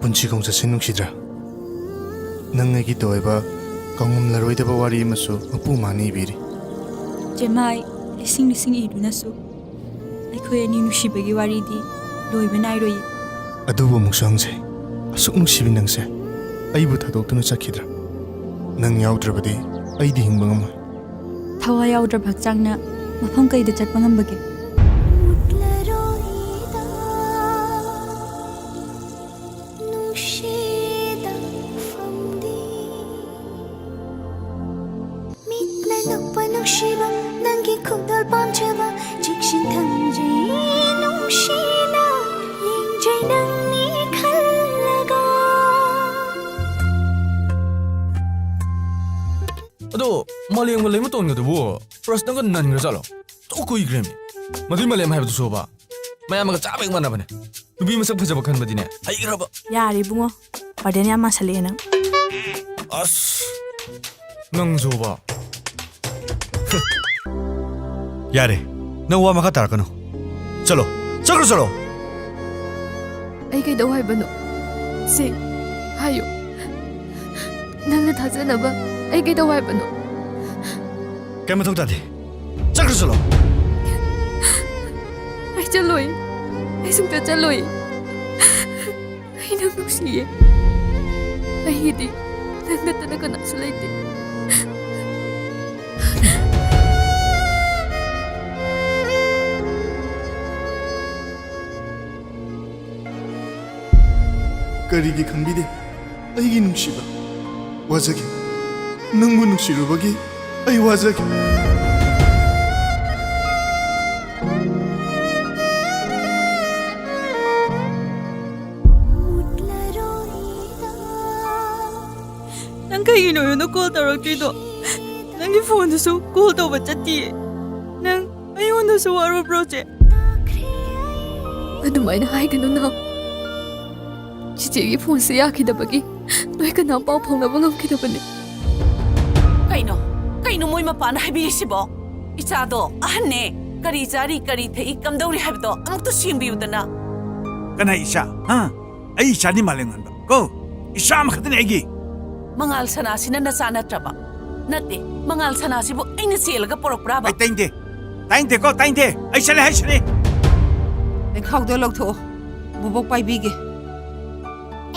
punchigong sa sinungsidra. Nangagi doiba kangum laroidaba wari masu mapu mani biri. Jemai lising iduna su. Aikoy ani nungsibagi wari di loiba nairoi. Adubo muksangse asuk nungsibi nangse aibu thadokuna chakhidra. Nang yaudravadi aidi hingba ngamai. Thawa yaudra bhakchangna mafam kaida chatpa ngambage. Nungshiba nangi khudal pamchaba jikshin thamji nungshina yingjai nangni khallaga Ado maleng maleng ma tongna do first nang nan ngra chalo to koi grem madui malem haibdu soba mayam ga chabek mana bane nubi masak phajaba khan badine haigraba Yari bungo paden ya masale nang. as nang soba यारे न वा मखा तारकनो चलो चलो चलो ai kai dawai bano se hayo nangna thajana ba ai kai dawai bano क्या मथौ तादे चलो चलो ai chaloi ai sungta chaloi ai nang nuksiye ai di nangna tana kana sulaite Karigi khambide aigi nungshiba wazage nangbu nungsirubagi ai wazage. Nang kaino yun call taraktido. Nangi phone su call to bachati. Nang ayun su waro project. adumai na hai ganu na Chichigi phone se yakidabagi noi kana pau phong na bangam kidabani Kaino moi mapa na habi sibo ichado ahne kari jari kari thei kamdori habdo amuk to singbi udana kana isha ha ai isha ni malengan ba ko isha ma khatne agi mangal sana sina na sana traba nate mangal sana sibo aina selga porokra ba ai tainte ko tainte ai chale hai chale ai khawdo loktho bubok paibige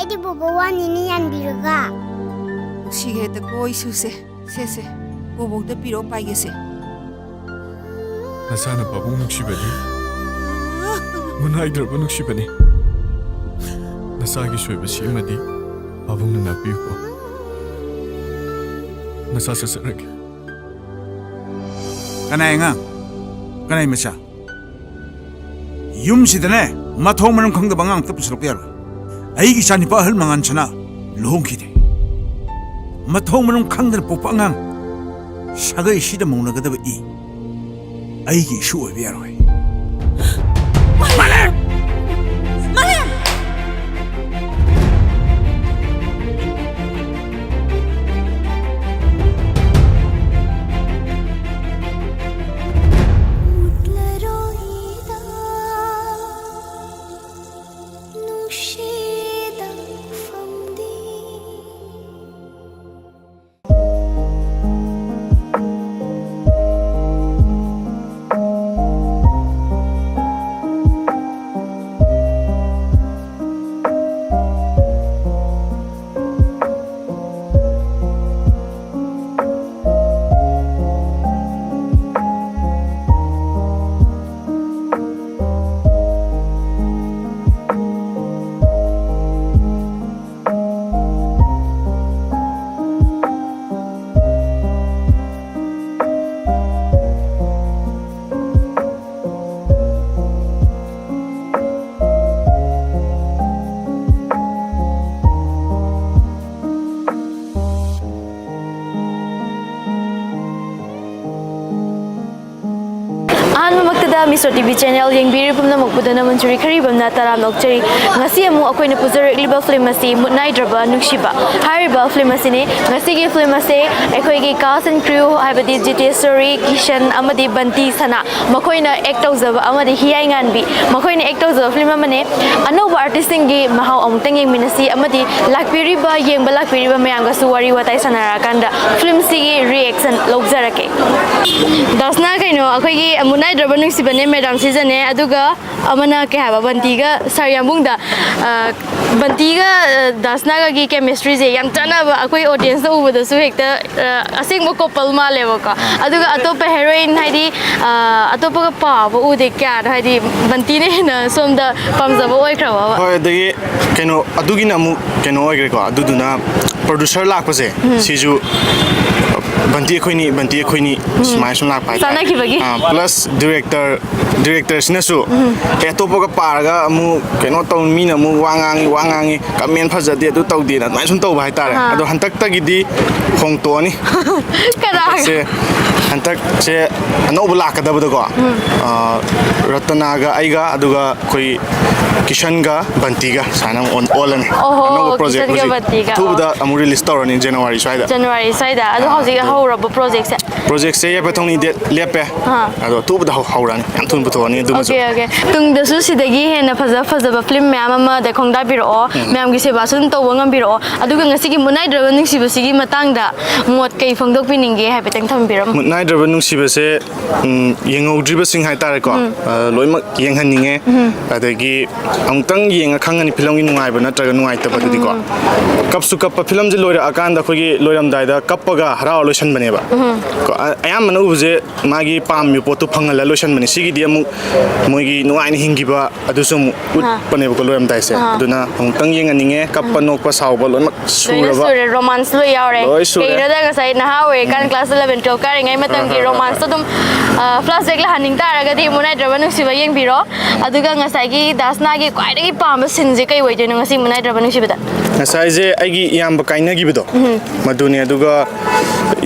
Edi bobo wani ni yanbiruga sige ta koi suse se bubok da piro paige se nasana babung nuksibani Mutnaidraba nungsibani nasagi soiba simadi babung na napiu ko nasa sasarage kana enga kana imasa yum sidane mathong manam khang da bangang ta puslok yar ai gi sani pa hal mangan chana lohong khide mathong manam khang da pop angang sagai sida mongna ga da ba i ai gi shu oi yar hoi Malam Miso TV channel yengbiri pumna mokpudana manchuri kharibamna taram nokchari ngasi amu akoina pujarekliba film asi Mutnaidraba Nungshiba hariba film asine ngasi gi film ase akoigi cast and crew haibadi Jiteswari Kishan amadi Banti sana makoina act tawzaba amadi hiyai nganbi makoina act tawzaba film amane anova artist gi mahau amutang yengminasi amadi lakpiriba yengba lakpiriba mayamga suwari watai sanara kanda film sigi reaction lobjarake dasna kaino akoigi Mutnaidraba Nungshiba Madam season aduga amana ke haba Bantiga Saryambungda Bantiga Dasnaga gi chemistry je yam chana ba akoi audience da ubada su hekta asing mo couple ma level ka aduga atopa heroine haidi atopa ka pa ba ude kya haidi Banti ne na somda pamjaba oi khrawa ba hoi dagi keno adugi na mu keno oi ko aduduna producer lakpase siju Banti khoini smai sum lak pai sana ki bagi plus director sinasu etopo ka paraga amu keno taw mi na mu wangangi kamen phajade adu tawde na mai sum taw bai tare adu hantak tagidi khongto ni kara se hantak se anobu lakadabada ko Ratana ga aiga aduga koi Kishan ga Banti ga sanam on olan oh project tuda amu release tawrani January saida adu hauji hauraba project se ya patong ni det lepe ado tuda haurani yam thun puthoni adu okay tung da su sidagi hena faza film ma'am ama da khongda biro ma'am gi seba sun to wangam biro aduga ngasi gi Mutnaidraba Nungshiba sigi matangda mot kai phongdok pininge haibetang tham biro Mutnaidraba Nungshiba se yengodriba sing hai tare ko loimak yenghaninge adagi amtang yenga khangani film gi nungai ba natraga nungai ta badudi ko kapsu kappa film je loira akanda khogi loiram daida kappaga hara lotion bane ba ko ayam manu uje magi pam mi potu phangala lotion bane sigi di amu moigi nungai ni hingiba adusum ut bane ko loiram dai se aduna amtang yenganinge kappa nokpa sauba loimak suraba romance lo yaure keira da ga sai na hawe kan class 11 12 kari ngai matang gi romance to dum flashback la haning taraga di Mutnaidraba Nungshiba yengbiro aduga ngasai gi dasna gi kwaidagi pamba sinje kai woi joino ngasi Mutnaidraba Nungshiba da ngasai je aigi yamba kaina gi bido maduni aduga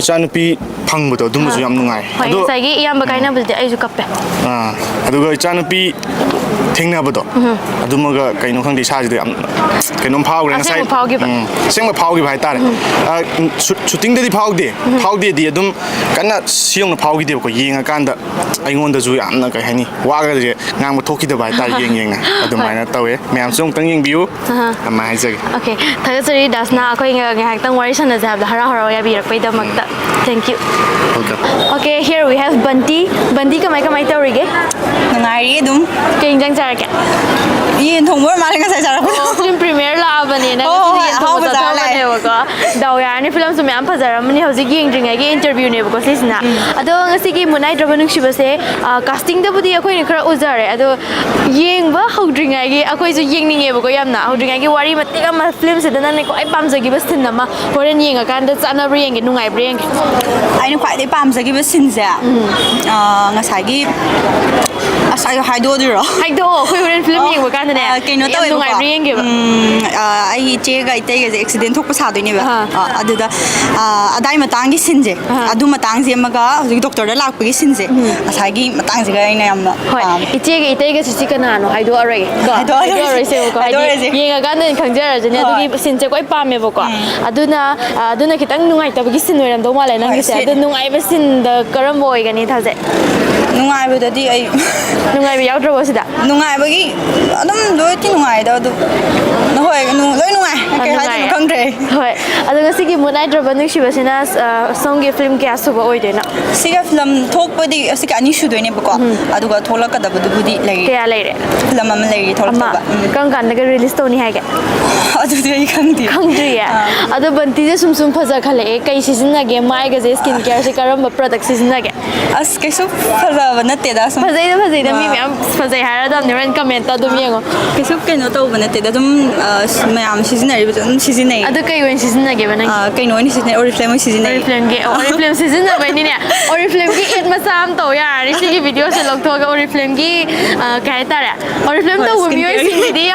ichanupi phangbudo dumusu yam nungai adu ngasai gi yamba kaina bulde aisu kappe aduga ichanupi thengnabudo adumaga kaino khangdi saji yam kainom phawre ngasai sengma phawgi bhai tare shooting dadi phawde di adum kana siong na phawgi de ko yenga kanda aingonda ju yamna kai hani waga je ngam thoki da bai tar yenga adumaina tawe myam song tang yeng biu ama haijage okay thagachari dasna akoi ngak tang wari sana jab hara ya bi rakpai da makta thank you okay here we have Banti kamai tawrige nangari dum ke injang charake yin thongmor male nga sai sara film premiere la bani na ko daw ya ni film su myam phajara mani hoji yengdring age interview ne ko sisna ado ngasi gi Mutnaidraba Nungshiba se casting da budi akoi ni khara uzare ado yengba hodring age akoi ju yengninge ko yamna hodring age wari matika ma film se dana ne ko ai pamjagi bas thin na ma horen yenga kan da chana breng nungai breng ai ni khwai dei pamjagi bas sin se ngasai gi asai haido diro khoi horen film yengba kan ne keno tawe nungai breng ge ai che ga itei ga accident thok pa sa doi ne ba aduda adai matang gi sin je adu matang je maga hoji doctor da lak gi sin je asai gi matang je ga ina yamna hoi iche ga itei ga sisi kana no haido arai ko haido arai se ko haidi yenga kan den khangjara jane adugi sin je koi pame ba ko aduna kitang nungai ta gi sin oiram do male nang gi se adu nungai ba sin da karam oi ga ni thaje nungai ba da di ai nungai ba yaudro ba sida nungai ba gi adum loi ti nungai da adu no hoi loi nungai kai haidi khangre hoi adu ngasi gi Mutnaidraba Nungshiba sina song gi film kya suba oi de na siga film thok pa di asika ani shu doi ne ba ko aduga thola ka da bu budi lai kya lai re film am lai thola ba kan kan ga release to ni ha ga adu de khangdi ya adu Banti je sum phaja khale kai season na ge mai ga je skin care se karam product season na ge as kai su phaja ba na te da sum phajai da mi am phajai hara da ne ran comment ta dum yengo kai su ke ꯀꯩꯅꯣ ꯇꯧꯕ ꯅꯠꯇꯦꯗ ꯑꯗꯨꯝ ꯃꯌꯥꯝ ꯁꯤꯖꯤꯟꯅꯔꯤꯕꯁꯨ ꯑꯗꯨꯝ ꯁꯤꯖꯤꯟꯅꯩ ꯑꯗꯨ ꯀꯩ ꯑꯣꯏꯅ ꯁꯤꯖꯤꯟꯅꯒꯦꯕ ꯅꯪ ꯀꯩꯅꯣ ꯑꯣꯏꯅ ꯁꯤꯖꯤꯟꯅꯩ ꯑꯣꯔꯤꯐ꯭ꯂꯦꯝ ꯑꯣꯏꯅ ꯁꯤꯖꯤꯟꯅꯩ ꯑꯣꯔꯤꯐ꯭ꯂꯦꯝ ꯁꯤꯖꯤꯟꯅꯕꯩꯅꯤꯅꯦ ꯑꯣꯔꯤꯐ꯭ꯂꯦꯝꯒꯤ ꯑꯦꯗ ꯃꯆꯥ ꯑꯃ ꯇꯧ ꯌꯥꯔꯅꯤ ꯁꯤꯒꯤ ꯚꯤꯗꯤꯑꯣꯁꯦ ꯂꯧꯊꯣꯛꯑꯒ ꯑꯣꯔꯤꯐ꯭ꯂꯦꯝꯒꯤ ꯀꯩ ꯍꯥꯏꯇꯥꯔꯦ ꯑꯣꯔꯤꯐ꯭ꯂꯦꯝ ꯇꯧꯕ ꯃꯤꯑꯣꯏꯁꯤꯡꯒꯤꯗꯤ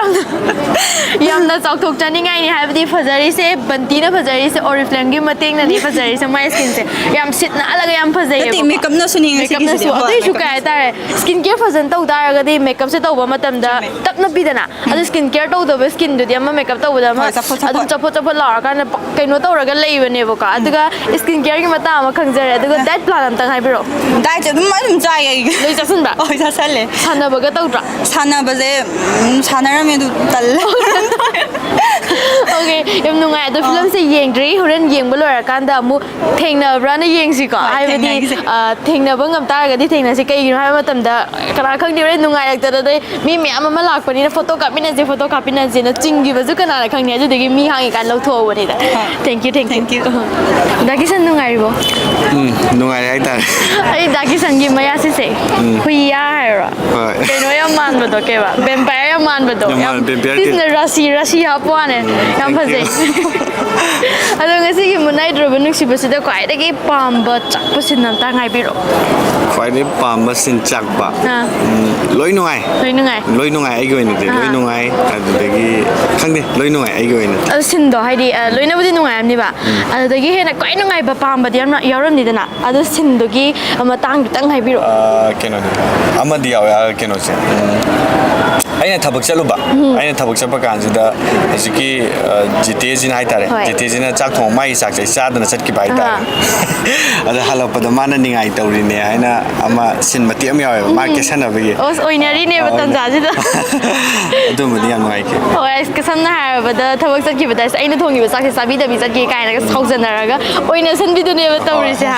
ꯌꯥꯝꯅ ꯆꯥꯎꯊꯣꯛꯆꯅꯤꯡꯉꯥꯏꯅꯤ ꯍꯥꯏꯕꯗꯤ ꯐꯖꯔꯤꯁꯦ ꯕꯟꯇꯤꯅ ꯐꯖꯔꯤꯁꯦ ꯑꯣꯔꯤꯐ꯭ꯂꯦꯝꯒꯤ ꯃꯇꯦꯡꯅꯅꯤ ꯐꯖꯔꯤꯁꯦ ꯃꯥꯏ ꯁ꯭ꯀꯤꯟꯁꯦ ꯌꯥꯝ ꯁꯤꯠ ꯅꯥꯜꯂꯒ ꯌꯥꯝ ꯐꯖꯩꯌꯦꯕ ꯃꯦꯀꯞꯅꯁꯨ ꯃꯦꯀꯞꯅꯁꯨ ꯑꯗꯨꯏꯁꯨ ꯀꯩ ꯍꯥꯏꯇꯥꯔꯦ ꯁ꯭ꯀꯤꯟ ꯀꯦꯌꯔ ꯐꯖꯅ ꯇꯧ ꯇꯥꯔꯒꯗꯤ ꯃꯦꯀꯞꯁꯦ ꯇꯧꯕ ꯃꯇꯝꯗ ꯇꯞꯅ ꯄꯤꯗꯅ ꯑꯗꯨ ꯁ꯭ꯀꯤꯟ ꯀꯦꯌꯔ ꯇꯧꯗꯕ ꯁ꯭ꯀꯤꯟꯗꯨꯗꯤ ꯑꯃ ꯃꯦꯀꯞ ꯇꯧꯕꯗ ꯑꯃ ꯑꯗꯨꯝ ꯆꯐꯣꯠ ꯆꯐꯣꯠ ꯂꯥꯎꯔꯀꯥꯟꯗ ꯀꯩꯅꯣ ꯇꯧꯔꯒ ꯂꯩꯕꯅꯦꯕꯀꯣ ꯑꯗꯨꯒ ꯁ꯭ꯀꯤꯟ ꯀꯦꯌꯔꯒꯤ ꯃꯇꯥꯡ ꯑꯃ ꯈꯪꯖꯔꯦ ꯑꯗꯨꯒ ꯗꯥꯏꯠ ꯄ꯭ꯂꯥꯟ ꯑꯝꯇꯪ ꯍꯥꯏꯕꯤꯔꯛꯑꯣ ꯗꯥꯏꯠ ꯑꯗꯨꯝ ꯆꯥꯏ ꯑꯩ ꯂꯣꯏ ꯆꯥꯁꯤꯟꯕ꯭ꯔꯥ ꯍꯣꯏ ꯆꯥꯁꯜꯂꯦ ꯁꯥꯟꯅꯕꯒ ꯇꯧꯗ꯭ꯔꯥ ꯁꯥꯟꯅꯕꯁꯦ ꯁꯥꯟꯅꯔꯝꯃꯦ ꯑꯗꯨ ꯇꯜꯂꯦ ꯑꯣꯀꯦ ꯌꯥꯝ ꯅꯨꯡꯉꯥꯏ ꯑꯗꯣ ꯐꯤꯂꯝꯁꯦ ꯌꯦꯡꯗ꯭ꯔꯤ ꯍꯣꯔꯦꯟ ꯌꯦꯡꯕ ꯂꯣꯏꯔꯀꯥꯟꯗ ꯑꯃꯨꯛ ꯊꯦꯡꯅꯕ꯭ꯔꯥꯅ ꯌꯦꯡꯁꯤꯀꯣ ꯍꯥꯏꯕꯗꯤ ꯊꯦꯡꯅꯕ ꯉꯝ ꯇꯥꯔꯒꯗꯤ ꯊꯦꯡꯅꯁꯤ ꯀꯩꯒꯤꯅோ ꯍꯥꯏꯕ ꯃꯇꯝꯗ ꯀꯅꯥ ꯈꯪꯗꯦ ꯍꯣꯔꯦꯟ ꯅꯨꯡꯉꯥꯏꯔꯛꯇꯗꯩ ꯃꯤ ꯃꯌꯥꯝ ꯑꯃ ꯂꯥꯛꯄꯅꯤꯅ ꯐꯣꯇꯣ ꯀꯥꯞꯃꯤꯟꯅꯁꯦꯅ ꯆꯤꯡꯈꯤꯕꯁꯨ ꯀꯅꯥꯅ ꯈꯪꯅꯤ ꯑꯗꯨꯗꯒꯤ ꯃꯤ ꯍꯥꯡꯉꯤꯀꯥꯟ ꯂꯧꯊꯣꯛꯍꯧꯕꯅꯤꯗ ꯊꯦꯡꯛ ꯌꯨ ꯗꯥꯀꯤꯁꯟ ꯅꯨꯡꯉꯥꯏꯔꯤꯕꯣ ꯅꯨꯡꯉꯥꯏꯔꯦ ꯍꯥꯏꯇꯥꯔꯦ ꯑꯩ ꯗꯥꯀꯤꯁꯟꯒꯤ ꯃꯌꯥꯁꯤꯁꯦ ꯍꯨꯏꯌꯥ ꯍꯥꯏꯔꯣ ꯍꯣꯏ ꯀꯩꯅꯣ ꯌꯥꯝ ꯃꯥꯟꯕꯗꯣ ꯀꯩꯕ ꯕꯦꯝꯄꯥꯌꯔ ꯌꯥꯝ ꯃꯥꯟꯕꯗꯣ ꯌꯥꯝ ꯁꯤꯁꯤꯅ ꯔꯥꯁꯤ ꯍꯥꯞꯄꯋꯥꯅꯦ ꯌꯥꯝ ꯐꯖꯩ ꯑꯗꯣ ꯉꯁꯤꯒꯤ ꯃꯨꯠꯅꯥꯏꯗ꯭ꯔꯕ ꯅꯨꯡꯁꯤꯕꯁꯤꯗ ꯈ꯭ꯋꯥꯏꯗꯒꯤ ꯄꯥꯝꯕ ꯆꯥꯛꯄ ꯁꯤꯟ ꯑꯝꯇꯪ ꯍꯥꯏꯕꯤꯔꯛꯑꯣ ꯈ꯭ꯋꯥꯏꯗꯒꯤ ꯄꯥꯝꯕ ꯁꯤꯟ ꯆꯥꯛꯄ ꯂꯣꯏ ꯅꯨꯡꯉꯥꯏ ꯂꯣꯏ ꯅꯨꯡꯉꯥꯏ ꯑꯩꯒꯤ ꯑꯣꯏꯅꯗꯤ ꯂꯣꯏ ꯅꯨꯡꯉꯥꯏ ꯑꯗꯨꯗꯒꯤ ꯈꯪꯗꯦ ꯂꯣꯏ ꯅꯨꯡꯉꯥꯏ ꯑꯩꯒꯤ ꯑꯣꯏꯅꯗꯤ ꯑꯗꯨ ꯁꯤꯟꯗꯣ ꯍꯥꯏꯗꯤ ꯂꯣꯏꯅꯕꯨꯗꯤ ꯅꯨꯡꯉꯥꯏꯔꯝꯅꯤꯕ ꯑꯗꯨꯗꯒꯤ ꯍꯦꯟꯅ ꯈ꯭ꯋꯥꯏ ꯅꯨꯡꯉꯥꯏꯕ ꯄꯥꯝꯕꯗꯤ ꯌꯥꯝꯅ ꯌꯥꯎꯔꯝꯅꯤꯗꯅ ꯑꯗꯨ ꯁꯤꯟꯗꯨꯒꯤ ꯃꯇꯥꯡ ꯈꯤꯇꯪ ꯍꯥꯏꯕꯤꯔꯛꯑꯣ ꯀꯩꯅꯣꯅꯤ ꯑꯃꯗꯤ ꯌꯥꯎꯋꯦ ꯀꯩꯅꯣꯁꯦ ꯑꯩꯅ ꯊꯕꯛ ꯆꯠꯂꯨꯕ ꯑꯩꯅ ꯊꯕꯛ ꯆꯠꯄ ꯀꯥꯟꯁꯤꯗ ꯍꯧꯖꯤꯛꯀꯤ ꯖꯤꯇꯦꯁꯤꯅ ꯍꯥꯏꯇꯥꯔꯦ ꯖꯤꯇꯦꯁꯤꯅ ꯆꯥꯛ ꯊꯣꯡ ꯃꯥꯒꯤ ꯆꯥꯛꯁꯦ ꯆꯥꯗꯅ ꯆꯠꯈꯤꯕ ꯍꯥꯏꯇꯥꯔꯦ ꯑꯗ ꯍꯜꯂꯛꯄꯗ ꯃꯥꯅ ꯅꯤꯡꯉꯥꯏ ꯇꯧꯔꯤꯅꯦ ꯍꯥꯏꯅ ꯑꯃ ꯁꯤꯟ ꯃꯇꯦꯛ ꯑꯃ ꯌꯥꯎꯋꯦꯕ ꯃꯥ ꯀꯦꯁꯟꯅꯕꯒꯤ ꯑꯣꯏꯅꯔꯤꯅꯦꯕ ꯇꯟꯖꯥꯁꯤꯗ ꯑꯗꯨꯝꯕꯗꯤ ꯌꯥꯝ ꯅꯨꯡꯉꯥꯏꯈꯤ ꯍꯣꯏ ꯁꯝꯅ ꯍꯥꯏꯔꯕꯗ ꯊꯕꯛ ꯆꯠꯈꯤꯕꯗ ꯑꯩꯅ ꯊꯣꯡꯉꯤꯕ ꯆꯥꯛꯁꯦ ꯆꯥꯕꯤꯗꯕꯤ ꯆꯠꯈꯤ ꯀꯥꯏꯅꯒ ꯁꯥꯎꯖꯟꯅꯔꯒ ꯑꯣꯏꯅꯁꯟꯕꯤꯗꯨꯅꯦꯕ ꯇꯧꯔꯤꯁꯦ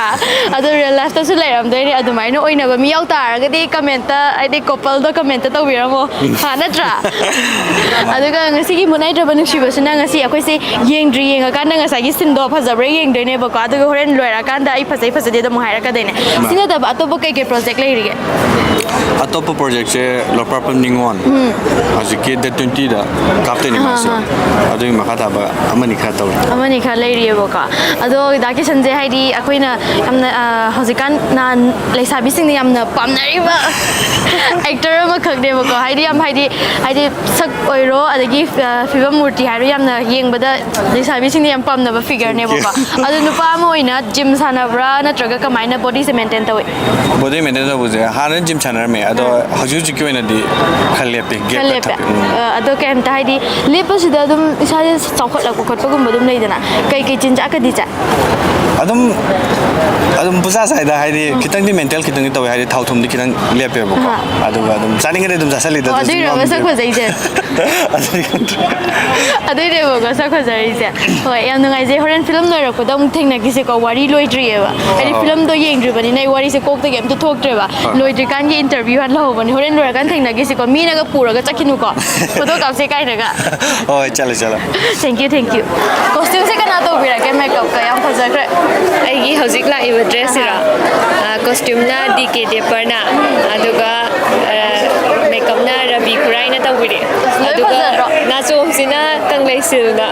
ꯑꯗꯣ ꯔꯤꯌꯦꯜ ꯂꯥꯏꯐꯇꯁꯨ ꯂꯩꯔꯝꯗꯣꯏꯅꯦ ꯑꯗꯨꯃꯥꯏꯅ ꯑꯣꯏꯅꯕ ꯃꯤ ꯌꯥꯎ ꯇꯥꯔꯒꯗꯤ ꯀꯃꯦꯟꯇ ꯍꯥꯏꯗꯤ ꯀꯣꯄꯜꯗ ꯀꯃꯦꯟꯇ ꯇꯧꯕꯤꯔꯝꯃꯣ ꯅꯠꯇ꯭ꯔꯥ ꯑꯗꯨꯒ ꯉꯁꯤꯒꯤ ꯃꯨꯠꯅꯥꯏꯗ꯭ꯔꯕ ꯅꯨꯡꯁꯤꯕꯁꯤꯅ ꯉꯁꯤ ꯑꯩꯈꯣꯏꯁꯦ ꯌꯦꯡꯉꯀꯥꯟꯗ ꯉꯁꯥꯏꯒꯤ ꯁꯤꯟꯗꯣ ꯐꯖꯕ꯭ꯔꯥ ꯌꯦꯡꯗꯣꯏꯅꯦꯕꯀꯣ ꯑꯗꯨꯒ ꯍꯣꯔꯦꯟ ꯂꯣꯏꯔꯀꯥꯟꯗ ꯑꯩ ꯐꯖꯗꯦ ꯑꯗꯨꯝ ꯍꯥꯏꯔꯛꯀꯗꯣꯏꯅꯦ ꯁꯤ ꯅꯠꯇꯕ ꯑꯇꯣꯞꯄ ꯀꯩꯀꯩ ꯄ꯭ꯔꯣꯖꯦꯛ ꯂꯩꯔꯤꯒꯦ ꯑꯇꯣꯞꯄ ꯄ꯭ꯔꯣꯖꯦꯛꯁꯦ ꯂꯣꯛꯄꯥꯛꯄꯝ ꯅꯤꯉꯣꯟ ꯍꯧꯖꯤꯛꯀꯤ ꯗꯦꯠ 20ꯗ ꯀꯥꯞꯇꯣꯏꯅꯤ ꯃꯥꯁꯨ ꯑꯗꯨꯒꯤ ꯃꯈꯥ ꯇꯥꯕ ꯑꯃꯅꯤ ꯈꯔ ꯇꯧꯔꯤ ꯑꯃꯅꯤ ꯈꯔ ꯂꯩꯔꯤꯑꯕꯀꯣ ꯑꯗꯣ ꯗꯥꯀꯤꯁꯟꯁꯦ ꯍꯥꯏꯗꯤ ꯑꯩꯈꯣꯏꯅ ꯌꯥꯝꯅ ꯍꯧꯖꯤꯛꯀꯥꯟ ꯅꯍꯥꯟ ꯂꯩꯁꯥꯕꯤꯁꯤꯡꯅ ꯌꯥꯝꯅ ꯄꯥꯝꯅꯔꯤꯕ ꯑꯦꯛꯇꯔ ꯑꯃꯈꯛꯅꯦꯕꯀꯣ ꯍꯥꯏꯗꯤ ꯁꯛ ꯑꯣꯏꯔో ꯑꯗꯒꯤ ꯐꯤꯕꯝ ꯃꯨꯔꯇꯤ ꯍꯥꯏꯔꯣ ꯌꯥꯝꯅ ꯌꯦꯡꯕꯗ ꯂꯩꯁꯥꯕꯤꯁꯤꯡꯅ ꯌꯥꯝ ꯄꯥꯝꯅꯕ ꯐꯤꯒꯔꯅꯦꯕꯀꯣ ꯑꯗꯣ ꯅꯨꯄꯥ ꯑꯃ ꯑꯣꯏꯅ ꯖꯤꯝ ꯁꯥꯟꯅꯕ꯭ꯔꯥ ꯅꯠꯇ꯭ꯔꯒ ꯀꯃꯥꯏꯅ ꯕꯣꯗꯤꯁꯦ ꯃꯦꯟꯇꯦꯟ ꯇꯧꯏ ꯕꯣꯗꯤ ꯃꯦꯟꯇꯦꯟ ꯇꯧꯕꯁꯦ ꯍꯥꯟꯅ ꯖꯤꯝ ꯁꯥꯟꯅꯔꯝꯃꯦ ꯑꯗꯣ ꯍꯧꯖꯤꯛꯀꯤ ꯑꯣꯏꯅꯗꯤ ꯈꯔ ꯂꯦꯞꯄꯤ ꯑꯗꯣ ꯀꯩꯝꯇ ꯍꯥꯏꯗꯤ ꯂꯦꯞꯄꯁꯤꯗ ꯑꯗꯨꯝ ꯏꯁꯥꯁꯦ ꯆꯥꯎꯈꯠꯂꯛꯄ ꯈꯣꯠꯄꯒꯨꯝꯕ ꯑꯗꯨꯝ ꯂꯩꯗꯅ ꯀꯩꯀꯩ ꯆꯤꯟꯖꯥꯛꯀꯗꯤ ꯆꯥꯏ ꯑꯗꯨꯝ ꯄꯨꯖꯥ ꯁꯥꯏꯗ ꯍꯥꯏꯗꯤ ꯈꯤꯇꯪꯗꯤ ꯃꯦꯟꯇꯦꯜ ꯈꯤꯇꯪꯗꯤ ꯇꯧꯋꯦ ꯍꯥꯏꯗꯤ ꯊꯥꯎ ꯊꯨꯝꯗꯤ ꯈꯤꯇꯪ ꯂꯦꯞꯄꯦꯕꯀꯣ ꯑꯗꯨꯒ ꯑꯗꯨꯝ ꯆꯥꯅꯤꯡꯉꯗꯤ ꯑꯗꯨꯝ ꯆꯥꯁꯤꯜꯂꯤꯗ ꯑꯗꯨꯏꯔ ꯃꯁꯛ ꯐꯖꯩꯁꯦ ꯑꯗꯨꯏꯅꯦꯕꯀꯣ ꯁꯛ ꯐꯖꯔꯤꯁꯦ ꯍꯣꯏ ꯌꯥꯝ ꯅꯨꯡꯉꯥꯏꯖꯩ ꯍꯣꯔꯦൻ ꯐꯤꯂꯝ ꯂꯣꯏꯔꯛꯄꯗ ꯑꯃꯨꯛ ꯊꯦꯡꯅꯈꯤꯁꯦꯀꯣ ꯋꯥꯔꯤ ꯂꯣꯏꯗ꯭ꯔꯤꯑꯕ ꯍꯥꯏꯗꯤ ꯐꯤꯂꯝꯗꯣ ꯌꯦꯡꯗ꯭ꯔꯤꯕꯅꯤꯅ ꯑꯩ ꯋꯥꯔꯤꯁꯦ ꯀꯣꯛꯇꯒꯤ ꯑꯝꯇ ꯊꯣꯛꯇ꯭ꯔꯦꯕ ꯂꯣꯏꯗ꯭ꯔꯤꯀꯥꯟꯒꯤ ꯏꯟꯇꯔꯚꯤꯌꯨ ꯍꯥꯟꯅ ꯂꯧꯍꯧꯕꯅꯤ ꯍꯣꯔꯦꯟ ꯂꯣꯏꯔꯀꯥꯟ ꯊꯦꯡꯅꯈꯤꯁꯦꯀꯣ ꯃꯤꯅꯒ ꯄꯨꯔꯒ ꯆꯠꯈꯤꯅꯨꯀꯣ ꯐꯣꯇꯣ ꯀꯥꯞꯁꯦ ꯀꯥꯏꯅꯒ ꯍꯣꯏ ꯆꯠꯂꯣ ꯊꯦꯡꯛ ꯌꯨ ꯀꯣꯁꯇ꯭ꯌꯨꯝꯁꯦ ꯀꯅꯥ ꯇꯧꯕꯤꯔꯛꯀꯦ ꯃꯦꯀꯞꯀ ꯌꯥꯝ ꯐꯖꯈ꯭ꯔꯦ ꯑꯩꯒꯤ ꯍꯧꯖꯤꯛ ꯂꯥꯛꯏꯕ ꯗ꯭ꯔꯦꯁꯁꯤꯔꯣ ꯀꯣꯁꯇ꯭ꯌꯨꯝꯅ ꯗꯤ.ꯀꯦ ꯇꯦꯄꯔꯅ ꯑꯗꯨꯒ ꯃꯦꯀꯞꯅ ꯔꯕꯤ ꯈꯨꯔꯥꯏꯅ ꯇꯧꯕꯤꯔꯛꯑꯦ ꯑꯗꯨꯒ ꯅꯥꯆꯣꯝꯁꯤꯅ ꯀꯪꯂꯩꯁꯤꯜꯅ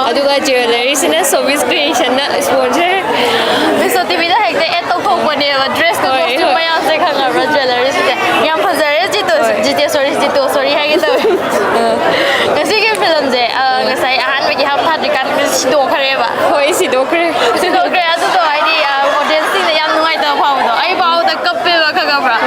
ꯑꯗꯨꯒ ꯖꯨꯋꯦꯂꯔꯤꯁꯤꯅ ꯁꯣꯕꯤꯁ ꯀ꯭ꯔꯤꯌꯦꯁꯟꯅ ꯏꯁꯄꯣꯟꯁꯔ ꯃꯤꯁꯣ ꯇꯤꯚꯤꯗ ꯍꯦꯛꯇ ꯑꯦꯗ ꯇꯧꯊꯣꯛꯄꯅꯦꯕ ꯗ꯭ꯔꯦꯁꯀ ꯀꯣꯁꯇ꯭ꯌꯨꯝ ꯃꯌꯥꯝꯁꯦ ꯈꯪꯉꯕ꯭ꯔꯥ ꯖꯨꯋꯦꯂꯔꯤꯁꯤꯡꯁꯦ ꯌꯥꯝ ꯐꯖꯔꯦ ꯖꯤꯇꯦ ꯁꯣꯔꯤ ꯍꯥꯏꯒꯦ ꯇꯧꯋꯦ ꯉꯁꯤꯒꯤ ꯐꯤꯂꯝꯁꯦ ꯉꯁꯥꯏ ꯑꯍꯥꯟꯕꯒꯤ ꯍꯥꯞ ꯊꯥꯗ꯭ꯔꯤꯀꯥꯟꯗ ꯁꯤꯗꯣꯛꯈ꯭ꯔꯦꯕ ꯍꯣꯏ ꯁꯤꯗꯣꯛꯈ꯭ꯔꯦ ꯑꯗꯨꯗꯣ ꯍꯥꯏꯗꯤ ꯑꯣꯗꯤꯌꯟꯁꯁꯤꯡꯅ ꯌꯥꯝ ꯅꯨꯡꯉꯥꯏꯇꯕ ꯐꯥꯎꯕꯗꯣ ꯑꯩ ꯐꯥꯎꯕꯗ ꯀꯞꯄꯦꯕ ꯈꯪꯉꯕ꯭ꯔꯥ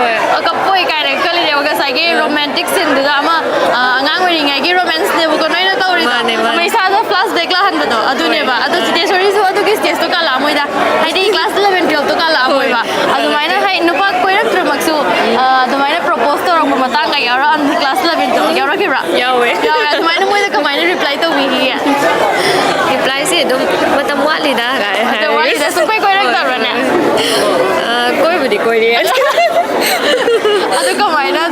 ꯀꯞꯄꯣꯏ ꯀꯥꯏꯅ ꯈꯜꯂꯤꯅꯦꯕ ꯉꯁꯥꯏꯒꯤ ꯔꯣꯃꯥꯟꯇꯤꯛ ꯁꯤꯟꯗꯨꯗ ꯑꯃ ꯑꯉꯥꯡ ꯑꯣꯏꯔꯤꯉꯩꯒꯤ ꯔꯣꯃꯥꯟꯁꯅꯦꯕꯀꯣ ꯅꯣꯏꯅ ꯇꯧꯔꯤꯗꯣ ꯑꯃ ꯏꯁꯥꯗ ꯐ꯭ꯂꯥꯁ ꯕꯦꯛ ꯂꯥꯛꯍꯟꯕꯗꯣ ꯑꯗꯨꯅꯦꯕ ꯑꯗꯣ ꯖꯤꯇꯦꯁꯣꯔꯤꯁꯨ ꯑꯗꯨꯒꯤ ꯁ꯭ꯇꯦꯖꯇꯣ ꯀꯥꯜꯂꯛꯑꯝꯃꯣꯏꯗ ꯍꯥꯏꯗꯤ ꯀ꯭ꯂꯥꯁ 11 12ꯇꯣ ꯀꯥꯜꯂꯛꯑꯝꯃꯣꯏꯕ ꯑꯗꯨꯃꯥꯏꯅ ꯅꯨꯄꯥ ꯀꯣꯏꯔꯛꯇ꯭ꯔꯃꯛꯁꯨ ꯑꯗꯨꯃꯥꯏꯅ ꯄ꯭ꯔꯣꯄꯣꯁ ꯇꯧꯔꯛꯄ ꯃꯇꯥꯡꯒ ꯌꯥꯎꯔꯛꯑꯝꯗꯤ ꯀ꯭ꯂꯥꯁ 11 12 ꯌꯥꯎꯔꯛꯈꯤꯕ꯭ꯔꯥ ꯌꯥꯎꯋꯦ ꯑꯗꯨꯃꯥꯏꯅ ꯃꯣꯏꯗ ꯀꯃꯥꯏꯅ ꯔꯤꯄ꯭ꯂꯥꯏ ꯇꯧꯕꯤꯈꯤꯒꯦ ꯔꯤꯄ꯭ꯂꯥꯏꯁꯦ ꯑꯗꯨꯝ ꯃꯇꯝ ꯋꯥꯠꯂꯤꯗ ꯋꯥꯔꯤꯗ ꯁꯨꯡꯀꯣꯏ ꯀꯣꯏꯔꯛꯇꯕ꯭ꯔꯅꯦ ꯀꯣꯏꯕꯨꯗꯤ ꯀꯣꯏꯔꯤ ꯑꯗꯨ ꯀꯃꯥꯏꯅ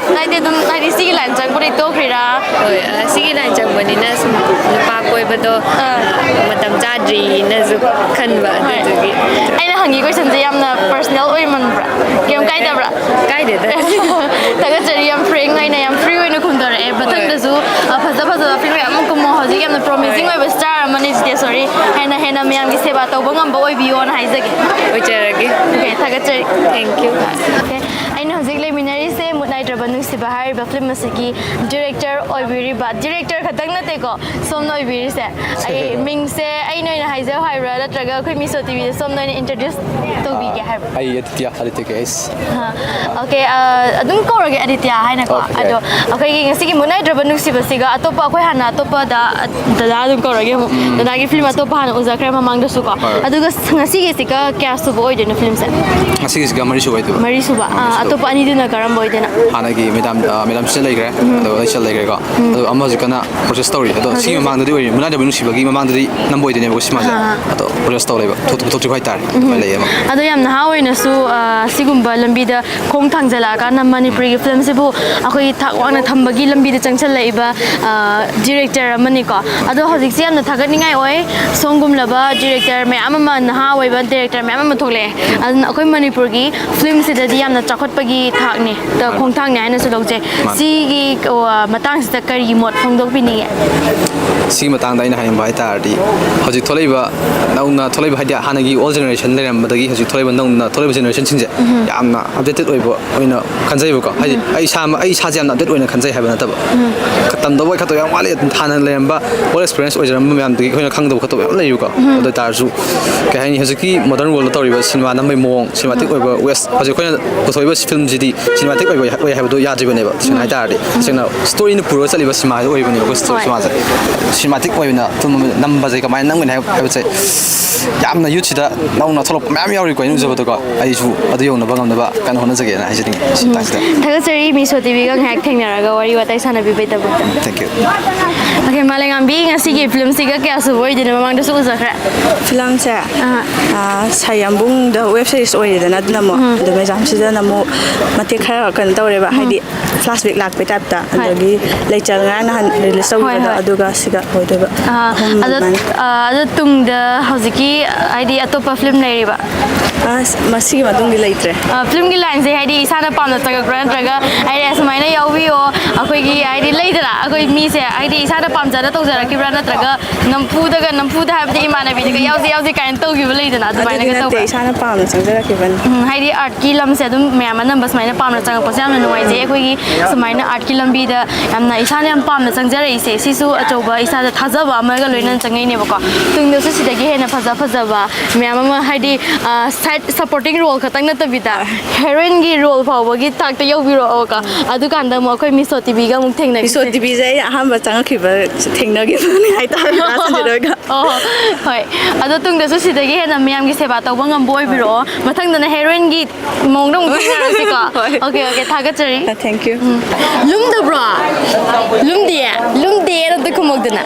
ꯍꯥꯏꯗꯤ ꯁꯤꯒꯤ ꯂꯥꯏꯟ ꯆꯪꯕꯗꯩ ꯇꯣꯛꯈ꯭ꯔꯤꯔꯥ ꯍꯣꯏ ꯁꯤꯒꯤ ꯂꯥꯏꯟ ꯆꯪꯕꯅꯤꯅ ꯁꯨꯝ ꯅꯨꯄꯥ ꯀꯣꯏꯕꯗꯣ ꯃꯇꯝ ꯆꯥꯗ꯭ꯔꯤꯅꯁꯨ ꯈꯟꯕ ꯑꯗꯨꯗꯨꯒꯤ ꯑꯩꯅ ꯍꯪꯉꯤ ꯀꯣꯏꯁꯟꯁꯦ ꯌꯥꯝꯅ ꯄꯔꯁꯅꯦꯜ ꯑꯣꯏꯃꯟꯕ꯭ꯔꯥ ꯀꯩꯝ ꯀꯥꯏꯗꯕ꯭ꯔꯥ ꯀꯥꯏꯗꯦꯗ ꯊꯥꯒꯠꯆꯔꯤ ꯌꯥꯝ ꯐ꯭ꯔꯦꯡ ꯑꯣꯏꯅ ꯌꯥꯝ ꯐ꯭ꯔꯤ ꯑꯣꯏꯅ ꯈꯨꯝꯊꯔꯛꯑꯦ ꯃꯊꯪꯗꯁꯨ ꯐꯖ promising ꯑꯣꯏꯕ star ꯑꯃꯅꯤ ꯁꯤꯗꯤ ꯁꯣꯔꯤ ꯍꯦꯟꯅ ꯃꯌꯥꯝꯒꯤ ꯁꯦꯕꯥ ꯇꯧꯕ ꯉꯝꯕ ꯑꯣꯏꯕꯤꯌꯣꯅ ꯍꯥꯏꯖꯒꯦ ꯑꯣꯏꯖꯔꯒꯦ ꯑꯣꯀꯦ ꯊꯥꯒꯠꯆꯔꯤ ꯊꯦꯡꯛ ꯌꯨ ꯑꯣꯀꯦ ꯑꯩꯅ ꯍꯧꯖꯤꯛ ꯂꯩꯃꯤꯟꯅꯔꯤꯁꯦ ꯃꯨꯠꯅꯥꯏꯗ꯭ꯔꯕ ꯅꯨꯡꯁꯤꯕ ꯍꯥꯏꯔꯤꯕ ꯐꯤल्म ꯑꯁꯤꯒꯤ ꯗꯤꯔꯦꯛꯇꯔ ꯑꯣꯏꯕꯤꯔꯤꯕ ꯗꯤꯔꯦꯛꯇꯔ ꯈꯛꯇꯪ ꯅꯠꯇꯦꯀꯣ ꯁꯣꯝꯅ ꯑꯣꯏꯕꯤꯔꯤꯁꯦ ꯑꯩ ꯃꯤꯡꯁꯦ ꯑꯩꯅ ꯑꯣꯏꯅ ꯍꯥꯏꯖꯧ ꯍꯥꯏꯕ꯭ꯔꯥ ꯅꯠꯇ꯭ꯔꯒ ꯑꯩꯈꯣꯏ ꯃꯤꯁꯣ ꯇꯤꯚꯤꯗ ꯁꯣꯝꯅ ꯑꯣꯏꯅ ꯏꯟꯇ꯭ꯔꯣꯗ꯭ꯌꯨꯁ ꯇꯧꯕꯤꯒꯦ ꯍꯥꯏꯕ꯭ꯔꯥ ꯑꯩ ꯑꯗꯤꯇ꯭ꯌ ꯀꯦꯁ ꯑꯣꯀꯦ ꯑꯗꯨꯝ ꯀꯧꯔꯒꯦ ꯑꯗꯤꯇ꯭ꯌ ꯍꯥꯏꯅꯀꯣ ꯑꯗꯣ ꯑꯩꯈꯣꯏꯒꯤ ꯉꯁꯤꯒꯤ ꯃꯨꯠꯅꯥꯏꯗ꯭ꯔꯕ ꯅꯨꯡꯁꯤꯕꯁꯤꯒ ꯑꯇꯣꯞꯄ ꯑꯩꯈꯣꯏ ꯍꯥꯟꯅ ꯑꯇꯣꯞꯄꯗ ꯗꯗꯥ ꯑꯗꯨꯝ ꯀꯧꯔꯒꯦ ꯑꯃꯨꯛ ꯗꯗꯥꯒꯤ ꯐꯤल्म ꯑꯇꯣꯞꯄ ꯍꯥꯟꯅ ꯎꯖꯈ꯭ꯔꯦ ꯃꯃꯥꯡꯗꯁꯨ ꯀꯣ ꯑꯗꯨꯒ ꯉꯁꯤꯒꯤꯁꯤꯒ ꯀꯌꯥ ꯁꯨꯕ ꯑꯣꯏꯗꯣꯏꯅꯣ ꯐꯤल्मꯁꯦ ꯉꯁꯤꯒꯤꯁꯤꯒ ꯃꯔꯤꯁꯨꯕ ꯑꯣꯏꯗꯣꯏꯕ ꯃꯔꯤꯁꯨꯕ ꯑꯇꯣꯞꯄ ꯑꯅꯤꯗꯨꯅ ꯀꯔꯝꯕ ꯑꯣꯏꯗꯣꯏꯅꯣ ꯍꯥꯟꯅꯒꯤ ꯃꯦꯗꯥꯝ ꯁꯤꯗ ꯂꯩꯈ꯭ꯔꯦ ꯑꯗꯨꯒ ꯑꯩ ꯁꯤꯗ ꯂꯩꯈ꯭ꯔꯦꯀꯣ ꯑꯗꯣ ꯑꯃ ꯍꯧꯖꯤꯛꯀꯅ ꯄ꯭ꯔꯣꯁꯦꯁ ꯇꯧꯔꯤ ꯑꯗꯣ ꯁꯤꯒꯤ ꯃꯃꯥꯡꯗꯗꯤ ꯑꯣꯏꯔꯤ ꯃꯨꯠꯅꯥꯏꯗ꯭ꯔꯕ ꯅꯨꯡꯁꯤꯕꯒꯤ ꯃꯃꯥꯡꯗꯗꯤ ꯅꯝꯕ ꯑꯣꯏꯗꯣꯏꯅꯦꯕꯀꯣ ꯁꯤꯃꯥꯁꯦ ꯑꯗꯣ ꯄ꯭ꯔꯣꯁꯦꯁ ꯇꯧ ꯂꯩꯕ ꯄꯨꯊꯣꯛꯇ꯭ꯔꯤꯕ ꯍꯥꯏꯇꯥꯔꯦ ꯑꯗꯨꯃꯥꯏꯅ ꯂꯩꯌꯦ ꯑꯃ ꯑꯗꯣ ꯌꯥꯝ ꯅꯍꯥ ꯑꯣꯏꯅꯁꯨ ꯁꯤꯒꯨꯝꯕ ꯂꯝꯕꯤꯗ ꯈꯣꯡ ꯊꯥꯡꯖꯜꯂꯛꯑꯀꯥꯟꯗ ꯃꯅꯤꯄꯨꯔꯤꯒꯤ ꯐꯤल्मꯁꯤꯕꯨ ꯑꯩꯈꯣꯏ ꯊꯥꯛ ꯋꯥꯡꯅ ꯊꯝꯕꯒꯤ ꯂꯝꯕꯤꯗ ꯆꯪꯁꯜꯂꯛꯏꯕ ꯗꯤꯔꯦꯛꯇꯔ ꯑꯃꯅꯤꯀꯣ ꯑꯗꯣ ꯍꯧꯖꯤꯛꯁꯦ ꯌꯥꯝꯅ ꯊꯥꯒꯠꯅꯤꯡꯉꯥꯏ ꯑꯣꯏ ꯁꯣꯝꯒꯨꯝꯂꯕ ꯗꯤꯔꯦꯛꯇꯔ ꯃꯌꯥꯝ ꯑꯃ ꯅꯍꯥ ꯑꯣꯏꯕ ꯗꯤꯔꯦꯛꯇꯔ ꯃꯌꯥꯝ ꯑꯃ ꯊꯣꯛꯂꯛꯑꯦ ꯑꯗꯨꯅ ꯑꯩꯈꯣꯏ ꯃꯅꯤꯄꯨꯔꯒꯤ ꯐꯤल्मꯁꯤꯗꯗꯤ ꯌꯥꯝꯅ ꯆꯥꯎꯈꯠꯄꯒꯤ ꯊꯥꯛꯅꯤ ꯈꯣꯡꯊꯥꯡꯅꯤ ꯍꯥꯏꯅꯁꯨ ꯂꯧꯖꯩ ꯁꯤꯒꯤ ꯃꯇꯥꯡꯁꯤꯗ ꯀꯔꯤ ꯃꯣꯠ ꯐꯣꯡꯗꯣꯛꯄꯤꯅꯤꯡꯉꯦ ꯁꯤꯒꯤ ꯃꯇꯥꯡꯗ ꯑꯩꯅ ꯍꯥꯏꯅꯤꯡꯕ ꯍꯥꯏꯇꯥꯔꯗꯤ ꯍꯧꯖꯤꯛ ꯊꯣꯛꯂꯛꯏꯕ ꯅꯧꯅ ꯊꯣꯛꯂꯛꯏꯕ ꯍꯥꯏꯗꯤ ꯍꯥꯟꯅꯒꯤ ꯑꯣꯜ ꯖꯦꯅꯦꯔꯦꯁꯟ ꯂꯩꯔꯝꯕꯗꯒꯤ ꯍꯧꯖꯤꯛ ꯊꯣꯛꯂꯛꯏꯕ ꯅꯧꯅ ꯊꯣꯛꯂꯛꯏꯕ ꯖꯦꯅꯦꯔꯦꯁꯟꯁꯤꯡꯁꯦ ꯌꯥꯝꯅ ꯑꯞꯗꯦꯇꯦꯠ ꯑꯣꯏꯕ ꯑꯣꯏꯅ ꯈꯟꯖꯩꯕꯀꯣ ꯍꯥꯏꯗꯤ ꯑꯩ ꯏꯁꯥꯁꯦ ꯌꯥꯝꯅ ꯑꯞꯗꯦꯠ ꯑꯣꯏꯅ ꯈꯟꯖꯩ ꯍꯥꯏꯕ ꯅꯠꯇꯕ ꯇꯝꯗꯕ ꯈꯠꯇꯕ ꯌꯥꯝ ꯋꯥꯠꯂꯤ ꯍꯥꯟꯅ ꯂꯩꯔꯝꯕ ꯑꯣꯜ ꯑꯦꯛꯁꯄꯤꯔꯤꯌꯦꯟꯁ ꯑꯣꯏꯖꯔꯝꯕ ꯃꯌꯥꯝꯗꯒꯤ ꯑꯩꯈꯣꯏꯅ ꯈꯪꯗꯕ ꯈꯣꯠꯇꯕ ꯌꯥꯝ ꯂꯩꯌꯨꯀꯣ ꯑꯗꯨ ꯑꯣꯏꯇꯥꯔꯁꯨ ꯀꯩ ꯍꯥꯏꯅꯤ ꯍꯧꯖꯤꯛꯀꯤ ꯃꯣꯗꯔꯟ ꯋꯥꯔꯜꯗ ꯇꯧꯔꯤꯕ ꯁꯤꯅꯦꯃꯥ ꯅꯝꯕꯒꯤ ꯃꯑꯣꯡ ꯁꯤꯅꯦꯃꯥꯇꯤꯛ ꯑꯣꯏꯕ ꯋꯦꯁ ꯍꯧꯖꯤꯛ ꯑꯩꯈꯣꯏꯅ ꯄꯨꯊꯣꯛꯏꯕ ꯐꯤल्मꯁꯤꯗꯤ ꯁꯤꯅꯦꯃꯥꯇꯤꯛ ꯑꯣꯏ ꯍꯥꯏꯕꯗꯣ ꯌꯥꯗ꯭ꯔꯤꯕꯅꯦꯕ ꯇꯁꯦꯡꯅ ꯍꯥꯏꯇꯥꯔꯗꯤ ꯇꯁꯦꯡꯅ ꯁ꯭ꯇꯣꯔꯤꯅ ꯄꯨꯔꯒ ꯆꯠꯂꯤꯕ ꯁꯤꯅꯦꯃꯥꯁꯤ ꯑꯣꯏꯕꯅꯦꯕ ꯑꯩꯈꯣꯏ ꯁꯤꯅꯦꯃꯥꯁꯦ ꯁꯤꯅꯦꯃꯥꯇꯤꯛ ꯑꯣꯏꯅ ꯐꯤल्म ꯅꯝꯕꯁꯦ ꯀꯃꯥꯏꯅ ꯅꯝꯒꯅꯤ ꯍꯥꯏꯕꯁꯦ ꯌꯥꯝꯅ ꯌꯨꯠꯁꯤꯗ ꯅꯧꯅ ꯊꯣꯛꯂꯛꯄ ꯃꯌꯥꯝ ꯌꯥꯎꯔꯤꯀꯣ ꯑꯩꯅ ꯎꯖꯕꯗꯀꯣ ꯑꯩꯁꯨ ꯑꯗꯨ ꯌꯧꯅꯕ ꯉꯝꯅꯕ ꯀꯟꯅ ꯍꯣꯠꯅꯖꯒꯦꯅ ꯍꯥꯏꯖꯅꯤꯡꯉꯤ ꯁꯤ ꯃꯇꯥꯡꯁꯤꯗ ꯊꯥꯒꯠꯆꯔꯤ ꯃꯤꯁꯣ ꯇꯤꯚꯤꯒ ꯉꯥꯏꯍꯥꯛ ꯊꯦꯡꯅꯔꯒ ꯋꯥꯔꯤ ꯋꯥꯇꯥꯏ ꯁꯥꯟꯅꯕꯤꯕꯩꯗꯃꯛꯇ ꯊꯦꯡꯛ ꯌꯨ ꯑꯣꯀꯦ ꯃꯥꯂꯦꯝꯉꯥꯟꯕꯤ ꯉꯁꯤꯒꯤ ꯐꯤल्मꯁꯤꯒ ꯀꯌꯥ ꯁꯨꯕ ꯑꯣꯏꯗꯣꯏꯅꯣ ꯃꯃꯥꯡꯗꯁꯨ ꯎꯖꯈ꯭ꯔꯦ ꯐꯤꯂꯝꯁꯦ ꯁꯥꯌꯥꯝꯕꯨꯡꯗ ꯋꯦꯕ ꯁꯤꯔꯤꯁ ꯑꯣꯏꯔꯦꯗꯅ ꯑꯗꯨꯅ ꯑꯃꯨꯛ ꯑꯗꯨ ꯃꯦꯖꯥꯝꯁꯤꯗꯅ ꯑꯃꯨꯛ ꯃꯇꯦꯛ ꯈꯔ ꯀꯩꯅꯣ ꯇꯧꯔꯦꯕ ꯍꯥꯏꯗꯤ ꯐ꯭ꯂꯥꯁꯕꯦꯛ ꯂꯥꯛꯄꯩ ꯇꯥꯏꯞꯇ ꯑꯗꯒꯤ ꯂꯩꯆꯜ ꯉꯔꯥꯡ ꯅꯍꯥꯟ ꯔꯤꯂꯤꯁ ꯇꯧꯈꯤꯕꯗꯣ ꯑꯗꯨꯒ ꯁꯤꯒ ꯑꯣꯏꯗꯣꯏꯕ ꯑꯗꯣ ꯇꯨꯡꯗ ꯍꯧꯖꯤꯛꯀꯤ ꯍꯥꯏꯗꯤ ꯑꯇꯣꯞꯄ ꯐꯤल्म ꯂꯩꯔꯤꯕ ꯃꯁꯤꯒꯤ ꯃꯇꯨꯡꯗꯤ ꯂꯩꯇ꯭ꯔꯦ ꯐꯤल्मꯒꯤ ꯂꯥꯏꯟꯁꯦ ꯍꯥꯏꯗꯤ ꯏꯁꯥꯅ ꯄꯥꯝꯅ ꯆꯪꯉꯛꯄ꯭ꯔꯥ ꯅꯠꯇ꯭ꯔꯒ ꯍꯥꯏꯗꯤ ꯑꯁꯨꯃꯥꯏꯅ ꯌꯥꯎꯕꯤꯌꯣ ꯑꯩꯈꯣꯏꯒꯤ ꯍꯥꯏꯗꯤ ꯂꯩꯗꯅ ꯑꯩꯈꯣꯏ ꯃꯤꯁꯦ ꯍꯥꯏꯗꯤ ꯏꯁꯥꯅ ꯄꯥꯝꯖꯅ ꯇꯧꯖꯔꯛꯈꯤꯕ꯭ꯔꯥ ꯅꯠꯇ꯭ꯔꯒ ꯅꯝꯐꯨꯗ ꯍꯥꯏꯕꯗꯤ ꯏꯃꯥꯟꯅꯕꯤꯗꯒ ꯌꯥꯎꯖꯦ ꯀꯥꯏꯅ ꯇꯧꯈꯤꯕ ꯂꯩꯗꯅ ꯑꯗꯨꯃꯥꯏꯅꯒ ꯇꯧꯕ꯭ꯔꯥ ꯏꯁꯥꯅ ꯄꯥꯝꯅ ꯆꯪꯖꯔꯛꯈꯤꯕꯅꯤ ꯍꯥꯏꯗꯤ ꯑꯥꯔꯠꯀꯤ ꯂꯝꯁꯦ ꯑꯗꯨꯝ ꯃꯌꯥꯝ ꯑꯅꯝꯕ ꯁꯨꯃꯥꯏꯅ ꯄꯥꯝꯅ ꯆꯪꯉꯛꯄꯁꯦ ꯌꯥꯝꯅ ꯅꯨꯡꯉꯥꯏꯖꯩ ꯑꯩꯈꯣꯏꯒꯤ ꯁꯨꯃꯥꯏꯅ ꯑꯥꯔꯠꯀꯤ ꯂꯝꯕꯤꯗ ꯌꯥꯝꯅ ꯏꯁꯥꯅ ꯌꯥꯝ ꯄꯥꯝꯅ ꯆꯪꯖꯔꯛꯏꯁꯦ ꯁꯤꯁꯨ ꯑꯆꯧꯕ ꯏꯁꯥꯗ ꯊꯥꯖꯕ ꯑꯃꯒ ꯂꯣꯏꯅꯅ ꯆꯪꯉꯛꯏꯅꯦꯕꯀꯣ ꯇꯨꯡꯗꯁꯨ ꯁꯤꯗꯒꯤ ꯍꯦꯟꯅ ꯐꯖꯕ ꯃꯌꯥꯝ ꯑꯃ ꯍꯥꯏꯗꯤ ꯁꯥꯏꯠ ꯁꯞꯄꯣꯔꯇꯤꯡ ꯔꯣꯜ ꯈꯛꯇꯪ ꯅꯠꯇꯕꯤꯗ ꯍꯦꯔꯣꯏꯟꯒꯤ ꯔꯣꯜ ꯐꯥꯎꯕꯒꯤ ꯊꯥꯛꯇ ꯌꯧꯕꯤꯔꯛꯑꯣꯀꯣ ꯑꯗꯨꯀꯥꯟꯗ ꯑꯃꯨꯛ ꯑꯩꯈꯣꯏ ꯃꯤꯁꯣ ꯇꯤꯚꯤꯒ ꯑꯃꯨꯛ ꯊꯦꯡꯅꯈꯤ ꯃꯤꯁꯣ ꯇꯤꯚꯤꯁꯦ ꯑꯩ ꯑꯍꯥꯟꯕ ꯆꯪꯉꯛꯈꯤꯕ ꯊꯦꯡꯅꯈꯤꯕꯅꯤ ꯍꯥꯏꯇꯥꯔꯦ ꯍꯣꯏ ꯑꯗꯣ ꯇꯨꯡꯗꯁꯨ ꯁꯤꯗꯒꯤ ꯍꯦꯟꯅ ꯃꯌꯥꯝꯒꯤ ꯁꯦꯕꯥ ꯇꯧꯕ ꯉꯝꯕ ꯑꯣꯏꯕꯤꯔꯛꯑꯣ ꯃꯊꯪꯗꯅ ꯍꯦꯔꯣꯏꯟꯒꯤ ꯃꯑꯣꯡꯗ ꯑꯃꯨꯛ ꯊꯦꯡꯅꯔꯁꯤꯀꯣ ꯑꯣꯀꯦ ꯊꯥꯒꯠꯆꯔꯤ ꯊꯦꯡꯛ ꯌꯨ lumdabro lumde ꯔꯗ ꯈꯨꯃꯣꯛꯗꯅ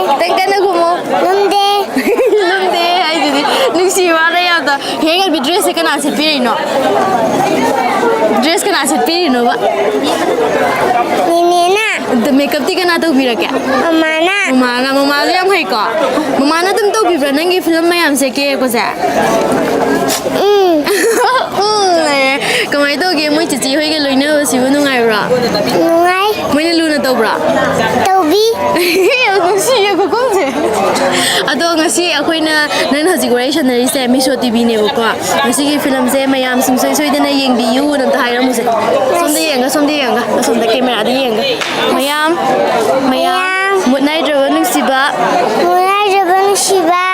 ꯈꯤꯇꯪ ꯀꯟꯅ ꯈꯨꯃꯣ lumde ꯍꯥꯏꯁꯤꯗꯤ ꯅꯨꯡꯁꯤꯕꯅ ꯌꯥꯝꯅ ꯍꯦꯡꯒꯜꯕꯤ ꯗ꯭ꯔꯦꯁꯁꯦ ꯀꯅꯥ ꯁꯦꯠꯄꯤꯔꯤꯅꯣ ꯗ꯭ꯔꯦꯁ ꯀꯅꯥ ꯁꯦꯠꯄꯤꯔꯤꯅꯣꯕ ꯅꯤꯅꯦꯅ ꯃꯦꯀꯞꯇꯤ ꯀꯅꯥ ꯇꯧꯕꯤꯔꯛꯀꯦ ꯃꯃꯥꯁꯨ ꯌꯥꯝ ꯍꯩꯀꯣ ꯃꯃꯥꯅ ꯑꯗꯨꯝ ꯇꯧꯕꯤꯕ꯭ꯔꯥ ꯅꯪꯒꯤ ꯐꯤल्म ꯃꯌꯥꯝꯁꯦ ꯀꯦꯛꯄꯁꯦ ꯀꯃꯥꯏꯅ ꯇꯧꯒꯦ ꯃꯣꯏ ꯆꯤꯆꯤ ꯍꯣꯏꯒ ꯂꯣꯏꯅꯕꯁꯤꯕꯨ ꯅꯨꯡꯉꯥꯏꯕ꯭ꯔꯥ ꯅꯨꯡꯉꯥꯏ ꯃꯣꯏꯅ ꯂꯨꯅ ꯇꯧꯕ꯭ꯔꯥ ꯇꯧꯕꯤ ꯅꯨꯡꯁꯤꯌꯦ ꯈꯨꯀꯨꯝꯁꯦ ꯑꯗꯣ ꯉꯁꯤ ꯑꯩꯈꯣꯏꯅ ꯅꯪꯅ ꯍꯧꯖꯤꯛ ꯋꯥꯔꯤ ꯁꯥꯟꯅꯔꯤꯁꯦ ꯃꯤꯁꯣ ꯇꯤꯚꯤꯅꯦꯕꯀꯣ ꯉꯁꯤꯒꯤ ꯐꯤल्मꯁꯦ ꯃꯌꯥꯝ ꯁꯨꯡꯁꯣꯏ ꯁꯣꯏꯗꯅ ꯌꯦꯡꯕꯤꯌꯨꯅ ꯑꯝꯇ ꯍꯥꯏꯔꯝꯃꯨꯁꯦ ꯁꯣꯝꯗ ꯌꯦꯡꯉ ꯑꯁꯣꯝꯗ ꯀꯦꯃꯦꯔꯥꯗ ꯌꯦꯡꯉ ꯃꯌꯥꯝ ꯃꯨꯠꯅꯥꯏꯗ꯭ꯔꯕ ꯅꯨꯡꯁꯤꯕ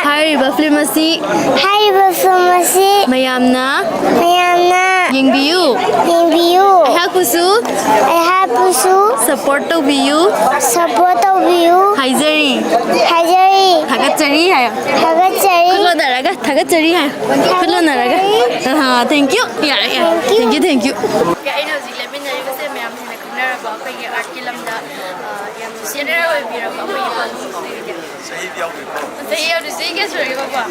ꯍꯥꯏꯔꯤꯕ ꯐꯤल्म ꯑꯁꯤ ꯃꯌꯥꯝꯅ ꯌꯦꯡꯕꯤꯌꯨ ꯑꯩꯍꯥꯛꯄꯨꯁꯨ ꯁꯄꯣꯔꯠ ꯇꯧꯕꯤꯌꯨ ꯍꯥꯏꯖꯔꯤ ꯊꯥꯒꯠꯆꯔꯤ ꯍꯥꯏꯌꯣ ꯈꯨꯠꯂꯣꯟꯅꯔꯒ ꯊꯥꯒꯠꯆꯔꯤ ꯍꯥꯏꯌꯣ ꯈꯨꯠꯂꯣꯟꯅꯔꯒ ꯊꯦꯡꯛ ꯌꯨ ꯌꯥꯔꯦ ꯊꯦꯡꯛ ꯌꯨ ꯑꯩꯅ ꯍꯧꯖꯤꯛ ꯂꯩꯃꯤꯟꯅꯔꯤꯕꯁꯦ ꯃꯌꯥꯝꯁꯤꯡꯅ ꯈꯪꯅꯔꯕ ꯑꯩꯈꯣꯏꯒꯤ ꯑꯥꯔꯠꯀꯤ ꯂꯝꯗ ꯌꯥꯝꯅ ꯁꯦꯅꯤꯌꯔ ꯑꯣꯏꯕꯤꯔꯕ ꯑꯩꯈꯣꯏꯒꯤ ꯄꯥꯕꯨꯡꯁꯤꯡꯁꯦ ꯆꯍꯤ ꯌꯥꯎꯗ꯭ꯔꯤ ꯆꯍꯤ ꯀꯌꯥ ꯁꯨꯔꯒꯦ ꯕꯕꯥ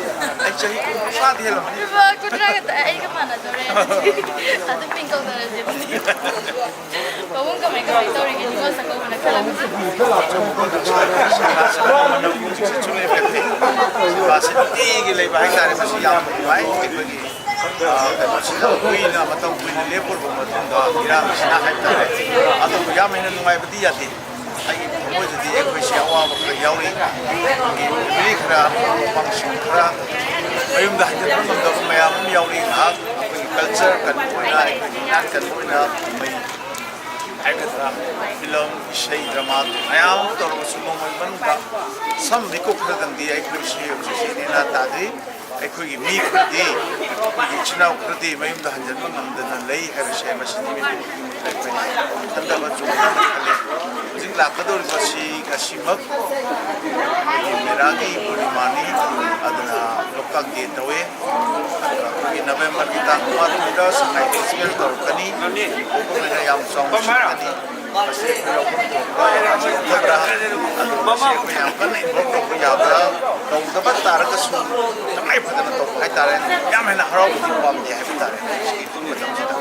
ꯑꯩ ꯆꯍꯤ 30 ꯍꯦꯜꯂꯝꯃꯅꯤ ꯀꯨꯟꯊ꯭ꯔꯥ ꯈꯛꯇ ꯑꯩꯒ ꯃꯥꯟꯅꯗꯣꯔꯦ ꯑꯗꯨꯝ ꯃꯤꯡ ꯀꯧꯅꯔꯁꯦ ꯄꯥꯕꯨꯡ ꯀꯃꯥꯏ ꯇꯧꯔꯤꯒꯦ ꯅꯤꯉꯣꯜ ꯆꯥꯛꯀꯧꯕꯅ ꯈꯜꯂꯝꯃꯤꯁꯦ ꯅꯨꯡꯇꯤꯒꯤ ꯂꯩꯕ ꯍꯥꯏꯇꯥꯔꯦ ꯃꯁꯤ ꯌꯥꯝ ꯅꯨꯡꯉꯥꯏ ꯑꯩꯈꯣꯏꯒꯤ ꯀꯩꯅꯣꯁꯤꯗ ꯀꯨꯏꯅ ꯃꯇꯝ ꯀꯨꯏꯅ ꯂꯦꯞꯄꯨꯔꯕ ꯃꯇꯨꯡꯗ ꯏꯔꯥꯡꯁꯤꯅ ꯍꯥꯏꯇꯥꯔꯦ ꯑꯗꯨꯕꯨ ꯌꯥꯝ ꯍꯦꯟꯅ ꯅꯨꯡꯉꯥꯏꯕꯗꯤ ꯌꯥꯗꯦ ꯑꯩꯒꯤ ꯊꯃꯣꯏꯗꯗꯤ ꯑꯩꯈꯣꯏꯁꯦ ꯑꯋꯥꯕ ꯈꯔ ꯌꯥꯎꯔꯤ ꯐꯦꯃꯤꯂꯤ ꯈꯔ ꯃꯃꯥꯡꯁꯤꯡ ꯈꯔ ꯃꯌꯨꯝꯗ ꯍꯟꯖꯤꯟꯕ ꯉꯝꯗꯕ ꯃꯌꯥꯝ ꯑꯃ ꯌꯥꯎꯔꯤ ꯉꯥꯏꯍꯥꯛ ꯑꯩꯈꯣꯏꯒꯤ ꯀꯜꯆꯔ ꯀꯟꯕ ꯑꯣꯏꯅ ꯑꯩꯈꯣꯏꯒꯤ ꯅꯥꯠ ꯀꯟꯕ ꯑꯣꯏꯅ ꯀꯨꯝꯍꯩ ꯍꯥꯏꯒꯗ꯭ꯔꯥ ꯐꯤꯂꯝ ꯏꯁꯩ ꯗ꯭ꯔꯃꯥ ꯃꯌꯥꯝ ꯑꯃ ꯇꯧꯔꯕꯁꯨ ꯅꯣꯡꯃꯒꯤ ꯃꯅꯨꯡꯗ ꯁꯝ ꯃꯤꯀꯨꯞ ꯈꯔꯗꯪꯗꯤ ꯑꯩꯈꯣꯏꯁꯤ ꯍꯧꯖꯤꯛꯁꯤ ꯅꯦꯅꯥ ꯇꯥꯗ꯭ꯔꯤ ꯑꯩꯈꯣꯏꯒꯤ ꯃꯤ ꯈꯔꯗꯤ ꯑꯩꯈꯣꯏꯒꯤ ꯏꯆꯤꯜ ꯏꯅꯥꯎ ꯈꯔꯗꯤ ꯃꯌꯨꯝꯗ ꯍꯟꯖꯤꯟꯕ ꯉꯝꯗꯅ ꯂꯩ ꯍꯥꯏꯕꯁꯦ ꯃꯁꯤꯅꯤ ꯑꯩꯈꯣꯏꯅ ꯈꯟꯊꯕ ꯆꯨꯝꯅ ꯈꯜꯂꯦ ꯍꯧꯖꯤꯛ ꯂꯥꯛꯀꯗꯧꯔꯤꯕꯁꯤ ꯉꯁꯤꯃꯛ ꯑꯩꯈꯣꯏꯒꯤ ꯃꯦꯔꯥꯒꯤ ꯄꯨꯔꯅꯤꯃꯥꯅꯤ ꯑꯗꯨꯅ ꯂꯣꯛꯇꯥꯛ ꯗꯦ ꯇꯧꯋꯦ ꯑꯩꯈꯣꯏꯒꯤ ꯅꯕꯦꯝꯕꯔꯒꯤ ꯇꯥꯡ 9ꯗ ꯁꯉꯥꯏ ꯐꯦꯁꯇꯤꯚꯦꯜ ꯇꯧꯔꯛꯀꯅꯤ ꯃꯅꯤꯄꯨꯔ ꯌꯥꯝ ꯆꯥꯎꯅ ꯁꯤꯟꯒꯅꯤ ꯃꯁꯤ ꯑꯩꯈꯣꯏ ꯂꯧꯐꯝ ꯊꯣꯛꯄ ꯌꯥꯒꯗꯕ꯭ꯔꯥ ꯑꯗꯨ ꯃꯁꯤ ꯑꯩꯈꯣꯏ ꯌꯥꯝ ꯀꯟꯅ ꯏꯟꯚꯣꯜቭ ꯇꯧꯕ ꯌꯥꯕ꯭ꯔꯥ ꯇꯧꯗꯕ ꯇꯥꯔꯒꯁꯨ ꯇꯉꯥꯏ ꯐꯗꯅ ꯇꯧꯕ ꯍꯥꯏꯇꯥꯔꯦ ꯌꯥꯝ ꯍꯦꯟꯅ ꯍꯔꯥꯎꯕꯗꯤ ꯄꯥꯝꯗꯦ ꯍꯥꯏꯕ ꯇꯥꯔꯦ ꯁꯤꯒꯤ ꯃꯇꯝꯁꯤꯗ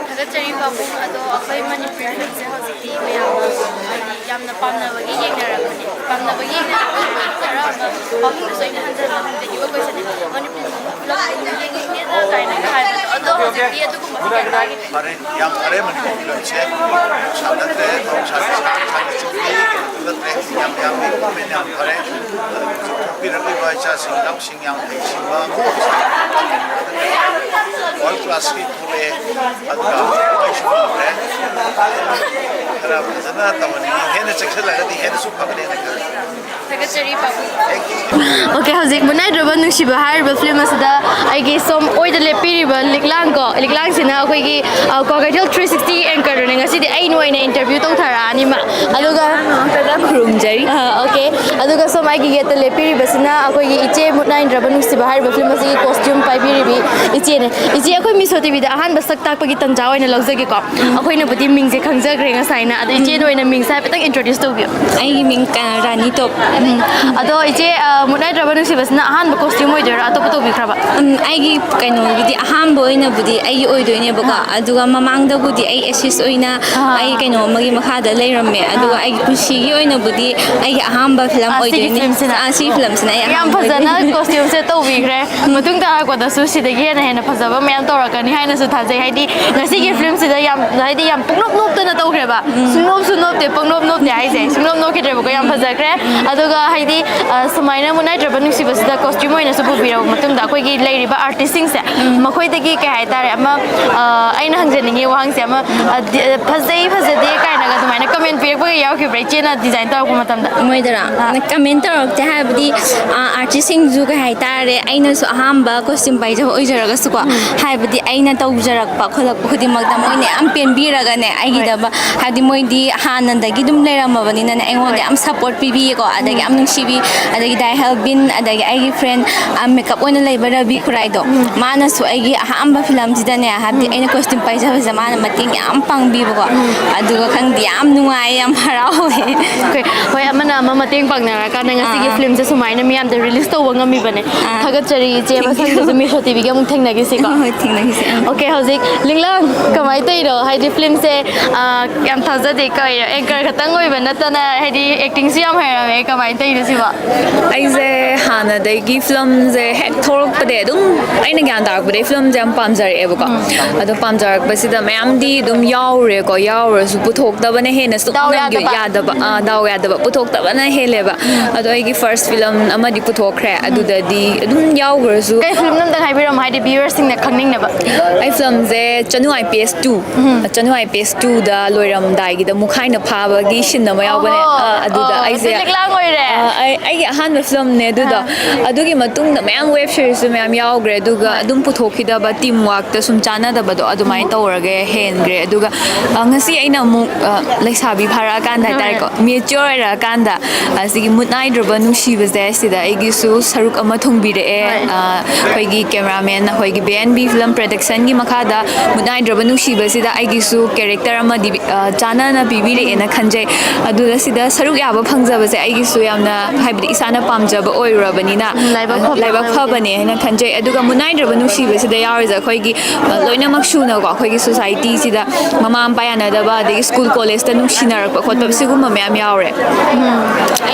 ꯊꯥꯒꯠꯆꯔꯤ ꯄꯥꯕꯨꯡ ꯑꯗꯣ ꯑꯩꯈꯣꯏ ꯃꯅꯤꯄꯨꯔꯤ ꯐꯤꯂꯝꯁꯦ ꯍꯧꯖꯤꯛꯇꯤ ꯃꯌꯥꯝꯅ ꯍꯥꯏꯗꯤ ꯌꯥꯝꯅ ꯄꯥꯝꯅꯕꯒꯤ ꯌꯦꯡꯅꯔꯛꯄꯅꯦ ꯄꯥꯝꯅꯕꯒꯤ ꯌꯦꯡꯅꯔꯛꯄꯅꯦ ꯈꯔ ꯑꯃ ꯄꯥꯕꯨꯡꯗꯁꯨ ꯑꯩꯅ ꯍꯟꯖꯟꯅ ꯍꯪꯖꯈꯤꯕ ꯀꯣꯏꯁꯟꯅꯦ ꯃꯅꯤꯄꯨꯔꯤ ꯐꯤꯂꯝ ꯌꯦꯡꯅꯤꯡꯉꯦꯅ ꯀꯥꯏꯅꯒ ꯍꯥꯏꯕꯗꯣ ꯑꯗꯣ ꯍꯧꯖꯤꯛꯇꯤ ꯑꯗꯨꯒꯨꯝꯕ ꯀꯌꯥ ꯇꯥꯒꯤ ꯐꯔꯦ ꯌꯥꯝ ꯐꯔꯦ ꯃꯅꯤꯄꯨꯔ ꯐꯤꯂꯝꯁꯦ ꯁꯥꯟꯅꯗ꯭ꯔꯦ ꯊꯧꯁꯥꯗ ꯆꯨꯞꯄꯤ ꯅꯠꯇ꯭ꯔꯦ ꯌꯥꯝ ꯌꯥꯝꯃꯤ ꯒꯣꯔꯃꯦꯟ ꯌꯥꯝ ꯐꯔꯦ ꯆꯥꯎꯊꯣꯛꯄꯤꯔꯛꯂꯤꯕ ꯏꯆꯥꯁꯤꯡ ꯏꯅꯥꯎꯁꯤꯡ ꯌꯥꯝ ꯍꯩꯁꯤꯡꯕ ꯋꯥꯔꯜ ꯀ꯭ꯂꯥꯁꯀꯤ ꯊꯣꯛꯂꯛꯑꯦ ꯑꯗꯨꯒ ꯑꯩꯁꯨ ꯐꯪꯈ꯭ꯔꯦ ꯈꯔ ꯐꯖꯅ ꯇꯧꯍꯟꯅꯤꯡꯉꯤ ꯍꯦꯟꯅ ꯆꯦꯛꯁꯤꯜꯂꯒꯗꯤ ꯍꯦꯟꯅꯁꯨ ꯐꯒꯅꯦꯅ ꯈꯜꯂꯤ ꯊꯥꯒꯠꯆꯔꯤ ꯄꯥꯕꯨꯡ ꯑꯣꯀꯦ ꯍꯧꯖꯤꯛ ꯃꯨꯠꯅꯥꯏꯗ꯭ꯔꯕ ꯅꯨꯡꯁꯤꯕ ꯍꯥꯏꯔꯤꯕ ꯐꯤꯂꯝ ꯑꯁꯤꯗ ꯑꯩꯒꯤ ꯁꯣꯝ ꯑꯣꯏꯗ ꯂꯦꯞꯄꯤꯔꯤꯕ ꯂꯤꯛꯂꯥꯡꯁꯤꯅ ꯑꯩꯈꯣꯏꯒꯤ ꯀ꯭ꯋꯥꯀꯩꯊꯦꯜ 360 ꯑꯦꯡꯀꯔꯗꯨꯅꯦ ꯉꯁꯤꯗꯤ ꯑꯩꯅ ꯑꯣꯏꯅ ꯏꯟꯇꯔꯚ꯭ꯌꯨ ꯇꯧꯊꯔꯛꯑꯅꯤꯃ ꯑꯗꯨꯒ ꯈꯨꯔꯨꯝꯖꯔꯤ ꯑꯣꯀꯦ ꯑꯗꯨꯒ ꯁꯣꯝ ꯑꯩꯒꯤ ꯌꯦꯠꯇ ꯂꯦꯞꯄꯤꯔꯤꯕꯁꯤꯅ ꯑꯩꯈꯣꯏꯒꯤ ꯏꯆꯦ ꯃꯨꯠꯅꯥꯏꯗ꯭ꯔꯕ ꯅꯨꯡꯁꯤꯕ ꯍꯥꯏꯔꯤꯕ ꯐꯤꯂꯝ ꯑꯁꯤꯒꯤ ꯀꯣꯁꯇ꯭ꯌꯨꯝ ꯄꯥꯏꯕꯤꯔꯤꯕꯤ ꯏꯆꯦꯅꯦ ꯏꯆꯦ ꯑꯩꯈꯣꯏ ꯃꯤꯁꯣ ꯇꯤꯚꯤꯗ ꯑꯍꯥꯟꯕ ꯁꯛ ꯇꯥꯛꯄꯒꯤ ꯇꯟꯖꯥ ꯑꯣꯏꯅ ꯂꯧꯖꯒꯦꯀꯣ ꯑꯩꯈꯣꯏꯅꯕꯨꯗꯤ ꯃꯤꯡꯁꯦ ꯈꯪꯖꯈ꯭ꯔꯦ ꯉꯁꯥꯏꯅ ꯑꯗꯣ ꯏꯆꯦꯗ ꯑꯣꯏꯅ ꯃꯤꯡꯁꯦ ꯍꯥꯏꯐꯦꯠꯇꯪ ꯏꯟꯇ꯭ꯔꯣꯗ꯭ꯌꯨꯁ ꯇꯧꯕꯤꯌꯨ ꯑꯩꯒꯤ ꯃꯤꯡ ꯔꯥꯅꯤ ꯇꯣꯞ ꯑꯗꯣ ꯏꯆꯦ ꯃꯨꯠꯅꯥꯏꯗ꯭ꯔꯕ ꯅꯨꯡꯁꯤꯕꯁꯤꯅ ꯑꯍꯥꯟꯕ ꯀꯣꯁꯇ꯭ꯌꯨꯝ ꯑꯣꯏꯗꯣꯏꯔꯥ ꯑꯇꯣꯞꯄ ꯇꯧꯕꯤꯈ꯭ꯔꯕ ꯑꯩꯒꯤ ꯀꯩꯅꯣꯒꯤꯗꯤ ꯑꯍꯥꯟꯕ ꯑꯣꯏꯅꯕꯨꯗꯤ ꯑꯩꯒꯤ ꯑꯣꯏꯗꯣꯏꯅꯦꯕꯀꯣ ꯑꯗꯨꯒ ꯃꯃꯥꯡꯗꯕꯨꯗꯤ ꯑꯩ ꯑꯦꯁꯤꯁ ꯑꯣꯏꯅ ꯑꯩ ꯀꯩꯅꯣ ꯑꯃꯒꯤ ꯃꯈꯥꯗ ꯂꯩꯔꯝꯃꯦ ꯑꯗꯨꯒ ꯑꯩꯒꯤ ꯄꯨꯟꯁꯤꯒꯤ ꯑꯣꯏꯅꯕꯨꯗꯤ ꯑꯩꯒꯤ ꯑꯍꯥꯟꯕ ꯐꯤꯂꯝ ꯑꯣꯏꯗꯣꯏꯅꯦ ꯁꯤ ꯐꯤꯂꯝꯁꯤꯅ ꯑꯩ ꯌꯥꯝ ꯐꯖꯅ ꯀꯣꯁꯇ꯭ꯌꯨꯝꯁꯦ ꯇꯧꯕꯤꯈ꯭ꯔꯦ ꯃꯇꯨꯡ ꯇꯥꯔꯛꯄꯗꯁꯨ ꯁꯤꯗꯒꯤ ꯍꯦꯟꯅ ꯐꯖꯕ ꯃꯌꯥꯝ ꯇꯧꯔꯛꯀꯅꯤ ꯍꯥꯏꯅꯁꯨ ꯊꯥꯖꯩ ꯍꯥꯏꯗꯤ ꯉꯁꯤꯒꯤ ꯐꯤꯂꯝꯁꯤꯗ ꯌꯥꯝ ꯍꯥꯏꯗꯤ ꯌꯥꯝ ꯄꯨꯡꯅꯣꯞ ꯅꯣꯞꯇꯅ ꯇꯧꯈ꯭ꯔꯦꯕ ꯁꯨꯡꯅꯣꯞꯁꯨ ꯅꯣꯞꯇꯦ ꯄꯪꯅꯣꯞ ꯅꯣꯞꯇꯦ ꯍꯥꯏꯁꯦ ꯁꯨꯡꯅꯣꯞ ꯅꯣꯞꯈꯤꯗ꯭ꯔꯦꯕꯀꯣ ꯌꯥꯝ ꯐꯖꯈ꯭ꯔꯦ ꯑꯗꯨꯒ ꯍꯥꯏꯗꯤ ꯁꯨꯃꯥꯏꯅ ꯃꯨꯠꯅꯥꯏꯗ꯭ꯔꯕ ꯅꯨꯡꯁꯤꯕꯁꯤꯗ ꯀꯣꯁꯇ꯭ꯌꯨꯝ ꯑꯣꯏꯅꯁꯨ ꯄꯨꯕꯤꯔꯕ ꯃꯇꯨꯡꯗ ꯑꯩꯈꯣꯏꯒꯤ ꯂꯩꯔꯤꯕ ꯑꯥꯔꯇꯤꯁꯁꯤꯡꯁꯦ ꯃꯈꯣꯏꯗꯒꯤ ꯀꯩ ꯍꯥꯏꯇꯥꯔꯦ ꯑꯃ ꯑꯩꯅ ꯍꯪꯖꯅꯤꯡꯉꯤ ꯋꯥꯍꯪꯁꯦ ꯑꯃ ꯐꯖꯩ ꯐꯖꯗꯦ ꯀꯥꯏꯅꯒ ꯑꯗꯨꯃꯥꯏꯅ ꯀꯃꯦꯟ ꯄꯤꯔꯛꯄꯒ ꯌꯥꯎꯈꯤꯕ꯭ꯔꯥ ꯏꯆꯦꯅ ꯗꯤꯖꯥꯏꯟ ꯇꯧꯔꯛꯄ ꯃꯇꯝꯗ ꯃꯣꯏꯗꯔꯥ ꯀꯃꯦꯟ ꯇꯧꯔꯛꯇꯦ ꯍꯥꯏꯕꯗꯤ ꯑꯥꯔꯇꯤꯁꯁꯤꯡꯁꯨ ꯀꯩ ꯍꯥꯏꯇꯥꯔꯦ ꯑꯩꯅꯁꯨ ꯑꯍꯥꯟꯕ ꯀꯣꯁꯇ꯭ꯌꯨꯝ ꯄꯥꯏꯖꯕ ꯑꯣꯏꯖꯔꯒꯁꯨꯀꯣ ꯍꯥꯏꯕꯗꯤ ꯑꯩꯅ ꯇꯧꯖꯔꯛꯄ ꯈꯣꯠꯂꯛꯄ ꯈꯨꯗꯤꯡꯃꯛꯇ ꯃꯣꯏꯅ ꯌꯥꯝ ꯄꯦꯟꯕꯤꯔꯒꯅꯦ ꯑꯩꯒꯤꯗꯕ ꯍꯥꯏꯕꯗꯤ ꯃꯣꯏꯗꯤ ꯍꯥꯟꯅꯗꯒꯤ ꯑꯗꯨꯝ ꯂꯩꯔꯝꯃꯕꯅꯤꯅꯅꯦ ꯑꯩꯉꯣꯟꯗ ꯌꯥꯝ ꯁꯞꯄꯣꯔꯠ ꯄꯤꯕꯤꯌꯦꯀꯣ ꯑꯗꯒꯤ ꯌꯥꯝ ꯅꯨꯡꯁꯤꯕꯤ ꯑꯗꯒꯤ ꯗꯥꯏ ꯍꯦꯜꯕꯤꯟ ꯑꯗꯒꯤ ꯑꯩꯒꯤ ꯐ꯭ꯔꯦꯟ ꯃꯦꯀꯞ ꯑꯣꯏꯅ ꯂꯩꯕ ꯔꯕꯤ ꯈꯨꯔꯥꯏꯗꯣ ꯃꯥꯅꯁꯨ ꯑꯩꯒꯤ ꯑꯍꯥꯟꯕ ꯐꯤꯂꯝꯁꯤꯗꯅꯦ ꯍꯥꯏꯕꯗꯤ ꯑꯩꯅ ꯀꯣꯁꯇ꯭ꯌꯨꯝ ꯄꯥꯏꯖꯕꯁꯤꯗ ꯃꯥꯅ ꯃꯇꯦꯡ ꯌꯥꯝ ꯄꯥꯡꯕꯤꯕꯀꯣ ꯑꯗꯨꯒ ꯈꯪꯗꯦ ꯌꯥꯝ ꯅꯨꯡꯉꯥꯏ ꯌꯥꯝ ꯍꯔꯥꯎꯋꯦ ꯍꯣꯏ ꯑꯃꯅ ꯑꯃ ꯃꯇꯦꯡ ꯄꯥꯡꯅꯔꯀꯥꯟꯗ ꯉꯁꯤꯒꯤ ꯐꯤꯂꯝꯁꯦ ꯁꯨꯃꯥꯏꯅ ꯃꯤꯌꯥꯝꯗ ꯔꯤꯂꯤꯁ ꯇꯧꯕ ꯉꯝꯃꯤꯕꯅꯦ ꯊꯥꯒꯠꯆꯔꯤ ꯏꯆꯦ ꯃꯊꯪꯗꯁꯨ ꯃꯤꯁꯣ ꯇꯤꯚꯤꯒ ꯑꯃꯨꯛ ꯊꯦꯡꯅꯈꯤꯁꯤꯀꯣ ꯍꯣꯏ ꯊꯦꯡꯅꯈꯤꯁꯤ ꯑꯣꯀꯦ ꯍꯧꯖꯤꯛ ꯂꯤꯛꯂꯥꯡ ꯀꯃꯥꯏꯅ ꯇꯧꯔꯤꯅꯣ ꯍꯥꯏꯗꯤ ꯐꯤꯂꯝꯁꯦ ꯌꯥꯝ ꯊꯥꯖꯗꯦ ꯀꯩ ꯑꯦꯡꯀꯔ ꯈꯛꯇꯪ ꯑꯣꯏꯕ ꯅꯠꯇꯅ ꯍꯥꯏꯗꯤ ꯑꯦꯛꯇꯤꯡꯁꯨ ꯌꯥꯝ ꯍꯩꯔꯝꯃꯦ ꯀꯃꯥꯏꯅ ꯇꯧꯔꯤꯅꯣ ꯁꯤꯕꯣ ꯑꯩꯁꯦ ꯍꯥꯟꯅꯗꯒꯤ ꯐꯤꯂꯝꯁꯦ ꯍꯦꯛ ꯊꯣꯛꯂꯛꯄꯗꯩ ꯑꯗꯨꯝ ꯑꯩꯅ ꯒ꯭ꯌꯥꯟ ꯇꯥꯔꯛꯄꯗꯩ ꯐꯤꯂꯝꯁꯦ ꯌꯥꯝ ꯄꯥꯝꯖꯔꯛꯑꯦꯕꯀꯣ ꯑꯗꯣ ꯄꯥꯝꯖꯔꯛꯄꯁꯤda ꯃꯌꯥꯝꯗꯤ ꯑꯗꯨꯝ ꯌꯥꯎꯔꯦꯀꯣ ꯌꯥꯎꯔꯁꯨ ꯄꯨꯊꯣꯛꯇꯕꯅ ꯍꯦꯟꯅ ꯁꯨꯛꯅꯝꯒꯤ ꯌꯥꯗꯕ ꯗꯥꯎ ꯌꯥꯗꯕ ꯄꯨꯊꯣꯛꯇꯕꯅ ꯍꯦꯜꯂꯦꯕ ꯑꯗꯣ ꯑꯩꯒꯤ ꯐꯥꯔꯁ ꯐꯤꯂꯝ ꯑꯃꯗꯤ ꯄꯨꯊꯣꯛꯈ꯭ꯔꯦ ꯑꯗꯨꯗꯗꯤ ꯑꯗꯨꯝ ꯌꯥꯎꯈ꯭ꯔꯁꯨ ꯀꯩ ꯐꯤꯂꯝ ꯑꯝꯇꯪ ꯍꯥꯏꯕꯤꯔꯝꯃꯣ ꯍꯥꯏꯗꯤ ꯚ꯭ꯌꯨꯋꯔꯁꯤꯡꯅ ꯈꯪꯅꯤꯡꯅꯕ ꯑꯩ ꯐꯤꯂꯝꯁꯦ ꯆꯅꯨ I P S 2 Chanu I P S 2ꯗ ꯂꯣꯏꯔꯝꯗꯥꯏꯒꯤꯗ ꯃꯨꯈꯥꯏꯅ ꯐꯥꯕꯒꯤ ꯁꯤꯟ ꯑꯃ ꯌꯥꯎꯕꯅꯦ ꯑꯗꯨꯗ ꯑꯩꯁꯦ ꯑꯩꯒꯤ ꯑꯍꯥꯟꯕ ꯐꯤꯂꯝꯅꯦ ꯑꯗꯨꯗꯣ ꯑꯗꯨꯒꯤ ꯃꯇꯨꯡꯗ ꯃꯌꯥꯝ ꯋꯦꯕ ꯁꯤꯔꯤꯁꯁꯨ ꯃꯌꯥꯝ ꯌꯥꯎꯈ꯭ꯔꯦ ꯑꯗꯨꯒ ꯑꯗꯨꯝ ꯄꯨꯊꯣꯛꯈꯤꯗꯕ ꯇꯤꯝ ꯋꯥꯔꯛꯇ ꯁꯨꯝ ꯆꯥꯟꯅꯗꯕꯗꯣ ꯑꯗꯨꯃꯥꯏꯅ ꯇꯧꯔꯒ ꯍꯦꯟꯈ꯭ರೆ ꯑꯗꯨꯒ ꯉꯁꯤ ꯑꯩꯅ ꯑꯃꯨꯛ ꯂꯩꯁꯥꯕꯤ ꯐꯥꯔꯛꯑꯀꯥꯟꯗ ꯍꯥꯏꯇꯥꯔꯦꯀꯣ ꯃꯦꯆ꯭ꯌꯣꯔ ꯑꯣꯏꯔꯛꯑꯀꯥꯟꯗ ꯑꯁꯤꯒꯤ ꯃꯨꯠꯅꯥꯏꯗ꯭ꯔꯕ ꯅꯨꯡꯁꯤꯕꯁꯦ ꯁꯤꯗ ꯑꯩꯒꯤꯁꯨ ꯁꯔꯨꯛ ꯑꯃ ꯊꯨꯡꯕꯤꯔꯛꯑꯦ ꯑꯩꯈꯣꯏꯒꯤ ꯀꯦꯃꯦꯔꯥꯃꯦꯟ ꯑꯩꯈꯣꯏꯒꯤ BNB ꯐꯤꯂꯝ ꯄ꯭ꯔꯣꯗꯛꯁꯟꯒꯤ ꯃꯈꯥꯗ ꯃꯨꯠꯅꯥꯏꯗ꯭ꯔꯕ ꯅꯨꯡꯁꯤꯕꯁꯤꯗ ꯑꯩꯒꯤꯁꯨ ꯀꯦꯔꯦꯛꯇꯔ ꯑꯃꯗꯤ ꯆꯥꯟꯅꯅ ꯄꯤꯕꯤꯔꯛꯑꯦꯅ ꯈꯟꯖꯩ ꯑꯗꯨꯗ ꯁꯤꯗ ꯁꯔꯨꯛ ꯌꯥꯕ ꯐꯪꯖꯕꯁꯦ ꯑꯩꯒꯤꯁꯨ ꯌꯥꯝꯅ ꯍꯥꯏꯕꯗꯤ ꯏꯁꯥꯅ ꯄꯥꯝꯖꯕ ꯑꯣꯏꯔꯨꯔꯕꯅꯤꯅ ꯂꯥꯏꯕꯛ ꯐꯕꯅꯦ ꯍꯥꯏꯅ ꯈꯟꯖꯩ ꯑꯗꯨꯒ ꯃꯨꯠꯅꯥꯏꯗ꯭ꯔꯕ ꯅꯨꯡꯁꯤꯕꯁꯤꯗ ꯌꯥꯎꯔꯤꯁꯦ ꯑꯩꯈꯣꯏꯒꯤ ꯂꯣꯏꯅꯃꯛ ꯁꯨꯅꯀꯣ ꯑꯩꯈꯣꯏꯒꯤ ꯁꯣꯁꯥꯏꯇꯤꯁꯤꯗ ꯃꯃꯥ ꯃꯄꯥ ꯌꯥꯅꯗꯕ ꯑꯗꯒꯤ ꯁ꯭ꯀꯨꯜ ꯀꯣꯂꯦꯖꯇ ꯅꯨꯡꯁꯤꯅꯔꯛꯄ ꯈꯣꯠꯄ ꯁꯤꯒꯨꯝꯕ ꯃꯌꯥꯝ ꯌꯥꯎꯔꯦ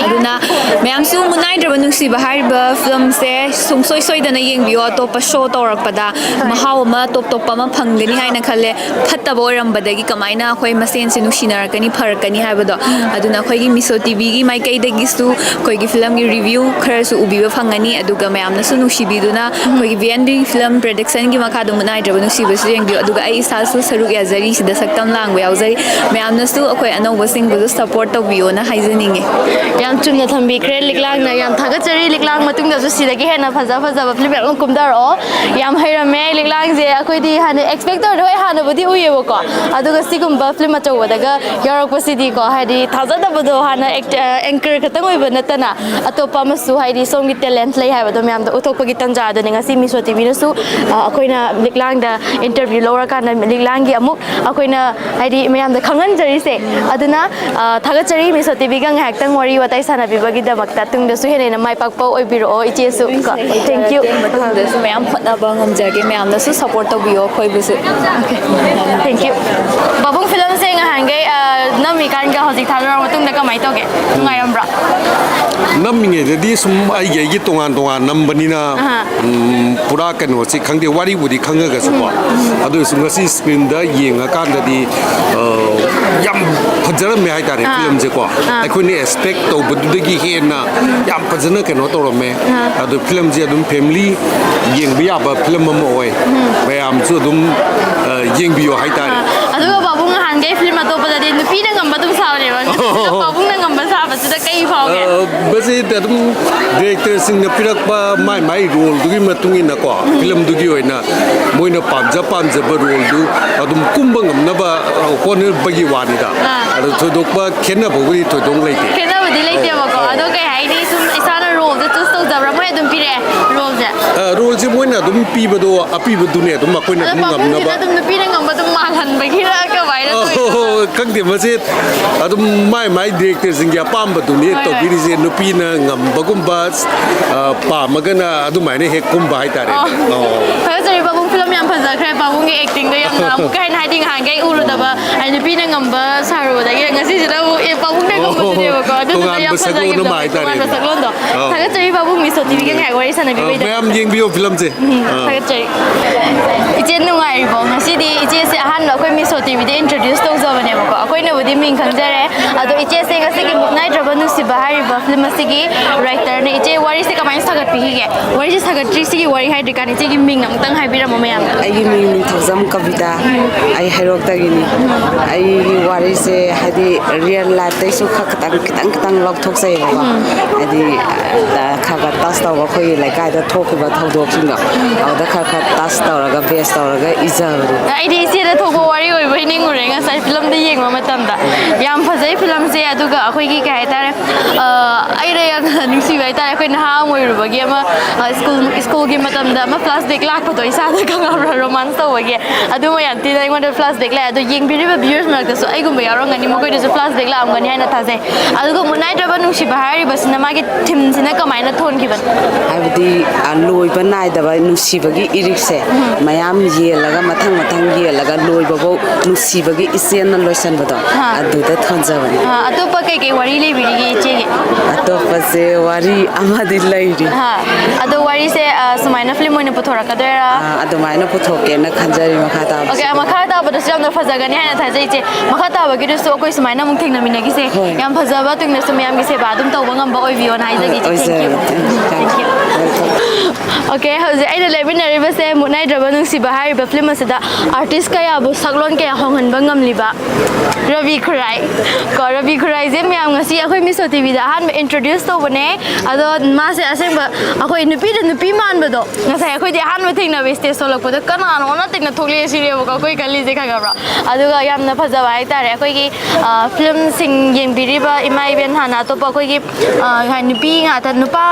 ꯑꯗꯨꯅ ꯃꯌꯥꯝꯁꯨ ꯃꯨꯠꯅꯥꯏꯗ꯭ꯔꯕ ꯅꯨꯡꯁꯤꯕ ꯍꯥꯏꯔꯤꯕ ꯐꯤꯂꯝꯁꯦ ꯁꯨꯡꯁꯣꯏ ꯁꯣꯏꯗꯅ ꯌꯦꯡꯕꯤꯌꯣ ꯑꯇꯣꯞꯄ ꯁꯣ ꯇꯧꯔꯛꯄꯗ ꯃꯍꯥꯎ ꯑꯃ ꯇꯣꯞ ꯇꯣꯞꯄ ꯑꯃ ꯐꯪꯒꯅꯤ ꯍꯥꯏꯅ ꯈꯜꯂꯦ ꯐꯠꯇꯕ ꯑꯣꯏꯔꯝꯕꯗꯒꯤ ꯀꯃꯥꯏꯅ ꯑꯩꯈꯣꯏ ꯃꯁꯦꯟꯁꯦ ꯅꯨꯡꯁꯤꯅꯔꯛꯀꯅꯤ ꯐꯔꯛꯀꯅꯤ ꯍꯥꯏꯕꯗꯣ ꯑꯗꯨꯅ ꯑꯩꯈꯣꯏꯒꯤ ꯃꯤꯁꯣ ꯇꯤꯚꯤꯒꯤ ꯃꯥꯏꯀꯩꯗꯒꯤꯁꯨ ꯑꯩꯈꯣꯏꯒꯤ ꯐꯤꯂꯝꯒꯤ ꯔꯤꯚ꯭ꯌꯨ ꯈꯔꯁꯨ ꯎꯕꯤꯕ ꯐꯪꯒꯅꯤ ꯑꯗꯨꯒ ꯃꯌꯥꯝꯅꯁꯨ ꯅꯨꯡꯁꯤꯕꯤꯗꯨꯅ ꯑꯩꯈꯣꯏꯒꯤ VNB ꯐꯤꯂꯝ ꯄ꯭ꯔꯣꯗꯛꯁꯟꯒꯤ ꯃꯈꯥꯗ ꯃꯨꯠꯅꯥꯏꯗ꯭ꯔꯕ ꯅꯨꯡꯁꯤꯕꯁꯨ ꯌꯦꯡꯕꯤꯌꯨ ꯑꯗꯨꯒ ꯑꯩ ꯏꯁꯥꯁꯨ ꯁꯔꯨꯛ ꯌꯥꯖꯔꯤ ꯁꯤꯗ ꯁꯛꯇꯝ ꯂꯥꯡꯕ ꯌꯥꯎꯖꯔꯤ ꯃꯌꯥꯝꯅꯁꯨ ꯑꯩꯈꯣꯏ ꯑꯅꯧꯕꯁꯤꯡꯕꯨꯁꯨ ꯁꯞꯄꯣꯔꯠ ꯇꯧꯕꯤꯌꯣꯅ ꯍꯥꯏꯖꯅꯤꯡꯉꯦ ꯌꯥꯝ ꯆꯨꯝꯅ ꯊꯝꯕꯤꯈ꯭ꯔꯦ ꯂꯤꯛꯂꯥꯡꯅ ꯌꯥꯝ ꯊꯥꯒꯠꯆꯔꯤ ꯂꯤꯛꯂꯥꯡ ꯃꯇꯨꯡꯗꯁꯨ ꯁꯤꯗꯒꯤ ꯍꯦꯟꯅ ꯐꯖꯕ ꯐꯤꯂꯝ ꯌꯥꯝ ꯀꯨꯝꯊꯔꯛꯑꯣ ꯌꯥꯝ ꯍꯩꯔꯝꯃꯦ ꯂꯤꯛꯂꯥꯡꯁꯦ ꯑꯩꯈꯣꯏꯗꯤ ꯍꯥꯟꯅ ꯑꯦꯛꯁꯄꯦꯛ ꯇꯧꯔꯗꯤ ꯍꯣꯏ ꯍꯥꯟꯅꯕꯨꯗꯤ ꯎꯏꯌꯦꯕꯀꯣ ꯑꯗꯨꯒ ꯁꯤꯒꯨꯝꯕ ꯐꯤꯂꯝ ꯑꯆꯧꯕꯗꯒ ꯌꯥꯎꯔꯛꯄꯁꯤꯗꯤꯀꯣ ꯍꯥꯏꯗꯤ ꯊꯥꯖꯗꯕꯗꯣ ꯍꯥꯟꯅ ꯑꯦꯡꯀꯔ ꯈꯛꯇꯪ ꯑꯣꯏꯕ ꯅꯠꯇꯅ ꯑꯇꯣꯞꯄ ꯑꯃꯁꯨ ꯍꯥꯏꯗꯤ ꯁꯣꯝꯒꯤ ꯇꯦꯂꯦꯟꯠ ꯂꯩ ꯍꯥꯏꯕꯗꯣ ꯃꯌꯥꯝꯗ ꯎꯠꯊꯣꯛꯄꯒꯤ ꯇꯟꯖꯥꯗꯅꯤ ꯉꯁꯤ ꯃꯤꯁꯣ ꯇꯤꯚꯤꯅꯁꯨ ꯑꯩꯈꯣꯏꯅ ꯂꯤꯛꯂꯥꯡꯗ ꯏꯟꯇꯔꯚ꯭ꯌꯨ ꯂꯧꯔꯀꯥꯟꯗ ꯂꯤꯛꯂꯥꯡꯒꯤ ꯑꯃꯨꯛ ꯑꯩꯈꯣꯏꯅ ꯍꯥꯏꯗꯤ ꯃꯌꯥꯝꯗ ꯈꯪꯍꯟꯖꯔꯤꯁꯦ ꯑꯗꯨꯅ ꯊꯥꯒꯠꯆꯔꯤ ꯃꯤꯁꯣ ꯇꯤꯚꯤꯒ ꯉꯥꯏꯍꯥꯛꯇꯪ ꯋꯥꯔꯤ ꯋꯥꯇꯥꯏ ꯁꯥꯟꯅꯕꯤꯕꯒꯤꯗꯃꯛꯇ ꯇꯨꯡꯗꯁꯨ ꯍꯦꯟꯅ ꯃꯥꯏ ꯄꯥꯛꯄ ꯑꯣꯏꯕꯤꯔꯛꯑꯣ ꯏꯆꯦꯁꯨ ꯊꯦꯡꯛ ꯌꯨ ꯃꯇꯨꯡꯗꯁꯨ ꯃꯌꯥꯝ ꯍꯣꯠꯅꯕ ꯉꯝꯖꯒꯦ ꯃꯌꯥꯝꯅꯁꯨ ꯁꯞꯄꯣꯔꯠ ꯇꯧꯕꯤꯌꯣ ꯑꯩꯈꯣꯏꯕꯨꯁꯨ ꯊꯦꯡꯛ ꯌꯨ ꯄꯥꯕꯨꯡ ꯐꯤꯂꯝꯁꯦ ꯉꯍꯥꯟꯈꯩ ꯅꯝꯃꯤꯀꯥꯟꯒ ꯍꯧꯖꯤꯛ ꯊꯥꯗꯣꯔꯛ ꯃꯇꯨꯡꯗ ꯀꯃꯥꯏꯅ ꯇꯧꯒꯦ ꯅꯨꯡꯉꯥꯏꯔꯝꯕ꯭ꯔꯥ ꯅꯝꯃꯤꯉꯩꯗꯗꯤ ꯁꯨꯝ ꯑꯩꯒꯤ ꯇꯣꯉꯥꯟ ꯅꯝꯕꯅꯤꯅ ꯄꯨꯔꯥ ꯀꯩꯅꯣꯁꯤ ꯈꯪꯗꯦ ꯋꯥꯔꯤꯕꯨꯗꯤ ꯈꯪꯉꯒꯁꯨꯀꯣ ꯑꯗꯨꯁꯨ ꯉꯁꯤ ꯁ꯭ꯀ꯭ꯔꯤꯟꯗ ꯌꯦꯡꯉꯀꯥꯟꯗꯗꯤ ꯌꯥꯝ ꯐꯖꯔꯝꯃꯦ ꯍꯥꯏꯇꯥꯔꯦ ꯐꯤꯂꯝꯁꯦꯀꯣ ꯑꯩꯈꯣꯏꯅ ꯑꯦꯛꯁꯄꯦꯛ ꯇꯧꯕꯗꯨꯗꯒꯤ ꯍꯦꯟꯅ ꯌꯥꯝ फजन कनो तौरमे फिल्म से फैमिली येंब याब फिल्म मैम येंबियो बाबू नहानगे फिल्म अतोपदी नुपीना ngamba साबनेबा बाबूना ngamba साबसida कई फावगे बसे डायरेक्टर सिंह पिरक्पा माई माई रोल दुगी मतुंगी नको फिल्म दुगी होइना मोइना पामजब रोल दु अदुम कुंब ngamnaba होनर बगी वानिदा अदु थोदोकपा खेना भोगरी थोदोंग लेते खेना बदी लेते बको अदो कई हाइनी सुम इसाना रोल दे चूज तौजबरा मोय अदुम पिरे रोल से मोइना अदुम पीबदो अपीबदुने अदुम मकोइना ngamnaba अदुम नुपीना ngamba दum मालहन बगिरा का वायरस खंगदे मसे अदुम माई माई डायरेक्टर सिंह अपामबदुने तौबिरिजे नुपीना ngambagumba पामगना अदुमाइने हेक कुंबा हाइतारे फजरी बाबू फिल्म याम फजखरे बाबूंगी एक्टिंग दो याम नाम काइन हाइडिंग हांगे उरुदबा आई नुपीना ngamba सारोदगी ngasi sida ए बाबूंना ngamba देबको अदुम याम फजगी दो सकलोंदो थागचरी बाबू मिसो टीवी के ngai wari sana बिबैदा मैम येंबियो फिल्म से थागचरी इचे नुंगाइबो ngasi di इचे से अहान अखोय मिसो टीवी दे इंट्रोड्यूस तौजबनेबको अखोयना बुदि मिंग खंगजरे अदो इचे से ngasi की मुतनाइद्रबा नुंसिबा हारिबा फिल्म सिगी राइटर ने इचे वारी से कमाइन सागत पिहिगे वारी से सागत सिगी वारी हाइद्रिकान इचे की मिंग नमतंग हाइबिरम मयाम आई मिंग थौजम कविता आई हेरोक तगिनी आई वारी से हादि रियल लाइफ तैसु खतंग खतंग खतंग लॉक थोक से बाबा हादि खगा तास तव खोय लाइका द थोकबा थौदोक सिंगा अदा खगा तास तवरगा बेस तवरगा इजाबदि आई दी से द थोको वारी ओइ बहिनिंग उरे ngasai film da yengma matamda yam phajai film se aduga akhoi gi kai tare ai re yang nungsi bai tare akhoi na ha moi rubagi ama school gi matamda ma flashback lak photo isa da kanga romance to wage adu ma yan ti dai ngod flashback la adu yeng biri ba viewers mak da so ai gum ba yarong ngani mo koi da flashback la amgani haina thase aduga Mutnaidraba Nungshiba hari ba cinema gi thim sina kamaina thon gi ban habdi loi ba nai da ba Nungshiba gi irikse mayam yelaga mathang mathang yelaga loi ba bo Nungshiba gi isen na loisan bado adu da thonjabani atopa kai kai wari le biri gi chege atopa se wari amadi lairi ado wari se sumaina film oina puthora kadera adu maina puthoke na khanjari makhata okay makhata bado jamna phajagani haina thajai che makhata ba gi so koi sumaina mung thingna mina gi se yam phajaba tungna sumyam gi se ba dum tawba ngamba oi bion haija gi thank you okay hoje aina lebinari ba se Mutnaidraba Nungshiba hari ba film asida artist kaya bu saglon kaya hongan bangam liba Ravi Khurai ko Ravi Khurai je myam ngasi akhoi miso tv da han introduce to bane ado ma se aseng ba akhoi nupi da nupi man ba do ngasai akhoi de han ma thingna be stage solok ba kana no na tingna thokle sire ba ko koi kali je khaga bra adu ga yam na phaja bai tare akhoi gi film sing yeng biri ba imai ben hana to pa akhoi gi nupi nga ta nupa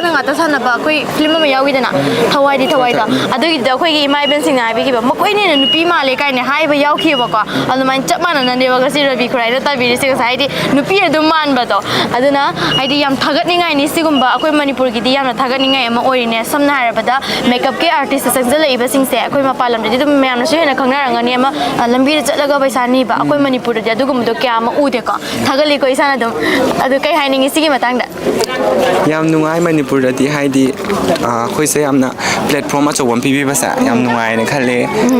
na nga ta sana ba akhoi film ma yawi dana thawai di adu gi da khoi gi mai ben sing ai bi gi ba makoi ne nupi ma le kai ne hai ba yaw khi ba ko adu man chap man na ne ba ga si rabi khrai da ta bi si sai di nupi adu man ba to aduna ai di yam thagat ni ngai ni sigumba akoi manipur gi di yam na thagat ni ngai ma oi ne samna har ba da makeup ke artist sang jala iba sing se akoi ma palam di dum me am na se na khangna rang ni ma lambi de chatlaga paisa ni ba akoi manipur de adu gum do kya ma u de ko thagat li ko isa na dum adu kai hai ni si gi matang da yam nungai manipur da ti hai di khoi se yamna platform a chawam pi ba sa yam nungai ne khale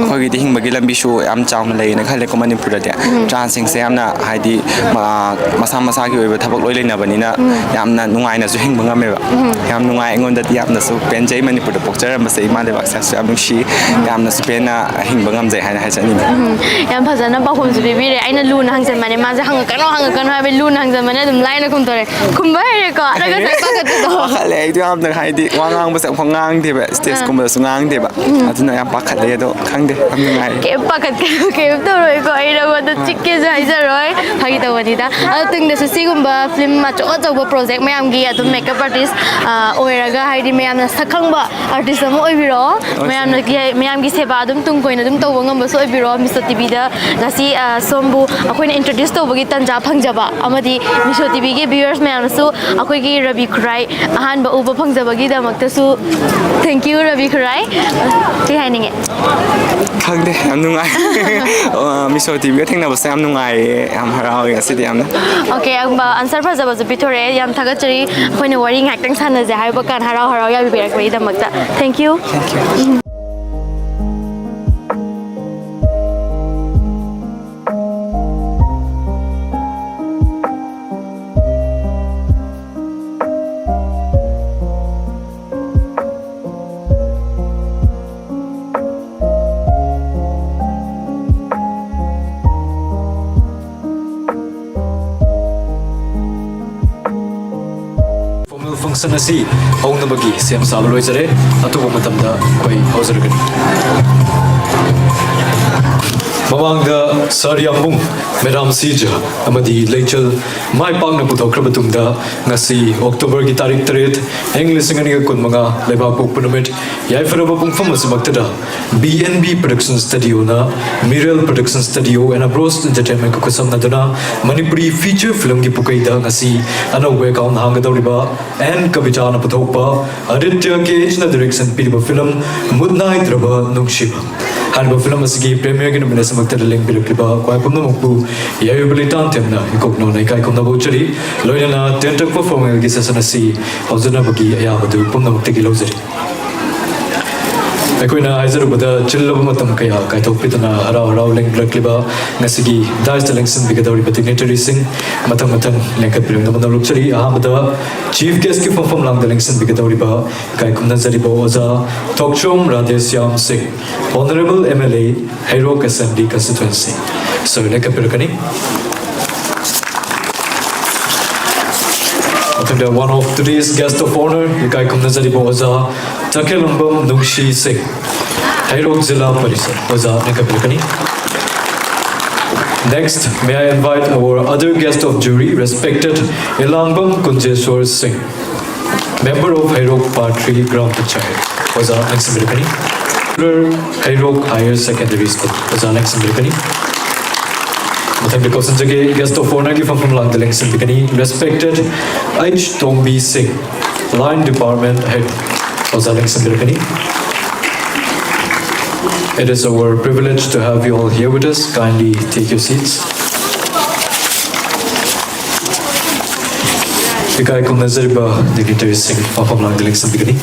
khoi gi hing bagi lambi shu am chaw na le ne khale ko manipur da trans sing se yamna hai di masa gi oiba thabak loi leina bani na yamna nungai na su hing banga me ba yam nungai ngon da ti yamna su pen jai manipur da pokchar ma se ma de ba sa su am shi yamna su pen na hing bangam jai hai na hai chani yam phajana ba khum su bi re aina lu na hang jan mane ma ja hang kan ha be lu na hang jan mane dum lai na kum tore kum ba re ko daga sa pa ka to khale ai tu am na hai di wangang ba sa khongang de ba stage kum ba su ngang de ba aduna yam pa khale do khang de am nungai ke pa ka ke to roi ko ai ra da chikke ja ai ja roi hagi ta wani da tung de su si gum ba film ma cho cho ba project mayam gi atu makeup artist oira ga hai di mayam na sakhang ba artist mo oi bi ro mayam gi seba dum tung koina dum to ngam ba so oi bi ro Mr TV da ngasi sombu akoi na introduce to bagi tanja phangjaba amadi Mr TV gi viewers mayam su akoi gi Rabi Khurai ahan ba uba phangjaba gi da makta su thank you Rabi Khurai ti hai ninge khang de am nungai Mr TV ga thengna ba sa am nungai am harau ga si de am okay ang ba answer pha jaba ju pitore yam thaga chari akoi na wari ngak tang sana je hai ba kan harau ya bi berak bai da makta thank you function asi hongna bagi sem sal loi jare atu matam da koi hauser gani mamangda saryambung Madam Sija amadi Leichel mai pang na putok krabatung da ngasi October gi tarik 3 English ngani kun manga leba puk punumit yai faraba pung famas maktada BNB production studio na Miral production studio and Abros entertainment ko kusam na dana Manipuri feature film gi pukai da ngasi ano we kaun hang da riba and kavita na putok pa Aditya Cage na direction pidiba film Mutnaidraba Nungshiba Hanba film asigi premier gi nomination maktada link bilukliba kwai pumna mukpu yayu bilitan temna ikokno na ikai komna bochari loina na tentak performance gi session asi hozuna bagi aya badu pumna mukti gi lozari akoina aizaru bada chillaba matam kaya kai topitana harau link bilukliba ngasigi dais selection bigadori dignitary sing matam lenkat bilung namna lukchari bada chief guest ki perform lang selection bigadori ba kai komna zari bo oza tokchom radhesyam singh honorable MLA Hairok Assembly constituency so lenkat bilukani one of today's guest of honor, Ikai Kumnazari Boza, Takelumbam Nungshi Singh, Hairok Zilla Parisa, Boza Nekapilkani. Next, may I invite our other guest of jury, respected Ilambam Kunjeswar Singh, member of Hairok Patri Gram Panchayat, Boza Nekapilkani. Hairok Higher Secondary School, Boza Nekapilkani. Mathang Kosan Jage, guest of honor from Langdaling Simpikani, respected H. Tombi Singh, Line Department Head, Ozaling Simpikani. It is our privilege to have you all here with us. Kindly take your seats. Ikai Kumnazariba, Dignitary Singh from Langdaling Simpikani.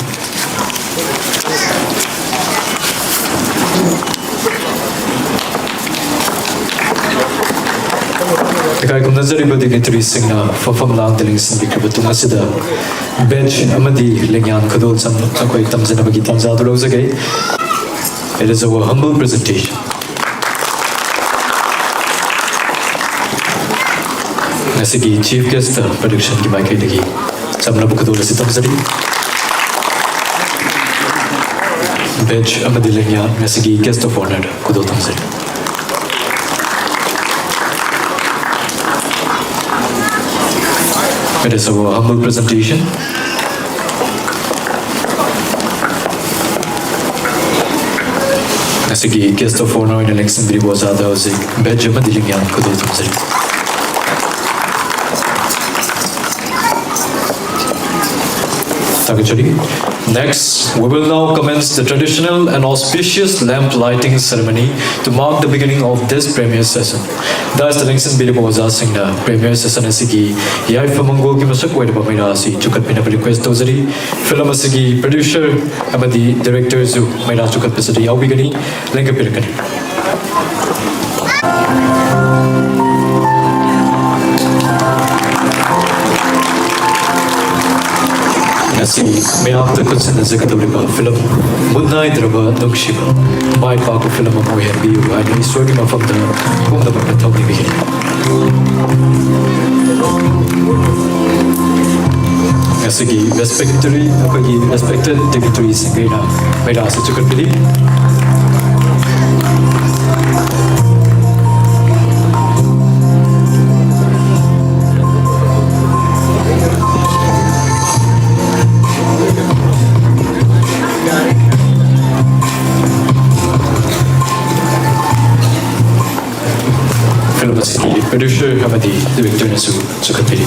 Ikai Kumnazari ba dignitary sing na fafam lang daling sinbik batung asida bench amadi lengyan kadol sam akoi tamjana bagi tamza do lozagay. It is our humble presentation. Nasigi chief guest production ki mai kai lagi samna bukadol asi tamzari bench amadi lengyan nasigi guest of honor kadol tamzari. It is our humble presentation. Ngasigi guest of honor in election biri boza da hozik bedje madiling yan kodol tumsari. Next, we will now commence the traditional and auspicious lamp lighting ceremony to mark the beginning of this premier session. Thus, the Langston Biliboza sing the premier session asigi Yai Famango Gimasak Wedaba Mairasi Chukat Pinapa request Tozari, film asigi producer Amadi director Zu Maira Chukat Pesati Yaubigani, Lenka Pirkani. Nasi mayam ta kuch na zakaduriba film Mutnaidraba Nungshiba mai pa ko film mo yan biu ani swagi ma famda kung da ba thawni bi ngasigi respected dignitaries ngaina maida sa chukar bili producer Amadi director Nasu Sukatiri.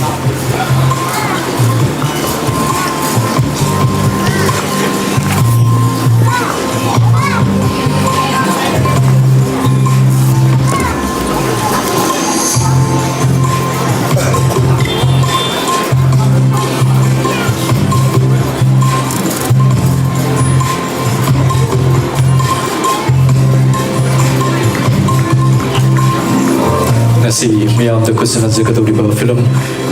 Si mayam da kusana zakaduriba film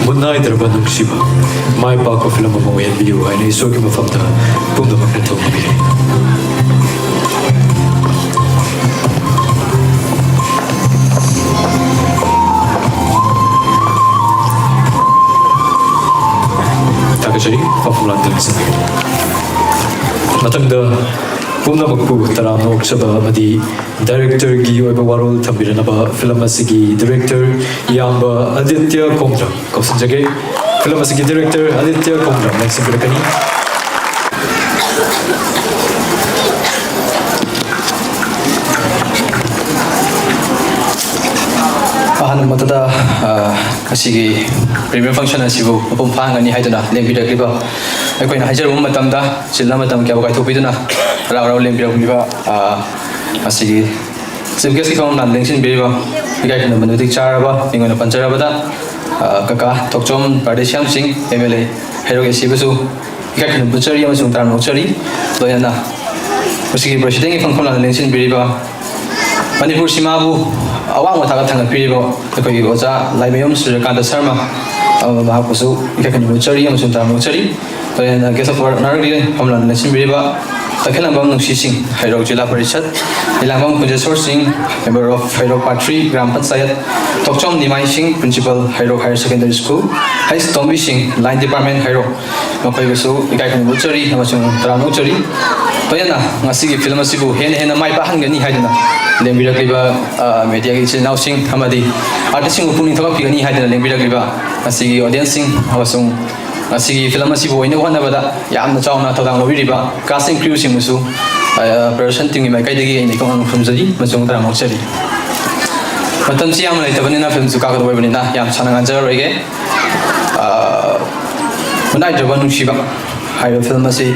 Mutnaidraba Nungshiba mai pa ko film mo yan biu ai nei soki ma famda pumda ma kento bi takachari fafulan da sini matanda Puna Makpu Tarano Oksaba Madi Director Gi Oiba Warul Tambiranaba Film Asigi Director Yamba Aditya Komdra Kosanjage Film Asigi Director Aditya Komdra Next Birakani Ahan matada asigi premier function asibu apum phangani haiduna lembida kliba akoina hajarum matamda silna matam kya bakai thopiduna rau lembida kliba asigi simges ki kam nan lengsin beriba igai kana manutik charaba ingona panjaraba da kaka tokchom pradesyam singh mla hero asibusu igai kana butchari amasung taran butchari doyana asigi president ki phangkhom nan lengsin beriba Manipur Simabu awang mata ka piribo koi oja laimayom Srikanth Sharma mahapusu ikakan muchari am sunta muchari to na gesa for narri hamlan nasin biriba takhelambam nungsi sing hairo jila parishad ilambam punjesor sing member of hairo patri gram panchayat tokchom nimai sing principal hairo higher secondary school high tombi sing line department hairo makoi gusu ikakan muchari amasung tara muchari to yana ngasi film asibu hen mai pa hangani haidana lembira kliba media gi chinaw sing hamadi artist sing upuni thaba pigani haidana lembira kliba asigi audience sing awasung asigi film asibu oina wana bada yamna chawna thodang lobiriba casting crew sing musu production team mai kai degi ni kong film jadi masung tara mochari matam si yam lai tabani na film su ka ka bani na yam chanang anjar rege Mutnaidraba Nungshiba hayo film asi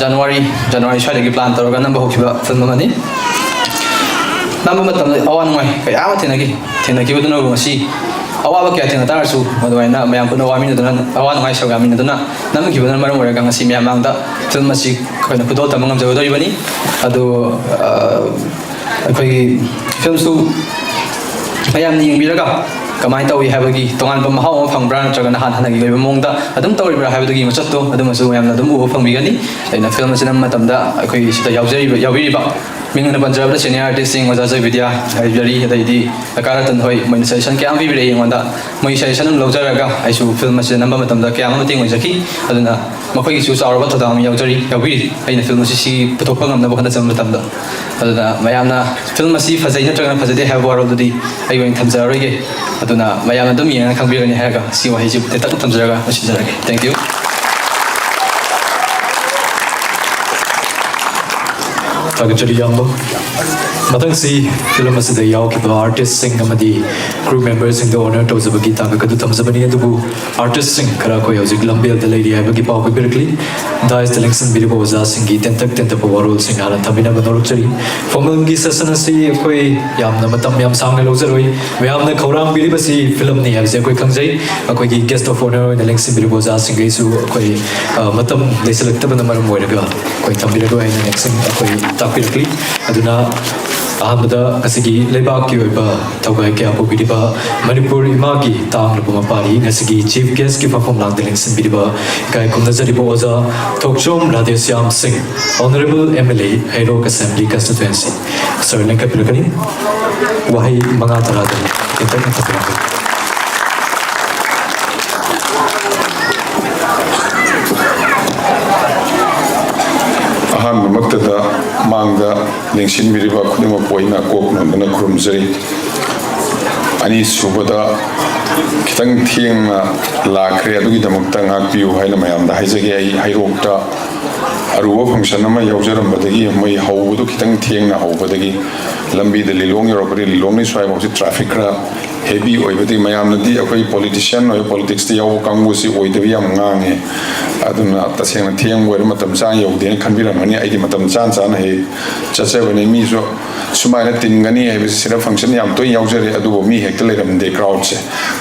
January shai plan taraga number hokiba film mani Nama matam awan mai kaya amat tenagi betul nabi masih awal kaya tenga tar su maduai na mayam pun awam ini tunan awan mai shau kami tunan nama kita betul maram mereka ngasih mayam angda film masih kena pudol tamang jauh dari bani aduh kaya film su mayam ni biraga kamai tahu ya bagi tongan pemahau orang brand jaga nahan lagi lebih mongda adem tahu ibra habi lagi macam tu adem masuk mayam adem orang bigani dan film masih nama matam da kaya sudah yaujari ba Minggu Punjab da senior artist sing waza vidya jari da idi akaratan hoi main session kya ambi bire wanda mai session lo jaraga aisu film masih namba matam da kya amating mai jaki aduna makoi su sauraba thodam yaujari yawi aina film si puthokpa ngamna bakanda sam matam da aduna mayamna film masih fazai na trana fazade have war already ai going thamjara ge aduna mayamna dum yang khangbirani haga si wa hiji te tak thamjara masijara ge thank you ꯊꯥꯒꯠꯆꯔꯤ ꯌꯥꯝꯕ ꯃꯊꯪꯁꯤ film ꯑꯁꯤꯗ ꯌꯥꯎꯈꯤꯕ ꯑꯥꯔꯇꯤꯁꯁꯤꯡ ꯑꯃꯗꯤ crew ꯃꯦꯝꯕꯔꯁꯤꯡꯗ honour ꯇꯧꯖꯕꯒꯤ ꯇꯥꯡꯀꯛ ꯑꯗꯨ ꯊꯝꯖꯕꯅꯤ ꯑꯗꯨꯕꯨ ꯑꯥꯔꯇꯤꯁꯁꯤꯡ ꯈꯔ ꯑꯩꯈꯣꯏ ꯍꯧꯖꯤꯛ ꯂꯝꯕꯦꯜꯗ ꯂꯩꯔꯤ ꯍꯥꯏꯕꯒꯤ ꯄꯥꯎ ꯄꯤꯕꯤꯔꯛꯂꯤ ꯗꯥꯏꯁꯇ ꯂꯦꯡꯁꯤꯟꯕꯤꯔꯤꯕ ꯑꯣꯖꯥꯁꯤꯡꯒꯤ ꯇꯦꯟꯇꯛ ꯇꯦꯟꯇꯛꯄ ꯋꯥꯔꯣꯜꯁꯤꯡ ꯍꯥꯟꯅ ꯊꯝꯕꯤꯅꯕ ꯅꯣꯔꯛꯆꯔꯤ ꯐꯣꯔꯃꯦꯜꯒꯤ ꯁꯦꯁꯟ ꯑꯁꯤ ꯑꯩꯈꯣꯏ ꯌꯥꯝꯅ ꯃꯇꯝ ꯌꯥꯝ ꯁꯥꯡꯅ ꯂꯧꯖꯔꯣꯏ ꯃꯌꯥꯝꯅ ꯈꯧꯔꯥꯡꯕꯤꯔꯤꯕꯁꯤ ꯐꯤꯂꯝꯅꯤ ꯍꯥꯏꯕꯁꯤ ꯑꯩꯈꯣꯏ ꯈꯪꯖꯩ ꯑꯩꯈꯣꯏꯒꯤ ꯒꯦꯁꯠ ꯑꯣꯐ ꯑꯣꯅꯔ ꯑꯣꯏꯅ ꯂꯦꯡꯁꯤꯟꯕꯤꯔꯤꯕ ꯑꯣꯖꯥꯁꯤꯡꯒꯩꯁꯨ ꯑꯩꯈꯣꯏ ꯃꯇꯝ ꯂꯩꯁꯤꯜꯂꯛꯇꯕꯅ ꯃꯔꯝ ꯑꯣꯏꯔꯒ ꯑꯩꯈꯣꯏ ꯊꯝꯕꯤꯔꯔꯣꯏ ꯍꯥꯏꯅ ꯑꯩꯈꯣꯏ ꯇꯥꯛꯄꯤꯔꯛꯂꯤ ꯑꯗꯨꯅ ꯑꯍꯥꯟꯕꯗ ꯉꯁꯤꯒꯤ ꯂꯩꯕꯥꯛꯀꯤ ꯑꯣꯏꯕ ꯊꯧꯒꯥꯏ ꯀꯌꯥ ꯄꯨꯕꯤꯔꯤꯕ ꯃꯅꯤꯄꯨꯔ ꯏꯃꯥꯒꯤ ꯇꯥꯡꯂꯕ ꯃꯄꯥꯔꯤ ꯉꯁꯤꯒꯤ ꯆꯤꯐ ꯒꯦꯁꯠꯀꯤ ꯃꯐꯝ ꯂꯥꯡꯗ ꯂꯦꯡꯁꯤꯟꯕꯤꯔꯤꯕ ꯏꯀꯥꯏ ꯈꯨꯝꯅꯖꯔꯤꯕ ꯑꯣꯖꯥ ꯊꯣꯛꯆꯣꯝ ꯔꯥꯙꯦꯁ꯭ꯌꯥꯝ ꯁꯤꯡ ꯑꯣꯅꯔꯦꯕꯜ MLA ꯍꯩꯔꯣꯛ ꯑꯦꯁꯦꯝꯕ꯭ꯂꯤ ꯀꯟꯁꯇꯤꯇꯨꯌꯦꯟꯁꯤ ꯁꯔ ꯂꯦꯡꯈꯠꯄꯤꯔꯛꯀꯅꯤ ꯋꯥꯍꯩ 5-10 ꯇꯦꯟꯇꯛꯅ ꯊꯝꯕꯤꯔꯛꯀꯅꯤ ꯑꯍꯥꯟꯕꯃꯛꯇꯗ ꯃꯥꯡꯗ ꯂꯦꯡꯁꯤꯟꯕꯤꯔꯤꯕ ꯈꯨꯗꯤꯡꯃꯛꯄꯨ ꯑꯩꯅ ꯀꯣꯛ ꯅꯣꯟꯗꯨꯅ ꯈꯨꯔꯨꯝꯖꯔꯤ ꯑꯅꯤꯁꯨꯕꯗ खितंग थेंगना लाखरे अदुगिदमक्ता ngakpiu haina mayamda haijage ai hairokta aruwa function ama yaujaramadagi mai hawbudu खितंग थेंगना hawbadagi lambi de lilong yorokri lilong ni swai bosi traffic ra heavy oibadi mayamnadi akoi politician oi politics ti yaw kangbusi oidabi yam ngange aduna tasengna theng wor matam chang yaude khanbiramani aidi matam chan chan he chachebani mi so sumaina tingani hai bisi sira function yam to yaujare adu mi hekta leramde crowd se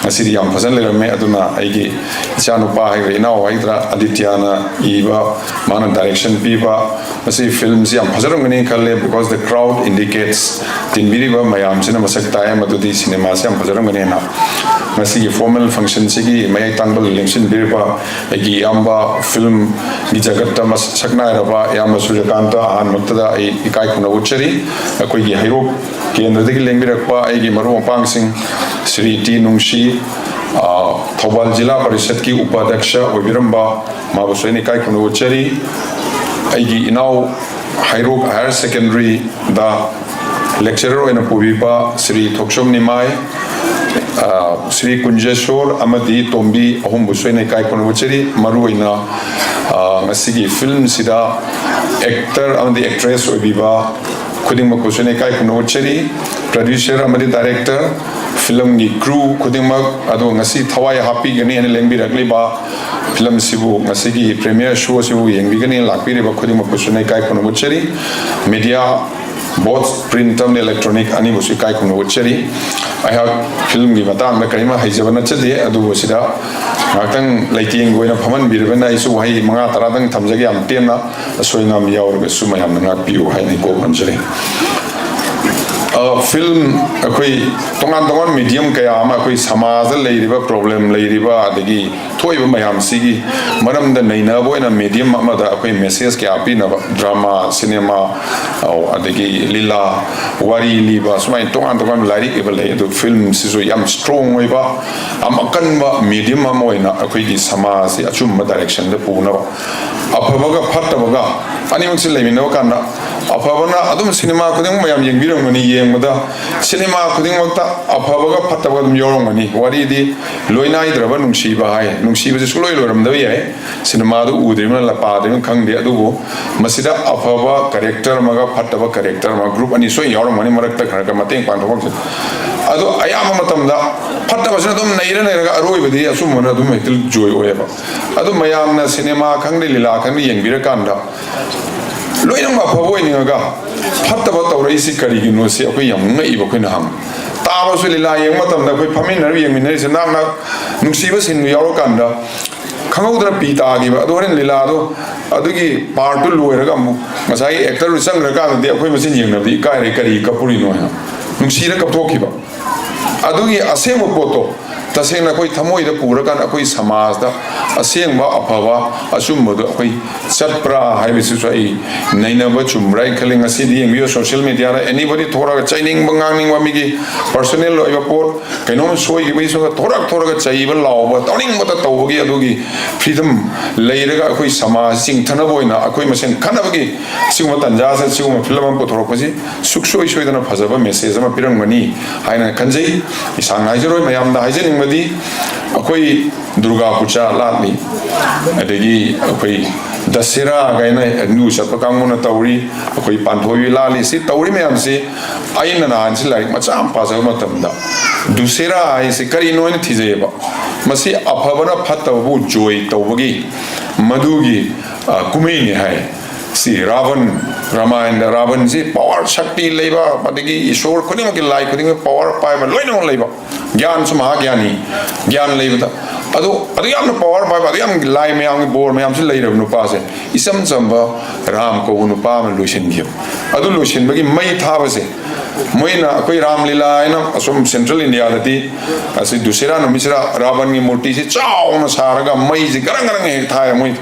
asiri yam phazan lerame aduna aigi chanu pa hai rena waidra adityana iba mana direction piba asi films yam phazarangani khalle because the crowd indicates tinbiriba mayam sina masak taim adudi cinema se yam phazarangani na ngasi formal function sigi mai tangbal election birba aigi amba film gi jagatta mas sakna raba yam sujakanta an muktada ai ikai kuna uchari akoi gi hairo kendradagi lengbirakpa aigi maru pang sing Sri T Nungshi Thobal Jila Parishad ki Upadyaksha Oibiramba Mabusoni Kai Kuna Uchari Aigi Inau Hairok Higher Secondary da lecturer in Pubipa Sri Thokshom Nimai Sri Kunjeshwar Amadi Tombi Ahum Busoni Kai Kuna Uchari Maruina Ngasigi film sida actor and the actress Oibiba Kuding Makusoni Kai Kuna Uchari producer Amadi director film ni crew kudingmak ado ngasi thawai happy gani ane lengbi rakli ba film sibu ngasi gi premiere show sibu yengbi gani lakpi re ba khudingmak kusune kai kono buchari media both print and electronic ani busi kai kono buchari I have film gi matang na kaima haijabana chade adu busida ngakang lighting goina phaman birbana isu hai manga taradang thamjagi am tenna soina mi yaur su mayam nga piu hai ni ko manjare film akoi tongan medium kaya ama akoi samaj leiriba problem leiriba adagi thoiba mayam sigi maram da naina boina medium ama da akoi message kya pi na drama cinema adagi lila wari liba sumai tongan lari ibal le film siso yam strong oiba amakan ba medium ama oina akoi gi samaj achum direction da puna apabaga phatabaga ani mangsi leimina kana afabana adum cinema kuding mayam yengbirangani yengmada cinema kuding makta afabaga phatabaga dum yorongani wari di loinaidraba nungshiba hai nungshiba je suloi loramda yai cinema du udrimna lapa dem khangde adugo masida afaba character maga phataba character ma group ani soi yorongani marakta kharaga mateng pangthok adu ayama matamda phataba sina dum naira naira aroibadi asumana dum hektil joy oyeba adu mayamna cinema khangde lila khangde yengbirakanda loina ma phawoi ninga phattaba tawraisi karigino se akoi yam ngai ba khoina ham taba su lila yeng matam da khoi phamin na yeng min se nak nak nungsiba sin yaro kanda khangau da pi ta gi ba do ren lila do adugi part tu loiraga mu masai actor ru sang ra ka de akoi masin yeng na di kai re kari kapuri no ha nungsira kap thoki ba adugi asemo poto tasengna koi thamoi da pura kan akoi samaj da asengba aphaba asumba da akoi chatpra haibisi so ai naina ba chumrai khaling asidi engio social media ra anybody thora ga chaining bangang ning wami gi personal loiba por kainom soi gi biso thora ga chaiba lawba tawning mata tawgi adugi freedom leiraga akoi samaj sing thana boina akoi masen khana bagi sigma tanja sa sigma film am pothoro pasi suksoi soi dana phajaba message ama pirang mani haina kanjai isang haijroi mayam da haijening madi akoi durga puja latni adegi akoi Dasira gaina nu sapa kangmuna tawri akoi panthoi lali si tawri meyam si aina nan si like macham pasa matamda dusera ai si kari noin thijeba masi aphabana phatabu joy tawbagi madugi kumei ni hai si Ramayana Ravan si power shakti leba padigi ishor khuding ki lai khuding power pai ma loina leba gyan suma gyani gyan leba adu yam power pai adu yam lai me am bor me am si lai nu pa se isam chamba ram ko nu pa ma luishin gi adu luishin bagi mai tha ba se moina koi ram lila ina asum central india dati asi dusera no misra Ravan ni murti si chaw na saraga mai ji garang garang he tha ya moi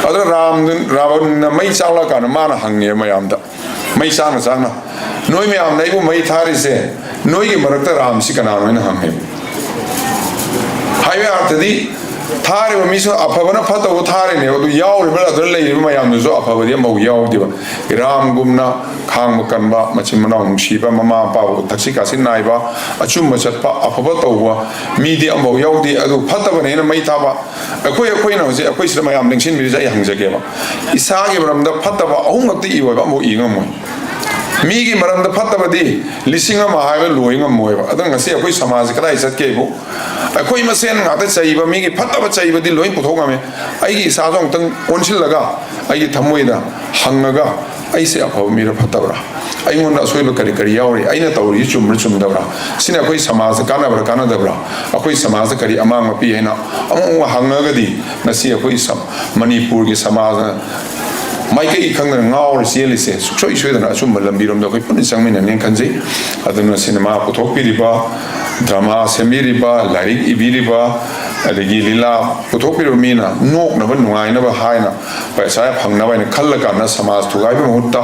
Other Ravan may salak and a man hung near my amda. May sana sana. No me am neighbor may tari say, no you marata ram sikanam and hung him. Highway after the Tari wa miso apavana pata wa tari ne odu yaw rebela dole yuma yam zo apavadi ma yaw diba Ram gumna khang makanba machimana Nungshiba mama pa taxi kasin naiba achum machatpa apava tawwa midi ambo yaw di adu pata bane na mai taba akoi na je akoi sira mayam ningshin mi ja hangjage ba isagi baramda pata ba ahungakti iwa ba mo ingam Migi Maranda Patabadi, Lissinga Mahava, Luing of Moeva. I don't see a quiz Samaz, I said cable. A quay Masen, I say, Migi Patabachai, the Loin Potogame. I saw something, Onchilaga, I get Tamuida, Hangaga, I say about Mira Patabra. I want to swim a Karikari, I know Richum Richum Dabra. Sina quiz Samaz, Canada, Canadabra, a quiz Samaz, among a piano, among Hangagadi, Nasia quiz Manipuri, Samaza. Maike ikang na ngawr siya lise sukso iswe na asum malambirom da koi pun isang min neng kanji aduna cinema puthok piriba drama semiriba larik ibiriba adegi lila puthok piromina nok na ban nungai na ba haina paisa phangna ba na khalla kana samaj thugai ba mutta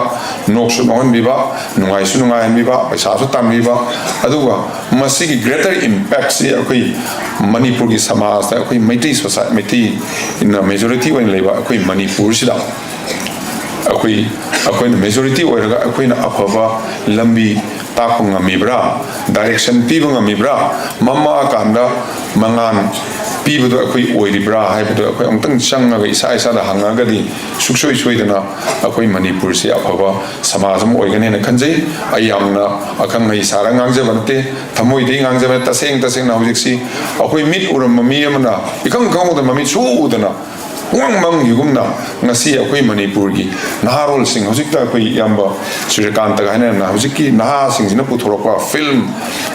nok su non biba nungai su nungai biba paisa su tam biba aduga masigi greater impact si akoi Manipur ki samaj ta akoi Meitei society Meitei in majority wen leba akoi Manipur sida Akoi majority oiraga akoi na afaba lambi takung amibra direction pibung amibra mama kanda mangan pibudo akoi oiribra haibudo akoi amtang changa ga isa isa da hangaga di suksoi soidana akoi Manipur se afaba samajam oigane na khanjai ayamna akang ngai sarang angje bante thamoi dei angje ba taseng na hojiksi akoi mit uram mami amna ikang kang da mami chu udana Wang mang yugumna ngasi akoi Manipur gi naharol sing hojikta akoi yamba Sririkanta ga hena na hojiki naha sing jina puthorokpa film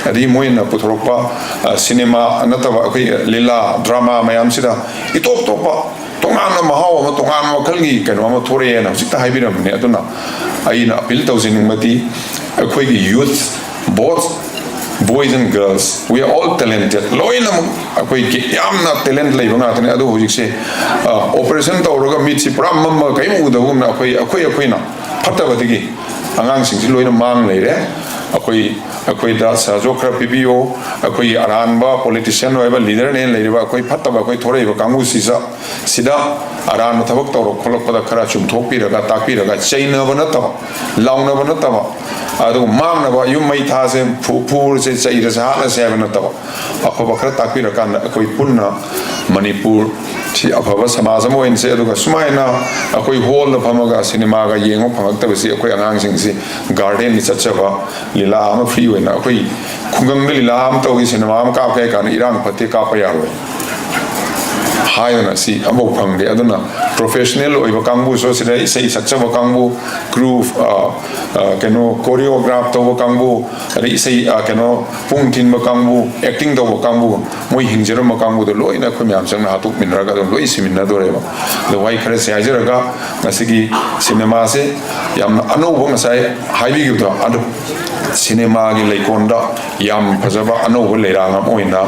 adi moina puthorokpa cinema anataba akoi lila drama mayam sida itop topa tongana mahaw ma tongana khalgi keno ma thore na hojikta haibiram ne aduna aina appeal tawjin mati akoi gi youth both boys and girls, we are all talented. Loina akoi yamna talent lay banga tane adu hojik se operation tawraga mitsi pura mamma kai mu da gumna akoi na phatabadigi angang sing loina mang leire akoi da sajokra pbo akoi aranba politician oiba leader ne leiriba akoi phataba akoi thorei ba kangu sida aran thabak tawro kholakpada khara chum thopi raga takpi raga chaina bana tawa launa bana tawa adu mamna ba yum mai tha se phur se chaira sa na se bana tawa akhaba khara takpi raga akoi punna Manipur si afaba samajam oin se aduga sumaina akoi hall na phamaga cinema ga yengo phangak tabasi akoi angang sing si garden ni chachaba lila ama free oina akoi khungang de lila am tawgi cinema am ka kai kan irang phate ka pa yaroi haina si abo phangde aduna professional oiba kangbu so sida isai sakchaba kangbu crew keno choreograph to kangbu ri isai keno pung tin ba kangbu acting to kangbu moi hingjera ma kangbu do loina khumyam chang na hatuk min raga do loi simin na do reba do wai khare se ajaraga ngasigi cinema se yam ano bo ngasai haibi gi do adu cinema gi leikonda yam phajaba ano bo leiranga oina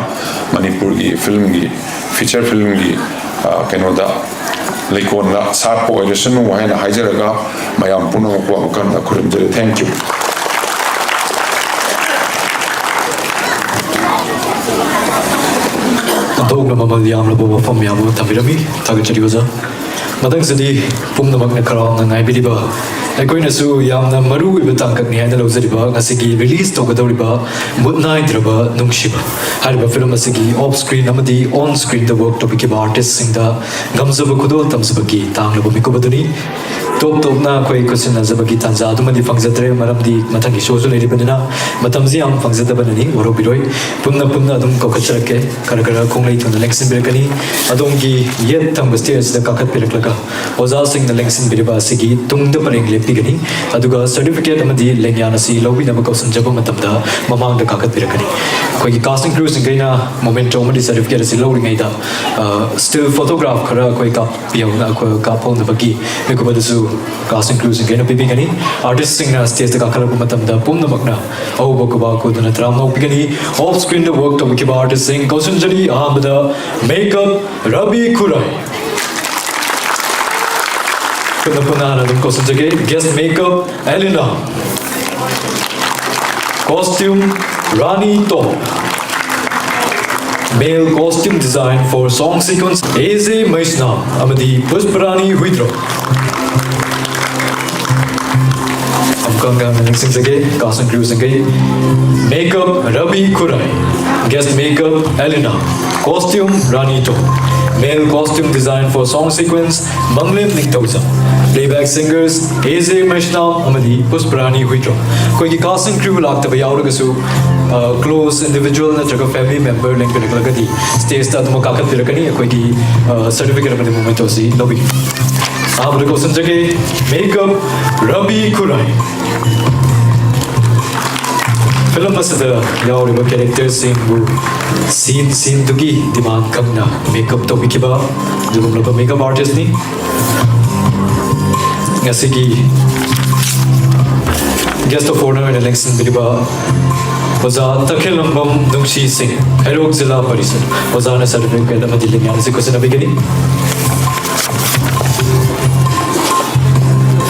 Manipur gi film gi feature film gi kenoda leikon la sarpo edition wa hena haijaraga mayam puno ko kan akurim jere thank you Antog na mamal yam la bo fam yam thamirami thagachari waza madang sidi pumna makna kara ngai biliba ꯑꯩꯈꯣꯏꯅꯁꯨ ꯌꯥꯝꯅ ꯃꯔꯨꯑꯣꯏꯕ ꯇꯥꯡꯀꯛꯅꯤ ꯍꯥꯏꯅ ꯂꯧꯖꯔꯤꯕ ꯉꯁꯤꯒꯤ release ꯇꯧꯒꯗꯧꯔꯤꯕ ꯃꯨꯠꯅꯥꯏꯗ꯭ꯔꯕ ꯅꯨꯡꯁꯤꯕ ꯍꯥꯏꯔꯤꯕ film ꯑꯁꯤꯒꯤ of screen ꯑꯃꯗꯤ ꯑꯣꯟ ꯁ꯭ꯀ꯭ꯔꯤꯟꯗ ꯋꯔꯛ ꯇꯧꯕꯤꯈꯤꯕ ꯑꯥꯔꯇꯤꯁꯁꯤꯡꯗ ꯉꯝꯖꯕ ꯈꯨꯗꯣꯜ ꯇꯝꯖꯕꯒꯤ ꯇꯥꯡꯂꯕ ꯃꯤꯀꯨꯞ ꯑꯗꯨꯅꯤ ꯇꯣꯞ ꯇꯣꯞꯅ ꯑꯩꯈꯣꯏ ꯈꯨꯠꯁꯤꯟꯅꯖꯕꯒꯤ ꯇꯥꯟꯖꯥ ꯑꯗꯨꯃꯗꯤ ꯐꯪꯖꯗ꯭ꯔꯦ ꯃꯔꯝꯗꯤ ꯃꯊꯪꯒꯤ ꯁꯣꯁꯨ ꯂꯩꯔꯤꯕꯅꯤꯅ ꯃꯇꯝꯁꯤ ꯌꯥꯝ ꯐꯪꯖꯗꯕꯅꯅꯤ ꯋꯥꯔꯧꯕꯤꯔꯣꯏ ꯄꯨꯟꯅ ꯑꯗꯨꯝ ꯀꯧꯈꯠꯆꯔꯛꯀꯦ ꯈꯔ ꯈꯣꯡꯂꯩ ꯊꯨꯅ ꯂꯦꯡꯁꯤꯟꯕꯤꯔꯛꯀꯅꯤ ꯑꯗꯣꯝꯒꯤ ꯌꯦꯠ ꯊꯪꯕ ꯁ꯭ꯇꯦꯖꯁꯤꯗ ꯀꯥꯈꯠꯄꯤꯔꯛꯂꯒ ꯑꯣꯖꯥꯁꯤꯡꯅ ꯂꯦꯡꯁꯤꯟꯕꯤꯔꯤꯕ ꯑꯁꯤꯒꯤ ꯇꯨꯡꯗ ꯄꯔꯦꯡ ꯂꯦꯞꯄꯤꯒꯅꯤ ꯑꯗꯨꯒ ꯁꯔꯇꯤꯐꯤꯀꯦꯠ ꯑꯃꯗꯤ ꯂꯦꯡꯌꯥꯟ ꯑꯁꯤ ꯂꯧꯕꯤꯅꯕ ꯀꯧꯁꯤꯟꯖꯕ ꯃꯇꯝꯗ ꯃꯃꯥꯡꯗ ꯀꯥꯈꯠꯄꯤꯔꯛꯀꯅꯤ ꯑꯩꯈꯣꯏꯒꯤ ꯀꯥꯁꯇꯤꯡ ꯀ꯭ꯔꯨꯁꯤꯡꯈꯩꯅ ꯃꯣꯃꯦꯟꯇꯣ ꯑꯃꯗꯤ ꯁꯔꯇꯤꯐꯤꯀꯦꯠ ꯑꯁꯤ ꯂꯧꯔꯤꯉꯩꯗ ꯁ꯭ꯇꯤꯜ ꯐꯣꯇꯣꯒ꯭ꯔꯥꯐ ꯈꯔ ꯑꯩꯈꯣꯏ ꯀꯥꯞꯍꯧꯅꯕꯒꯤ ꯃꯤꯀꯨꯞ ꯑꯗꯨꯁꯨ ꯀꯥꯁꯇꯤꯡ ꯀ꯭ꯔꯨꯁꯤꯡꯈꯩꯅ ꯄꯤꯕꯤꯒꯅꯤ ꯑꯥꯔꯇꯤꯁꯁꯤꯡꯅ ꯁ꯭ꯇꯦꯖꯇ ꯀꯥꯈꯠꯂꯛꯄ ꯃꯇꯝꯗ ꯄꯨꯝꯅꯃꯛꯅ ꯑꯍꯧꯕ ꯈꯨꯕꯥꯛ ꯈꯨꯗꯨꯅ ꯇꯔꯥꯝꯅ ꯑꯣꯛꯄꯤꯒꯅꯤ ꯑꯣꯐ ꯁ꯭ꯀ꯭ꯔꯤꯟꯗ ꯋꯔꯛ ꯇꯧꯕꯤꯈꯤꯕ आर्टिस्ट कौशलजरी अहमद मेकअप रवि खुराई कौशलजगे guest makeup Elina costume Rani तो male costume design for song sequence AJ Maishnam अमदी पुष्परानी हुइद्रो कास्टिंग क्रू सिंगे makeup Ravi Khurai guest makeup Elina costume Rani तो male costume design for song sequence Manglem Ningthouja playback singers AJ Maishnam अमदी पुष्परानी हुइद्रो कोई कास्टिंग क्रू लाक्तब यावरगसु क्लोज इंडिविजुअल नत्रगा फैमिली मेंबर लेंगलगदी स्टेज ता तुम काखत्तिरकनी कोई सर्टिफिकेट अमदी मोमेंट ओसी लबी आबरे क्वेश्चन जगे मेकअप रवि खुराई फिल्म असद यावरिबा कैरेक्टरसिंगबु सीन दुगी डिमांड खंगना मेकअप तौबिखिबा दुगुमलबा मेकअप आर्टिस्ट नि ngasiगी guest of honour in election बिलिबा ओजा तखेलंबम नुंगशी सिंह हेरोक जिला परिषद ओजाना सर्टिफिकेट अमदी लिंगान से क्वेश्चन अबिगनी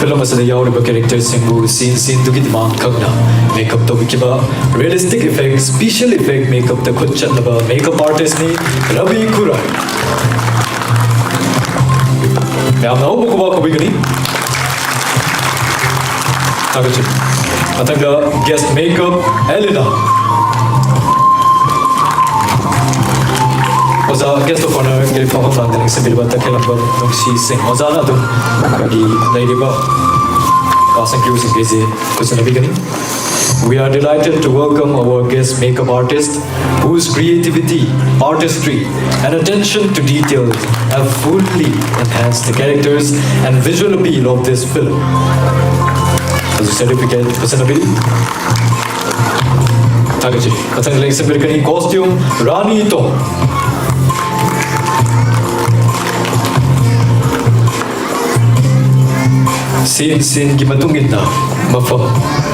फिल्म असद यावरिबा कैरेक्टरसिंगबु सीन दुगी डिमांड खंगना मेकअप तौबिखिबा realistic effect special effect makeup द खुद चलबा मेकअप आर्टिस्ट नि रवि खुराई यामना ओबुकुबा कोबिगनी अतंगा गेस्ट मेकअप एलिना ओजा गेस्ट ऑफ ऑनर के फॉर्म ऑफ लैंडिंग से बिलबा तकेलंबा नुंगशी सिंह ओजाना दुम की लेरिबा कास्टिंग क्रू सिंह के कुछ नबिगनी We are delighted to welcome our guest makeup artist whose creativity, artistry and attention to detail have fully enhanced the characters and visual appeal of this film. Certificate पसंद अभी आगे जी पसंद लेग से बिरकनी costume Rani तो scene की मतुंग इतना मफम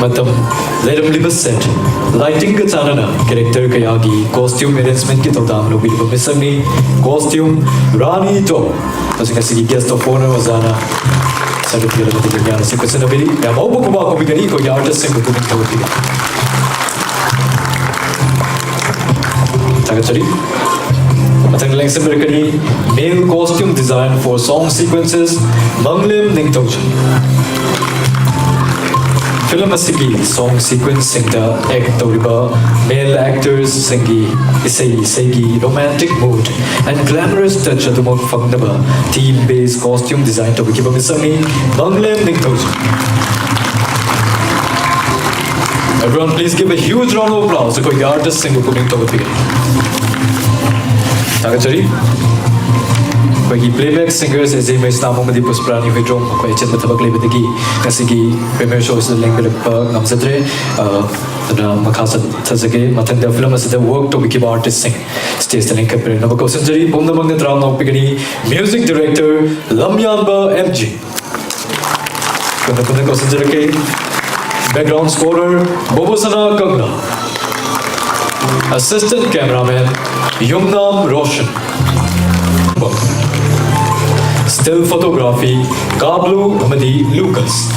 मतम लेरम लिबस set lighting का चानना कैरेक्टर का यागी कॉस्ट्यूम अरेंजमेंट की तौदाम लोग भी मिसंगी कॉस्ट्यूम रानी तो तो सिंह गेस्ट ऑफ ऑनर वजाना सर्टिफिकेट अमदी लिंगान से क्वेश्चन अबिली या मौबु कुबा को बिगनी को आर्टिस्ट से बुकिंग होती है ताकचरी मथंग लेंग से बिरकनी male costume design for song sequences Manglem Ningthouja film असिगी सॉन्ग सीक्वेंस सिंगदा एक्ट तौरिबा मेल एक्टर्स सिंगी इसेगी romantic mood and glamorous touch अदुमक फंगनबा थीम बेस्ड कॉस्ट्यूम डिजाइन तौबिखिबा मिसंगी Manglem Ningthouja Everyone please give a huge round of applause to the artists sing opening topic. Tagachari कोई प्लेबैक सिंगर्स ऐसे में इस्लामों में दिपुस प्राणी हुई ड्रोम कोई चंद तबक ले बदगी कैसे की प्रीमियर शो से लिंक बिल्प नमस्ते ना मखासत थज़के मतंग द फिल्म से द वर्क तो बिकी आर्टिस्ट सिंग स्टेज तक लिंक पर नबको संजरी पुंद मंग त्राव नौ पिगनी म्यूजिक डायरेक्टर लम्यानबा एमजी पुंद को संजर के बैकग्राउंड स्कोरर बोबोसना कंगना assistant cameraman Yumnam Roshan Still photography, Kablu Amadi Lucas.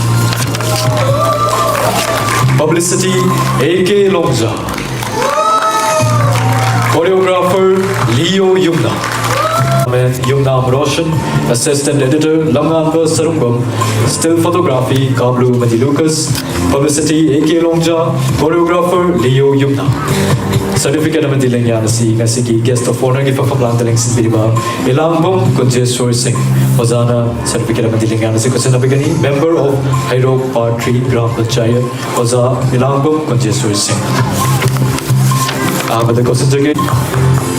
Publicity, AK Longja. Choreographer, Leo Yumna. Yumnam Roshan, Assistant Editor, Lamnamba Sarungbam, Still Photography, Kablu Madi Lucas, Publicity, AK Longja, Choreographer, Leo Yumna. Certificate of Dilenya Nasi, Nasiki, Guest of Honor, Gifa Plantaling Sibiriba, Ilambum, Kunjeswar Singh, Hosana, Certificate of Dilenya Nasi Kusanabigani, Member of Hairo Part 3, Gram Panchayat, Hosa, Ilambum, Kunjeswar Singh. But the question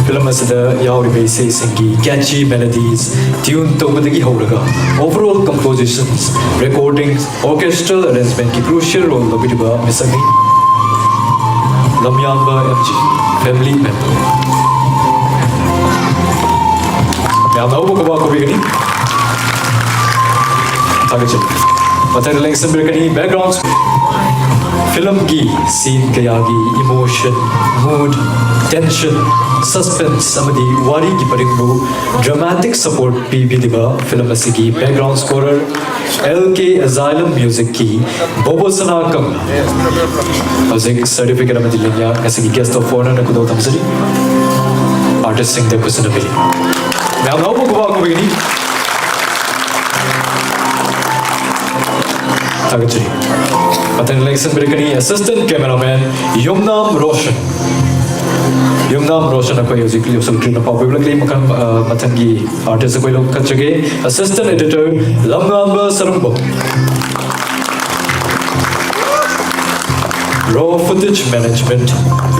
film as the Yauri basis singi catchy melodies, tune to the Horaga, overall compositions, recordings, orchestral arrangement, ki crucial role of Bidiba Misami Lamyamba MG, family member. Yama Ubukaba Kubini Tagachi. But then backgrounds. Film की scene कयागी emotion, mood, tension, suspense अमदी वारी की परिंगु dramatic support P दिबा film असिगी background scorer LK Asylum music की बोबो सना कम music certificate अमदी लिंया असिगी guest of honor न कुदो तमसरी artist Singh दे कुछ न मिली मैं अब नौ को बिगनी Tagachi. Patan election Birkani, assistant cameraman Yumnam Roshan. Yumnam Roshan ako musically of Sultan publicly Makam Matangi artist ako ilong kachage, assistant editor Lamnamba Sarumbo. Raw footage management,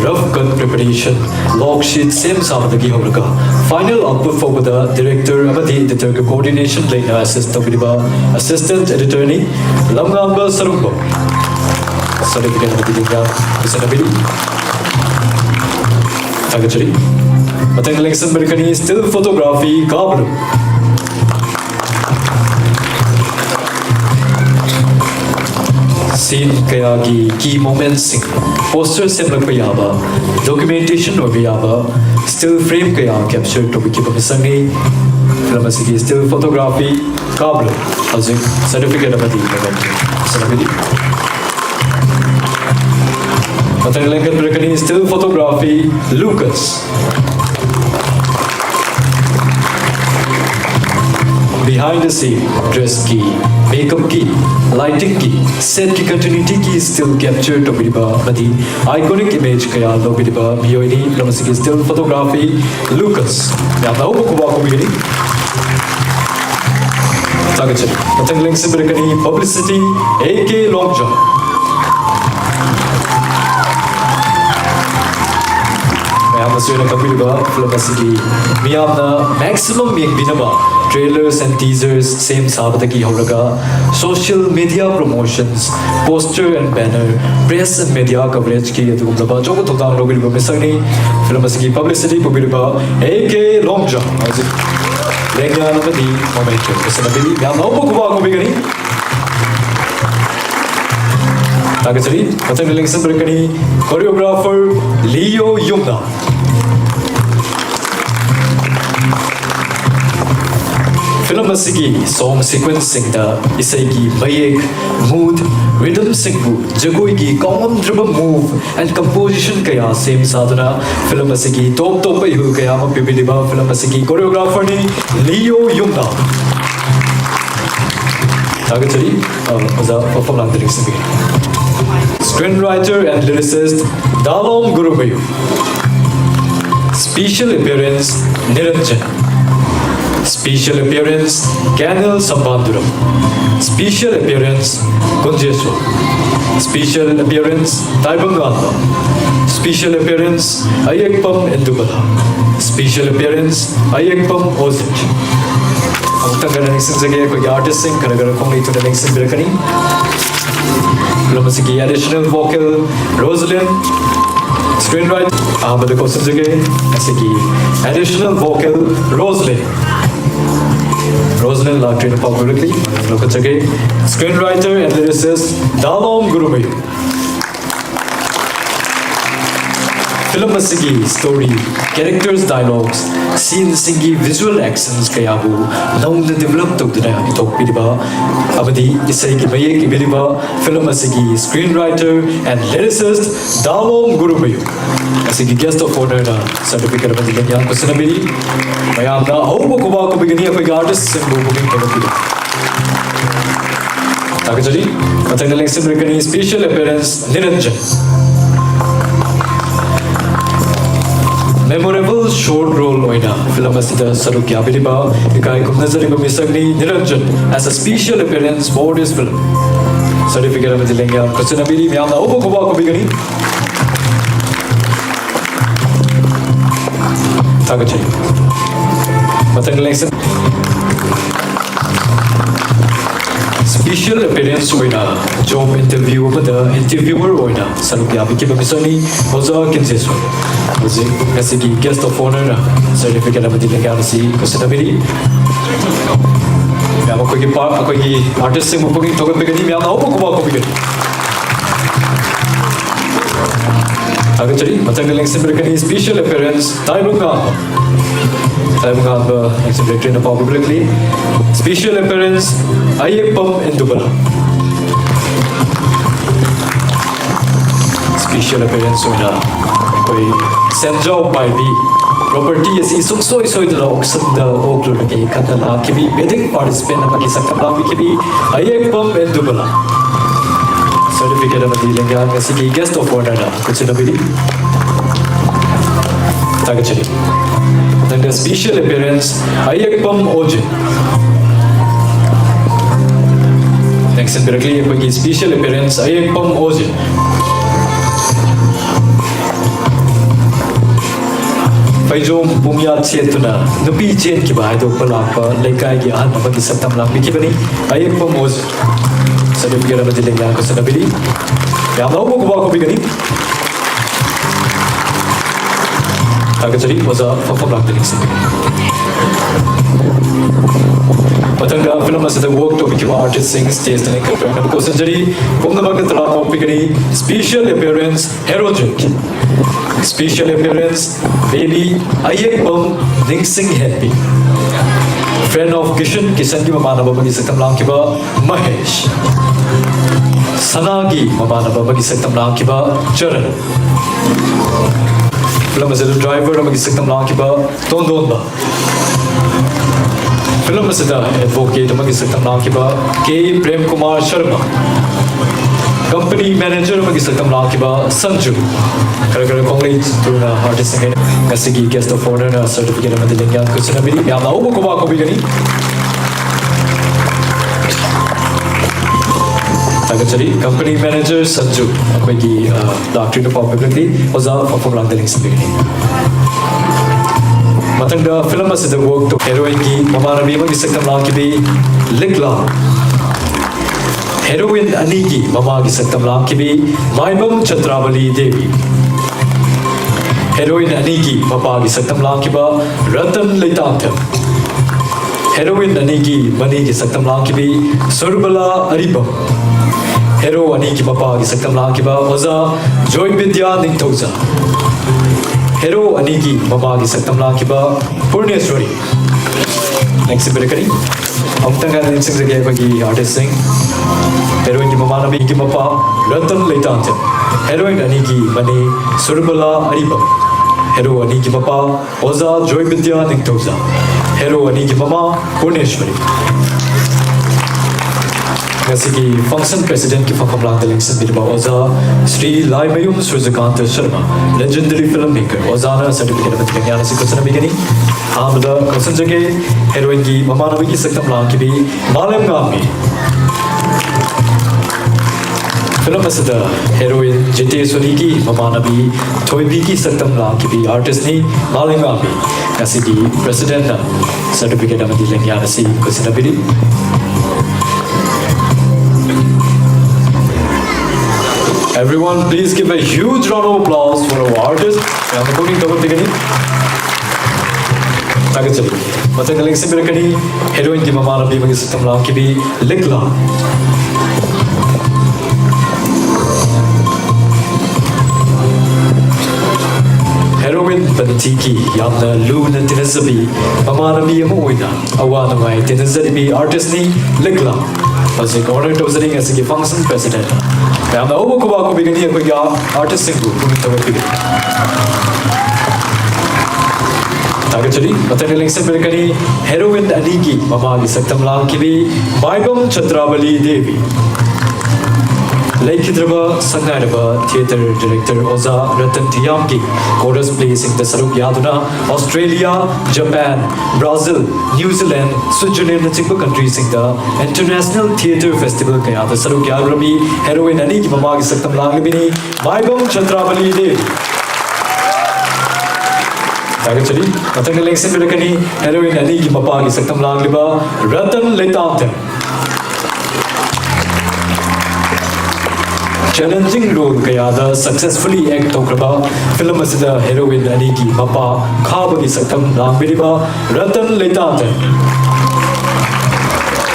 rough cut preparation, log sheet same samadagi horaga. Final output for the director amadi editor coordination later assistant editor ni Lamnamba Sarumbo. Certificate amadi linga isanabili. Tagachari. Matang election Birkani still photography kablu. Scene kaya ki key moments poster semlak payaba documentation or payaba still frame kaya capture to keep up sangi film asigi still photography kablo azing certificate amadi sanabidi Matan lengan Birkani still photography Lucas behind the scene, dress key, makeup key, lighting key, set ki continuity key still captured to Bidiba, Madi, iconic image kaya lo Bidiba, Mioini, Lamasiki still photography, Lucas. Yama Ubukuba Kubini. Tagachari. Matan links Birkani, publicity, AK Longja. Masura Kapilba, Flamasiki, Miyamna, maximum Ming Binaba, trailers and teasers, same Sabataki Horaga, social media promotions, poster and banner, press and media coverage ki Yadumaba, Joko Totan Robilba Misani, Flamasiki publicity, Pubilba, AK Longja, Lenga Namadi, Momentum, Sanabili, Yamabukuba Kubigani. Tagachari, Patan Linkson Birkani, choreographer Leo Yumna. Film asigi song sequencing da isai ki bayek mood rhythm singbu jagoi ki common dribble move and composition kaya same sadhana film asigi top pai hu kaya ma pibiliba film asigi choreographer ni Leo Yumna Tagachari aza perform lang lyrics ni screenwriter and lyricist Dalom Gurubayu special appearance Niranjan Special appearance Kanil Sambanduram. Special appearance Kunjeswar. Special appearance Taibanganda. Special appearance Ayekpam Endubala. Special appearance Ayekpam Ozit. Ang tanggal ng isang sagay ko artist sing karagara kong ito na ng isang Birkani. Lamasigi additional vocal Rosalind. Screenwriter Ahmad ko isang sagay. Asigi additional vocal Rosalind. Rosalind Lagrin publicly, look at again. Screenwriter and lyricist Dalom Gurumayu. film asigi story, characters dialogues, scenes singi visual actions kaya bu nauna develop tokduna itok piriba abadi isai ki baye ki piriba film asigi screenwriter and lyricist Damom Gurumayu asigi guest of honor na certificate of the yan kusinabiri mayam na hobo kuba ko bigani apai artist sembo booking therapy takajari matang leng simrekani special appearance Niranjan. Memorable short role oina film asida saruk yabiliba ikai kum nazariba misagni Niranjan as a special appearance for this film. Certificate of the lenga kusinabiri miyamna obo kuba ko bigani takajari matang leng special appearance oina job interview pada interviewer oina saruk yabikiba misagni oza kinseswa Ozi kasigi guest of honor na certificate of the legacy kusinabiri ya ko ki artist sing mo pagi toga begani ya na ko ba ko begani agachari matang leng simrekani special appearance taibunga exhibited in publicly special appearance Ayyapam Endubala special appearance oina koi Senjo by B property is soi the auction the oklo ke katala kibi wedding participant amagi sakapla kibi Ayyapam Endubala certificate of the lenga ngasigi guest of honor na kuchinabiri tagachari then the special appearance Ayyapam Ojin next and directly apagi special appearance Ayyapam Ojin Pajom Bumya Chetuna, Nupi Chen Kiba, do Palapa, Lekagi, and Maki Satam Lambi Kibani, Ayyapam Ojin. Certificate of the lenga kusinabiri yamna obo kuba ko bigani tagachari oza for black Matanga film as the work to become artist sings taste and Kosanjari, Kumnamakatala Pigani, special appearance, Herojic. Special appearance, baby, Ayyapam Nungsing Happy. Friend of Kishan Mamana Babagi Satam Lankiba, Mahesh. Sanagi Mamana Babagi Satam Lankiba, Charan. Film as a driver of Satam Lankiba, Tondonba. Film as a advocate of Satam Lankiba, K. Prem Kumar Sharma. Company manager of Satam Lankiba, Sanju. Congratulations to the artist again. Kasigi guest of honor, certificate of the Lingan Kusanabiri, Yama Obokova Bigani. Tagachari, company manager Sanju, Akwegi doctrine of publicity, was out for Landelings beginning. Matanga film as the work to heroine Mamana Biba Satam Lankibi, Likla. Heroine Aniki, Mamagi Satam Lankibi, Maimam Chatravali Devi. Heroine Aniki, Mapagi Satam Lankiba, Ratan Leitantam. Heroine Aniki, Maniki Satam Lankibi, Surbala Aribam. Hero Aniki Mapagi Satam Lankiba, Oza, Joy Vidya Ningtoza. Hero Aniki, Mapagi Satam Lankiba, Purneswari. Next Berkari. Amtanga sings again by artist sing. Heroine Mamana Biki Mapa, Ratan Leitantam. Heroine Aniki, Mani, Surbala Aribam. Hero Aniki Mapa, Oza, Joy Vidya Ningtoza. Hero Aniki Mama, Purneshwari. Ngasigi function president ki fakam lang daling sa Bilbao Oza, Sri Laimayum Surzakanta Sharma, legendary filmmaker. Ozana certificate of the Kanyana Sikosana Bigani. Amada Kosanjage, heroine ki Mamana Biki Saktam lang ki bi, Malem Gami. Film as the heroine Jete Soniki, Mamana bi, Toy Biki Saktam lang ki bi, artist ni Malem Gami. Ngasigi president na certificate of the Kanyana Sikosana Bigani. Everyone, please give a huge round of applause for our artist. I'm going to begin. Tagachali. Matagaling Sibirakani, heroine ki Mamana Biba Satam Lang ki bi, Likla. Banatiki, Yamna, Luna, Tinazabi, Mamanabi, Moina, Awanawai, Tinazadibi, Artisni, Likla. Was a corner to visiting as a function president. I'm the Obokubaku beginning of a artist single. Tagachari, Matanaling Simplicani, Heroine Aniki, Mamagi Saktam Lankibi, Baibam Chatrabali Devi. Nungshiba, Sangaraba, Theatre Director Oza Ratan Tiyamki, chorus placing the Saruk Yaduna, Australia, Japan, Brazil, New Zealand, Switzerland, and Chico countries in the International Theatre Festival Kayada Saruk Yadrabi, Heroine Aniki Mamagi Saktam Langabini, Baibam Chatrabali Devi. Tagachari, Matanaling Simplicani, Heroine Aniki Mamagi Saktam Langliba, Ratan Letantem. Challenging role kayada successfully act tokraba film asida heroine aniki mapa khabagi sakam langbiriba Ratan Leitante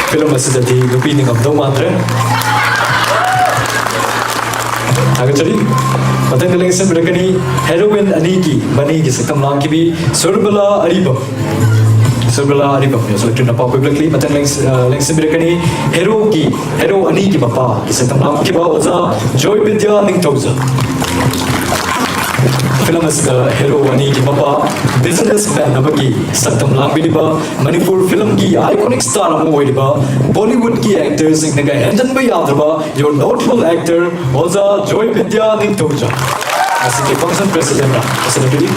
film asida di nupi ni ngam matre agachari Matanaling Simplicani heroine aniki manigi sakam langkibi Surbala Ariba Surbala Aribam, selected upon publicly, but then Simplicani, Hero Aniki Papa, is a Tamam Kiba Oza, Joy Vidya Ningtoza. Film is the Hero Aniki Papa, businessman Nabaki, Satam Lambidiba, Manipur film ki iconic star Amoidiba, Bollywood ki actors in Naga Henjan Bayadraba, your notable actor, Oza, Joy Vidya Ningtoza. As a function president, celebrity.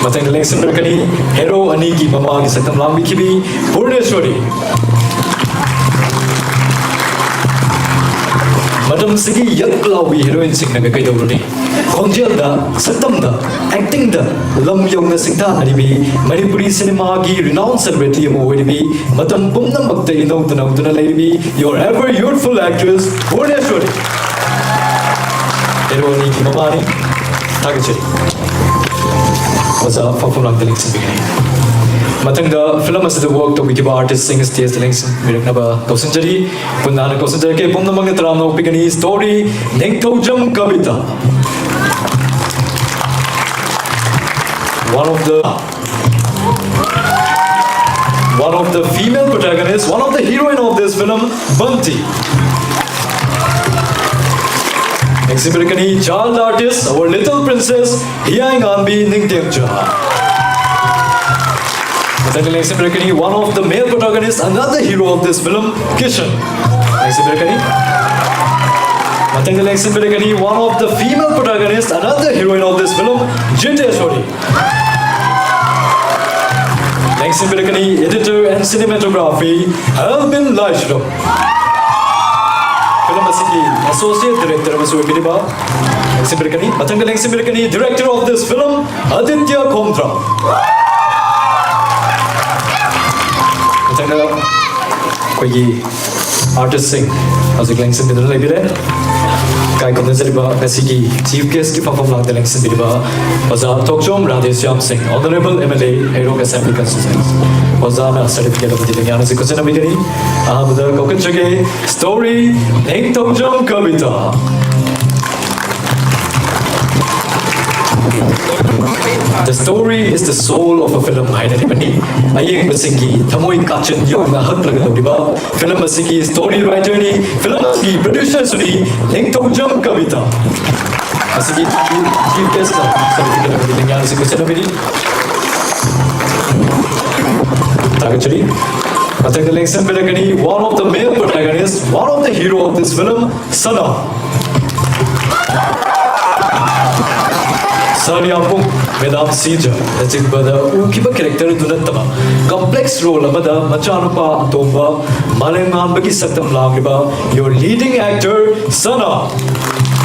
Matanaling Simplicani, Hero Aniki Mamagi Satam Lambikibi, Purneshwari. Madam Sigi Yaklawi heroine sing Nagakayuruni. Konjelda, Satamda, acting the Lam Yonga Singta Adibi, Manipuri cinema gi renowned celebrity Moedibi, Matam Bumna Makta Inotana Lady, your ever youthful actress, Purneshwari. Hero Aniki Mamani, Tagachari. Was a performer of the links in the beginning. Matang the film as the work to Wikiba artist sing stage the links Miraknaba Kosanjari, Punana Kosanjari, Punamangatrano, Pigani story, Nengtojam Kavita. One of the female protagonists, one of the heroine of this film, Bunty. Simplicani, child artist, our little princess, Hiang Anbi Ningtemja. Matanaling Simplicani, one of the male protagonists, another hero of this film, Kishan. Simplicani. Matanaling Simplicani, one of the female protagonists, another heroine of this film, Jiteshwari. Simplicani, editor and cinematography, Albin Lajram. Associate Director of Subidiba, Simplicani, Matanaling Simplicani, Director of this film, Aditya Komdra. Matanga Kogi artist sing, as a glance in the Labire. Kai Kondensariba, Pesiki, Chief Guest, Perform Lang the Lanks in Bidiba, Baza Tokjom, Radesham Singh, Honorable MLA, Aero Assembly Constituents. Bazana certificate of the Yana Sikosana Bigani, Ahmada Kokanchage, story, Neng Tokjom Kavita. The story is the soul of a film. Ayeng Basingi, Tamoy Kachin Yonga Haklagadiba, Film Basingi, story writer, film Basingi, producer Suni, Neng Tokjom Kavita. Basingi, Chief Guest, certificate of the Yana Sikosana Bigani. Tagachari, Matanaling Simplicani, one of the male protagonists, one of the hero of this film, Sana. Sariampung, Madam Sija, that's it, but Ukiba character Dunatama. Complex role, Amada, Machanupa, Tomba, Malengan Baki Satam Langiba, your leading actor, Sana.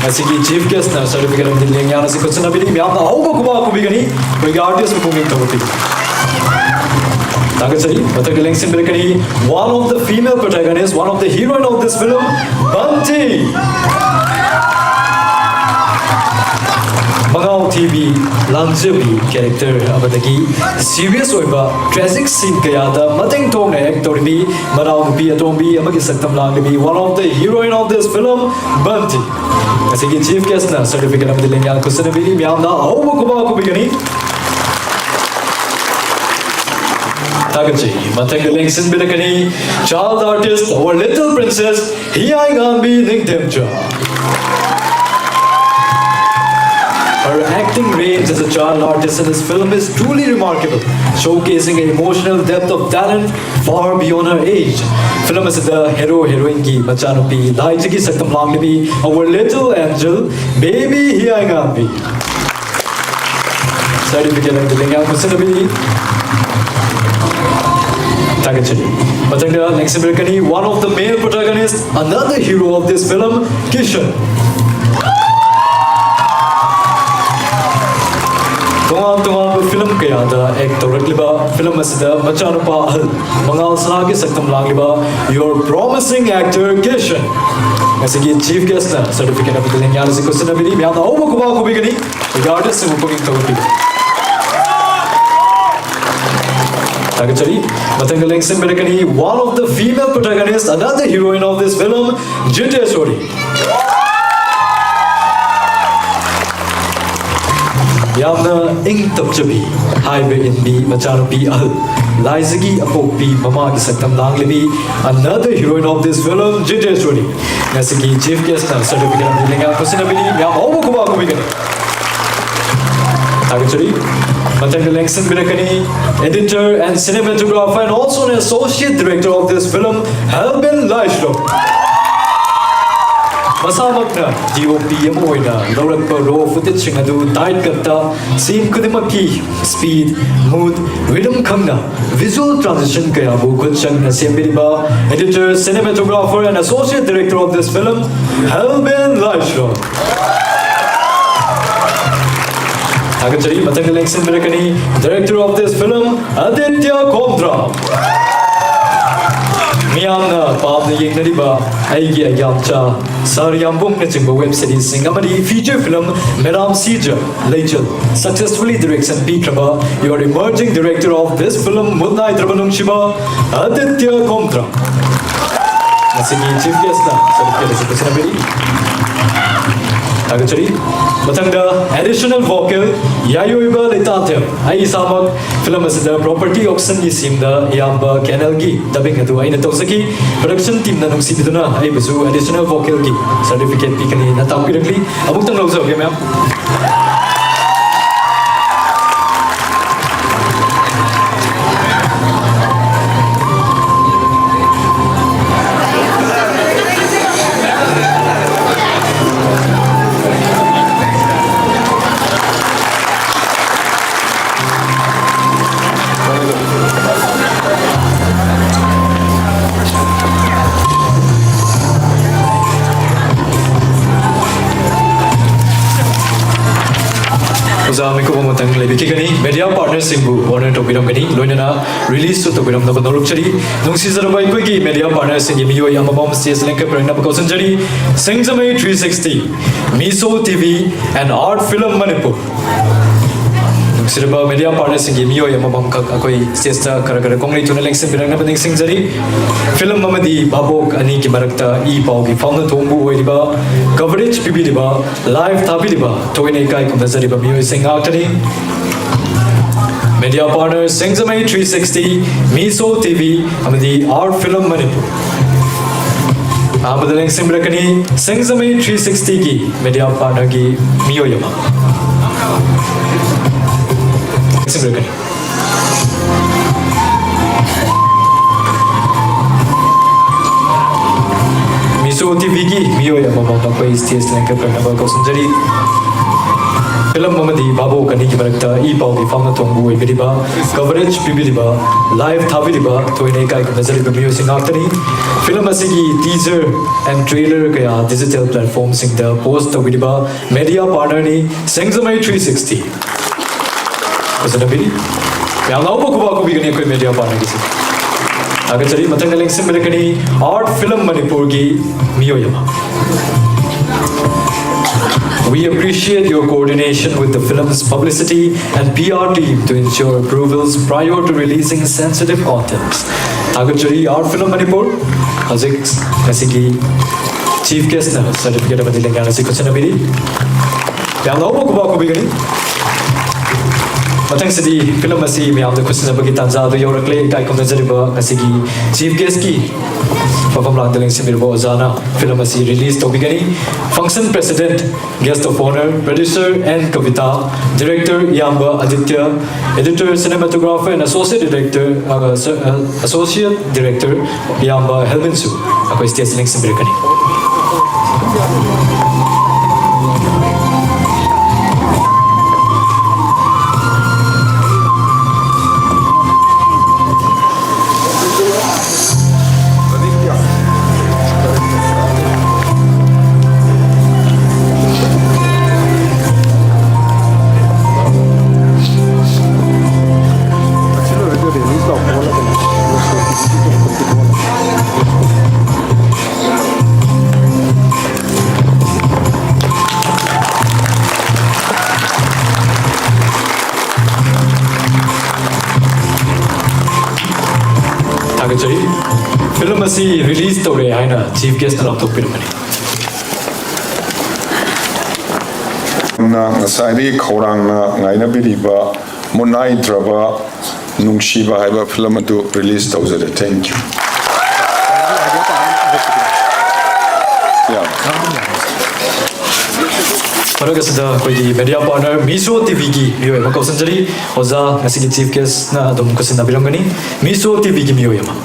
As the chief guest, certificate of the Yana Sikosana Bidi, Yama Obakuba Kubigani, regardless of moving to Tagachari, Matanaling Simplicani, one of the female protagonists, one of the heroine of this film, Bunty. Mangao TV Langjabi character abadagi serious oiba tragic scene kayada mateng tong act toribi Marao Nupi Atombi amagi saktam langbi one of the heroine of this film Bunty. Asigi chief guest na certificate of the Lingyang Kusanabili Miamna Awa Kuba Kubigani. Tagachi, Matanga Linkson Bidakani, child artist, our little princess, Hiai Gambi Ningdemcha. Her acting range as a child artist in this film is truly remarkable, showcasing an emotional depth of talent far beyond her age. Film is the hero-heroine ki Machanupi, Laijiki Saktam Langnabi, our little angel, baby Hiai Gambi. Certificate of the Lingyang Kusanabi. Matanga next Americani, one of the male protagonists, another hero of this film, Kishan. Tungal film kaya da actor liba film asida Machanupa Ahal Mangal Sanagi Saktam Langliba, your promising actor Kishan. Asigi chief guest na certificate of the Lingyang Kusanabi, Miana Omakuba Kubigani, the artist who put it Tagachari, Matangaling Simberakani, one of the female protagonists, another heroine of this film, Jiteshwari. Yamna Ing Tapchabi, Highway in B, Machanupi Al, Laizagi Apopi, Mama Saktam Langlebi, another heroine of this film, Jiteshwari. Nasiki, chief guest, certificate of the Lingyang Kusanabi, Yam Omakuba Kubigani. Tagachari, Matanga Langston Birakani, editor and cinematographer and also an associate director of this film, Halbin Laishro. Masamakna, DOP Yamoina, Lorakpa raw footage Shingadu, tight katta, scene Kudimaki, speed, mood, rhythm kangna, visual transition Kayabu Kunchang Nasembiriba, editor, cinematographer and associate director of this film, Halbin Laishro. Agachari Matanga Langston Birakani, director of this film, Aditya Kondra. Miyamna Pabna Yengnariba, Aigi Ayamcha, Saryambung Nachimba web series Singamadi feature film Meram Sija, Lachel, successfully directs and Pikraba, your emerging director of this film Mutnaidraba Nungshiba, Aditya Kondra. Nasigi chief guest na, certificate of the Agachari, Matanga, additional vocal, Yayoiba Litatem, Aisamak, film as the property auction Yisimda, Yamba, Kanalgi, dubbing at Duaina Tosaki, production team Nungsibiduna, Aibasu, additional vocal key, certificate Pikani, Natam directly, Amutan Rosa, okay, ma'am. Media partners Simbu, honor to Piram Gani, Lunana, release to Piram the Norukchari, Nungshiba Quiki, media partners in Yamio Yamabom, CS Linka Pernapakosanjari, Singzame 360, Miso TV, and Art Film Manipur. Nungshiba media partners in Yamio Yamabom Kakoi, Siesta Karakara Kongri to the Langston Piranapaning Singzari, Film Mamadi, Babok, Aniki Marakta, E Pauki, Founder Tombu Wediba, coverage Pibidiba, live Tabidiba, Toine Kai Kumazariba Mio Sing Artani. Media partners Singzame 360, Miso TV, Amadi Art Film Manipur. Amadaling Simbrakani, Singzame 360 ki media partner ki Mio Yama. Simbrakani. Miso TV ki Mio Yama Mama Koi Stage Lanka Pranaba Kosanjari. Film Mamadi Babu Kaniki Marakta, E Pauki Fama Tongu, Vidiba, coverage Pibidiba, live Tabidiba, Toine Kai Nazariba Music Actani, Film Asigi, teaser and trailer Kaya, digital platforms in the post Vidiba, media partner ni Singzame 360. Was it a video? Yamaku Bigani media partner. Agachari Matangaling Similakani, Art Film Manipur ki Miyoyama. We appreciate your coordination with the film's publicity and PR team to ensure approvals prior to releasing sensitive content. Tagachari our film Manipur, Hazik Nasiki Chief Guest na certificate of Adilinga Nasikuchanabidi. Yamno Kubaku Bigani. Matang City film asi me the question about Tanza do Yorkle Kai Komazariba Nasiki Chief Guest ki perform Landaling Simirbo Zana film asi release to Bigani. Function President, Guest of Honor, Producer and Kavita, Director Yamba Aditya, Editor, Cinematographer and Associate Director Yamba Helminsu. Ako istias next Simbirkani. Film asi release to re aina chief guest na to film ni na ngasai khorang na ngaina biriba Mutnaidraba Nungshiba haiba film atu release tawzare. Thank you. Paragasada koi media partner Miso TV ki miyo ma kausanjari oza ngasi chief guest na dum kusina bilangani Miso TV ki miyo ma.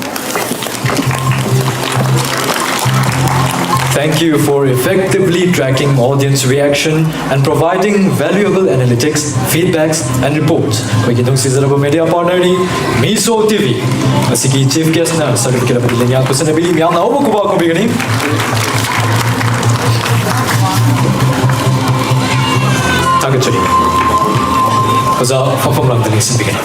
Thank you for effectively tracking audience reaction and providing valuable analytics, feedbacks, and reports. We can Nungshiba media partner ni Miso TV. Asiki chief guest na certificate of Adilinga kusanabili miyam na obo kuba ko bigani. Tagachari. Kaza perform lang tani simbigani.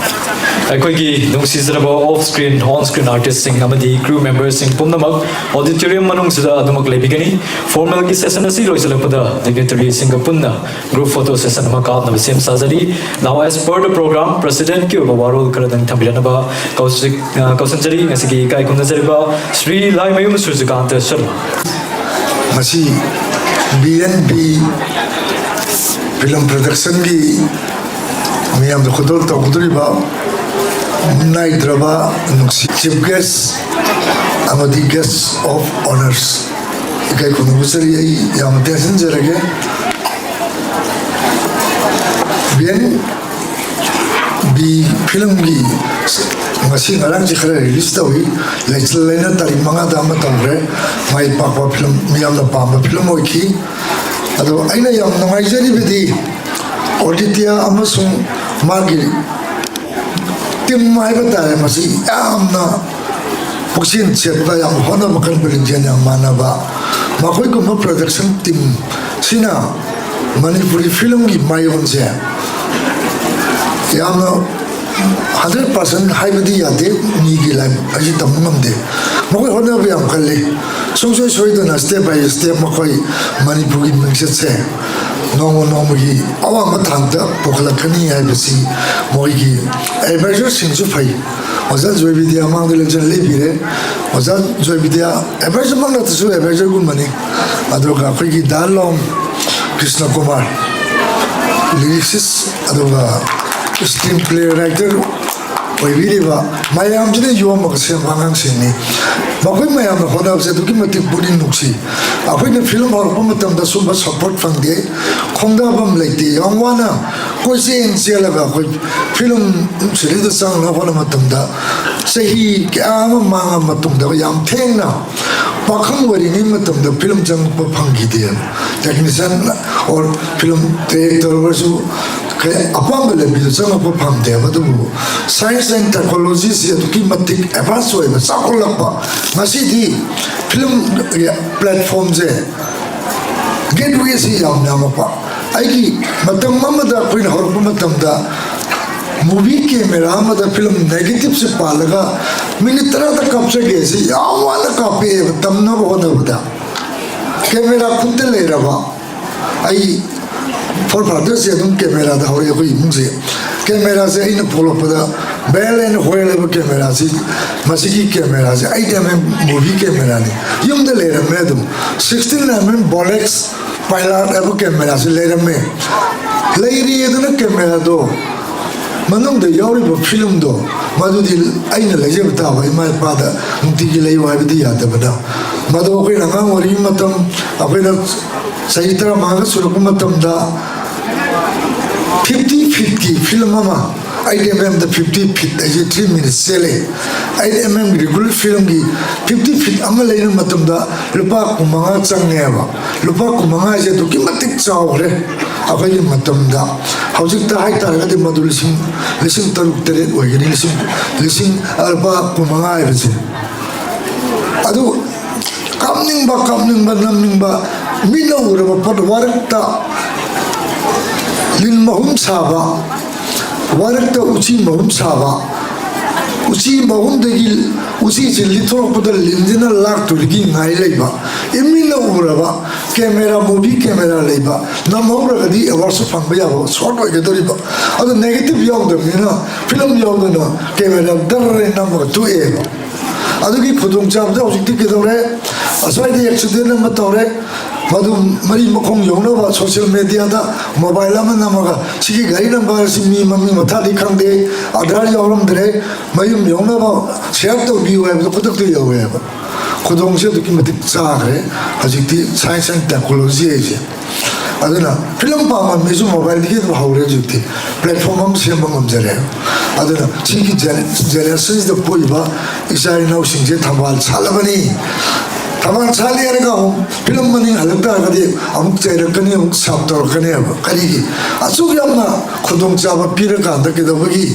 Aikoigi Nungshiba off-screen, on-screen artists sing amadi crew members sing pumnamak auditorium manung sida adumak lebigani formal ki session asi loisalakpada dignitary sing punna group photo session ma ka na same sajari. Now as per the program president ki warol karadang thambilanaba kausanjari ngasigi kai kunjariba Sri Laimayum Sujikanta Sharma. Masi BNB film production ki miyam do khodol to kudriba Mutnaidraba Nungshiba chief guest amadi guest of honors ikai kono busari ai yam attention jarage bien bi film gi ngasi ngarang ji khare release tawi lechal lena tari manga da ma tawre mai pakwa film miyam da pam film oiki ado aina yam ngai jari bidi auditia amasung magi tim mai bata masi amna puksin chepta yam hona makan belinjan yang mana ba makoi ko production team sina Manipuri film gi mai onse yamna 100% haibadi yade ni gi lai aji tamngam de makoi hona be am khalle songso soidana step by step makoi Manipuri mingse Nomo gi awa matangda pokla kani hai basi moi gi advisor singsu phai oza joy vidya mang de lecture le bire oza joy vidya advisor mang na tsu advisor gun mani adoga khoi gi dalom Krishna Kumar lyricist adoga screenplay writer oi biriba mayam jine yom ma se mangang sini makoi mayam na hoda se duki mati buri nuksi akoi ne film har pum tam da sum support phang de khongda bam leite yongwana ko se in se la ga ko film seri da sang na hola matam da sehi kya ma matum da yam theng na pakhang wari ni matam da film jang pa phang gi de technician or film director versu apam le bi jang pa phang de ba du science and technology se duki matik advance wa sa ko la pa ngasi di film platform je gateway si yam na ma pa ai matam mamada kuin hor matam da movie camera mada film negative se palaga minitra da kapse ge si yam wala kape tam na ho na buda camera kunte le raba ai four father से तुम camera दा हो कोई मुझे camera से in follow पदा बैल and होयल कैमरा से मसीकी कैमरा से आई टाइम मूवी कैमरा ने यूम दे ले रहे तुम 16mm बोलेक्स पायलट अब कैमरा से ले रहे ले रही है तो कैमरा दो मनों दे यारी वो फिल्म दो मधुदी आई न लगे बताओ इमाम पादा मुक्ति की लई वाई भी याद बना मधु कोई नंगा मोरी मतम अभी ना सही तरह मांग सुरु मतम दा 50 feet की फिल्म मा IDMM द 50 feet ऐसे 3 minutes चले IDMM रेगुलर फिल्म की 50 feet अमल लेने मतम दा लुपा कुमांगा चंगे है लुपा कुमांगा ऐसे तो किमतिक चाव रे अभी ये मतम दा हाउसिंग ता हाई तार का मधु लिसिंग तरुक तेरे वही लिसिंग अल्पा कुमांगा है बच्चे अदु कामनिंग बा नमनिंग बा मिलो उरे बा पट वारकता लिन महूम साबा वारकता उची महूम साबा उची महूम देगी उची जिल्ली थोड़ा पता लिंजना लाख तुर्की नाई लेबा इमिलो उरे बा कैमरा मूवी कैमरा लेबा ना महूम रखदी अवार्ड फंग बया बा शॉर्ट हो गया तोरी बा अदु नेगेटिव याद दे ना फिल्म याद ना कैमरा डर रहे ना मगर तू ए बा अदु की खुदों चाब दा उसी के दौरे असवाई दे एक्सीडेंट में तौरे मधु मरी मखों योना बा सोशल मीडिया दा मोबाइल में नमगा सिगी गाड़ी नंबर से मी मम्मी मथा दिखांग दे आधार योरम दरे मयूम योना बा शेयर तो भी हुआ है तो खुद तो यो है खुदों से तो की मत चाह रहे अजिती साइंस एंड टेक्नोलॉजी है अदना फिल्म पामा मेजो मोबाइल दिखे तो हाउरे जुते प्लेटफॉर्म हम से मंगम जरे अदना सिगी जनरेशंस द पोइबा इसाई नाउ सिंजे थमाल सालबनी थमाल साली अरे का फिल्म मनी हलता कदे अमुक चेरकनी अमुक साप्तरकनी अब करीगी असुग यामना खुदों चाबा पीरका दके दबगी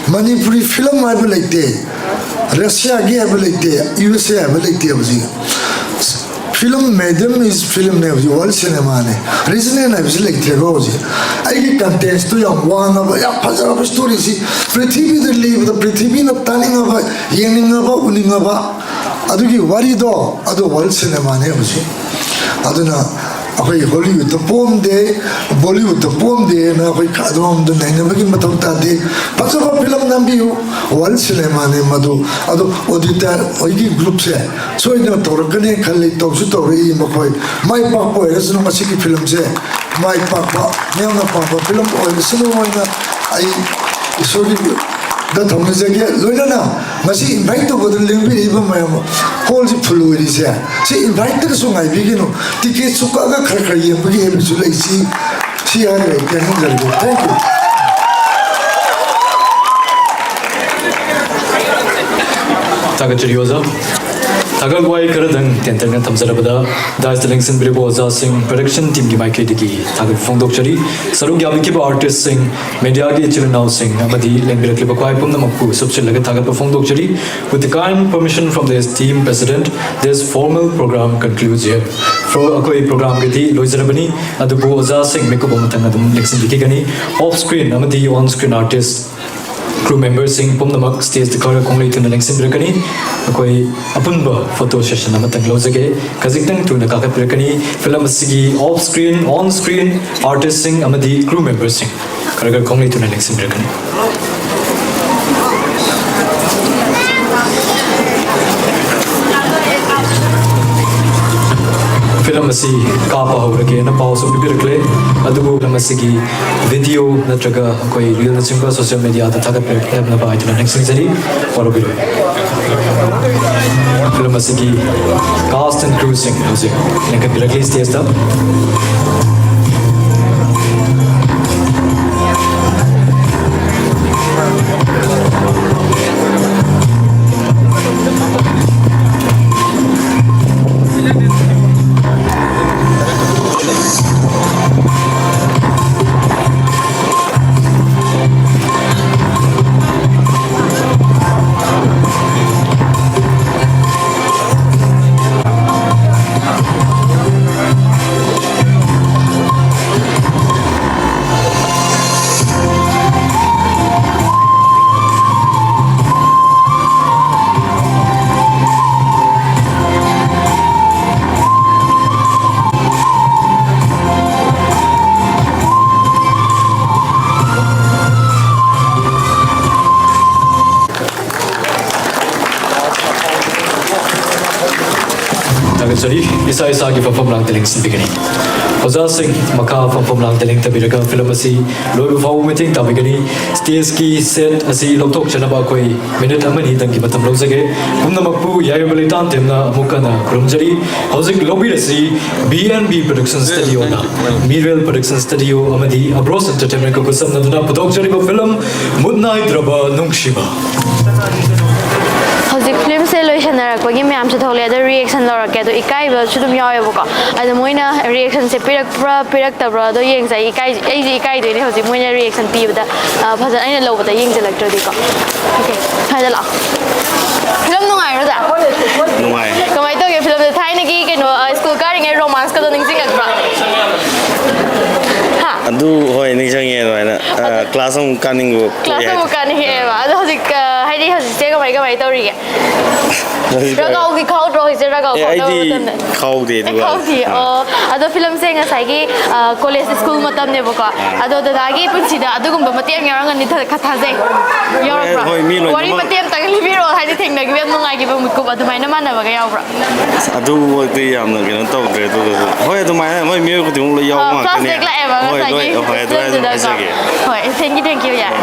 मणिपुरी फिल्म आइब लेते रशिया की आइब लेते यूएसए आइब लेते बजी फिल्म medium is film ने बजी वर्ल्ड सिनेमा ने रीजन है ना बजी लेते गो बजी आई की कंटेंट्स तो याम वाना बा या फजरा बा स्टोरी सी पृथ्वी द लीव द पृथ्वी न तानिंग बा येनिंग बा उनिंग बा अदुगी वारी दो अदु वर्ल्ड सिनेमा ने बजी अदुना अखोई हॉलीवुड तो पोम दे बॉलीवुड तो पोम दे ना अखोई खादोम द नैन बगी मतौता दे फजरा फिल्म नंबियो वर्ल्ड सिनेमा ने मधु अदु ऑडिटर ओगी ग्रुप से सोई न तोरकने खले तौसु तौरी मखोई माई पापो एसनो मसी की फिल्म से माई पापा नेना पापा फिल्म ओइ सुनो ओइना आई इसोगी द थमने जगे लोइना मसी इनवाइट तो बदल लेंबी इबा मयम हॉल जी फुल हुई से इनवाइट तो सुनाई बिगिनो टिकट सुका का खर ये बगी है बिसुले सी आ रहे क्या नहीं जल्दी थैंक यू तागचरियोजा तागल वाई करदंग टेंटरन थमजरबदा दाइसलिंगसन ब्रिबो ओजा सिंह प्रोडक्शन टीम की माइके दिगी तागल फोंदोकचरी सरुग याबी के आर्टिस्ट सिंह मीडिया के चिरनाव सिंह अमदी लेंबिरकलिब क्वाइ पुम नमकु सबसिलग तागल फोंदोकचरी with the kind permission from the esteemed president this formal program concludes here for akoi program ke di loizarabani adubu oza singh mekubo matang adum lection dikigani off screen amadi on screen artist crew members sing pum namak stage the kara konglei tun lengsin brakani akoi apunba photo session amatang lojage kazitang tun ka brakani film sigi off screen on screen artist sing amadi crew members sing kara konglei tun lengsin brakani film asi kaapa hawrage na pause bibirkle adubu film asigi video natraga koi reel na chimba social media da thagat platform na bai tuna next series parobilo film asigi cast and crew sing music neka directly stage da ꯇꯧꯖꯔꯤ ꯏꯁꯥ ꯏꯁꯥꯒꯤ ꯐꯝꯐꯝ ꯂꯥꯡꯇꯦꯂꯤꯡꯁꯤꯡ ꯄꯤꯒꯅꯤ ꯑꯣꯖꯥꯁꯤꯡ ꯃꯈꯥ ꯐꯝꯐꯝ ꯂꯥꯡꯇꯦꯂꯤꯡ ꯇꯝꯕꯤꯔꯒ film ꯑꯁꯤ ꯂꯣꯏꯕ ꯐꯥꯎꯕ ꯃꯇꯦꯡ ꯇꯥꯕꯤꯒꯅꯤ ꯁ꯭ꯇꯦꯖꯀꯤ ꯁꯦꯠ ꯑꯁꯤ ꯂꯧꯊꯣꯛꯆꯅꯕ ꯑꯩꯈꯣꯏ ꯃꯤꯅꯤꯠ ꯑꯃꯅꯤꯗꯪꯒꯤ ꯃꯇꯝ ꯂꯧꯖꯒꯦ ꯄꯨꯝꯅꯃꯛꯄꯨ ꯌꯥꯏꯐꯕ ꯂꯩꯇꯥꯟ ꯇꯦꯝꯅ ꯑꯃꯨꯛ ꯍꯟꯅ ꯈꯨꯔꯨꯝꯖꯔꯤ ꯍꯧꯖꯤꯛ ꯂꯧꯕꯤꯔꯁꯤ B&B ꯄ꯭ꯔꯣꯗꯛꯁꯟ ꯁ꯭ꯇꯨꯗꯤꯑꯣꯅ ꯃꯤꯔꯦꯜ ꯄ꯭ꯔꯣꯗꯛꯁꯟ ꯁ꯭ꯇꯨꯗꯤꯑꯣ ꯑꯃꯗꯤ ꯑꯕ꯭ꯔꯣꯁ ꯑꯦꯟꯇꯔꯇꯦꯟꯃꯦꯟꯠꯀ ꯈꯨꯠꯁꯝꯅꯗꯨꯅ ꯄꯨꯊꯣꯛꯆꯔꯤꯕ ꯐꯤꯂꯝ ꯃꯨꯠꯅꯥꯏꯗ꯭ꯔꯕ ꯅꯨꯡꯁꯤꯕ ꯍꯧꯖꯤꯛ ꯐꯤꯂꯝꯁꯦ ꯂꯣꯏꯁꯟꯅꯔꯛꯄꯒꯤ ꯃꯌꯥꯝꯁꯨ ꯊꯣꯛꯂꯛꯑꯦ ꯑꯗꯣ ꯔꯤꯑꯦꯛꯁꯟ ꯂꯧꯔꯛꯀꯦ ꯑꯗꯣ ꯏꯀꯥꯏꯕꯁꯨ ꯑꯗꯨꯝ ꯌꯥꯎꯋꯦꯕꯀꯣ ꯑꯗꯣ ꯃꯣꯏꯅ ꯔꯤꯑꯦꯛꯁꯟꯁꯦ ꯄꯤꯔꯛꯄ꯭ꯔꯥ ꯄꯤꯔꯛꯇꯕ꯭ꯔꯥ ꯑꯗꯣ ꯌꯦꯡꯖꯩ ꯑꯩꯁꯦ ꯏꯀꯥꯏꯗꯣꯏꯅꯦ ꯍꯧꯖꯤꯛ ꯃꯣꯏꯅ ꯔꯤꯑꯦꯛꯁꯟ ꯄꯤꯕꯗ ꯐꯖꯅ ꯑꯩꯅ ꯂꯧꯕꯗ ꯌꯦꯡꯁꯤꯜꯂꯛꯇ꯭ꯔꯗꯤꯀꯣ ꯑꯣꯀꯦ ꯍꯥꯏꯗ ꯂꯥꯛꯑꯣ ꯐꯤꯂꯝ ꯅꯨꯡꯉꯥꯏꯔꯣꯗ ꯅꯨꯡꯉꯥꯏ ꯀꯃꯥꯏꯅ ꯇꯧꯒꯦ ꯐꯤꯂꯝꯁꯦ ꯊꯥꯏꯅꯒꯤ ꯀꯩꯅꯣ ꯁ꯭ꯀꯨꯜ ꯀꯥꯔꯤꯉꯩ ꯔꯣꯃꯥꯟꯁꯀꯗꯣ ꯅꯤꯡꯁꯤꯡꯉꯛꯄ꯭ꯔꯥ ꯑꯗꯨ ꯍꯣꯏ ꯅꯤꯡꯁꯤꯡꯉꯦ ꯑꯗꯨꯃꯥꯏꯅ ꯀ꯭ꯂꯥꯁ ꯑꯃꯨꯛ ꯀꯥꯅꯤꯡꯕ ꯀ꯭ꯂꯥꯁ ꯑꯃꯨꯛ ꯀꯥꯅꯤꯡꯉꯦꯕ ꯑꯗꯣ ꯍꯧꯖꯤꯛ ꯍꯥꯏꯗꯤ ꯍꯧꯖꯤꯛꯁꯦ ꯀꯃꯥꯏ ꯇꯧꯔꯤꯒꯦ ꯔꯒꯥꯎꯗꯤ ꯈꯥꯎꯗ꯭ꯔꯣ ꯍꯧꯖꯤꯛꯁꯦ ꯔꯒꯥꯎ ꯈꯥꯎꯗꯕ ꯃꯇꯝꯗ ꯈꯥꯎꯗꯦ ꯈꯥꯎꯗꯦ ꯑꯗꯣ ꯐꯤꯂꯝꯁꯦ ꯉꯁꯥꯏꯒꯤ ꯀꯣꯂꯦꯖ ꯁ꯭ꯀꯨꯜ ꯃꯇꯝꯅꯦꯕꯀോ ꯑꯗꯣ ꯗꯗꯥꯒꯤ ꯄꯨꯟꯁꯤꯗ ꯑꯗꯨꯒꯨꯝꯕ ꯃꯇꯦꯛ ꯌꯥꯎꯔꯝꯒꯅꯤ ꯊꯥꯖꯩ ꯌꯥꯎꯔꯛꯄ꯭ꯔꯥ ꯋꯥꯔꯤ ꯃꯇꯦꯛ ꯑꯃꯇꯪ ꯂꯤꯕꯤꯔꯛꯑꯣ ꯍꯥꯏꯗꯤ ꯊꯦꯡꯅꯈꯤꯕ ꯌꯥꯝ ꯅꯨꯡꯉꯥꯏꯈꯤꯕ ꯃꯤꯀꯨꯞ ꯑꯗꯨꯃꯥꯏꯅ ꯃꯥꯟꯅꯕꯒ ꯌꯥꯎꯕ꯭ꯔꯥ ꯑꯗꯨꯃꯛꯇꯤ ꯌꯥꯝꯅ ꯀꯩꯅꯣ ꯇꯧꯗ꯭ꯔꯦ ꯑꯗꯨꯒ ꯍꯣꯏ ꯑꯗꯨꯃꯥꯏꯅ ꯃꯣꯏ ꯃꯤꯑꯣꯏ ꯈꯨꯗꯤꯡꯃꯛ ꯂꯣꯏ ꯌꯥꯎꯕ ꯉꯥꯛꯇꯅꯦ ꯐ꯭ꯂꯥꯁꯕꯦꯛ ꯂꯥꯛꯑꯦꯕ ꯉꯁꯥꯏꯒꯤ ꯐꯤꯂꯝꯗꯨꯗꯀꯣ ꯍꯣꯏ ꯊꯦꯡꯀ꯭ꯌꯨ ꯌꯥꯔꯦ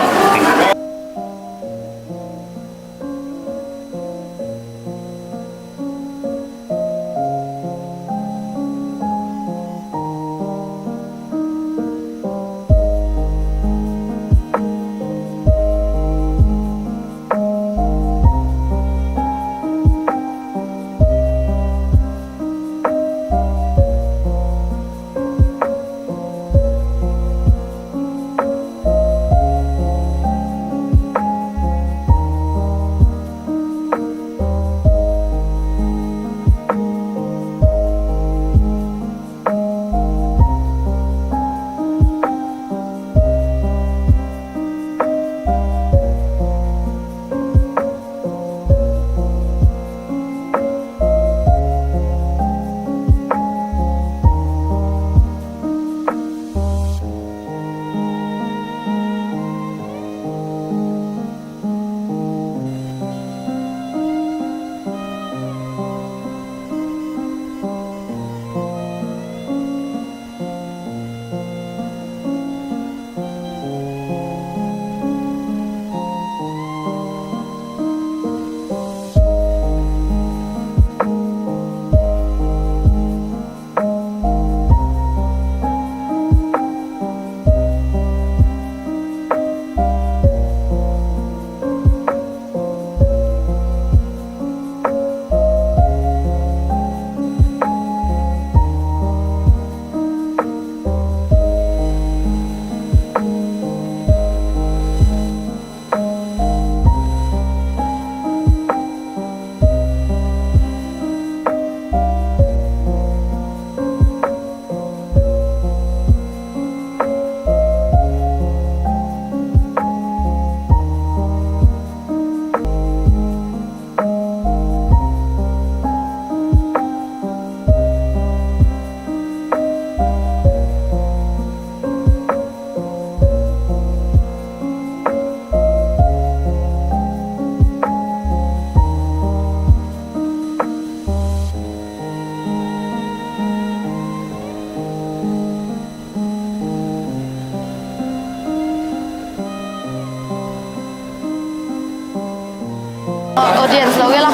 audience loge la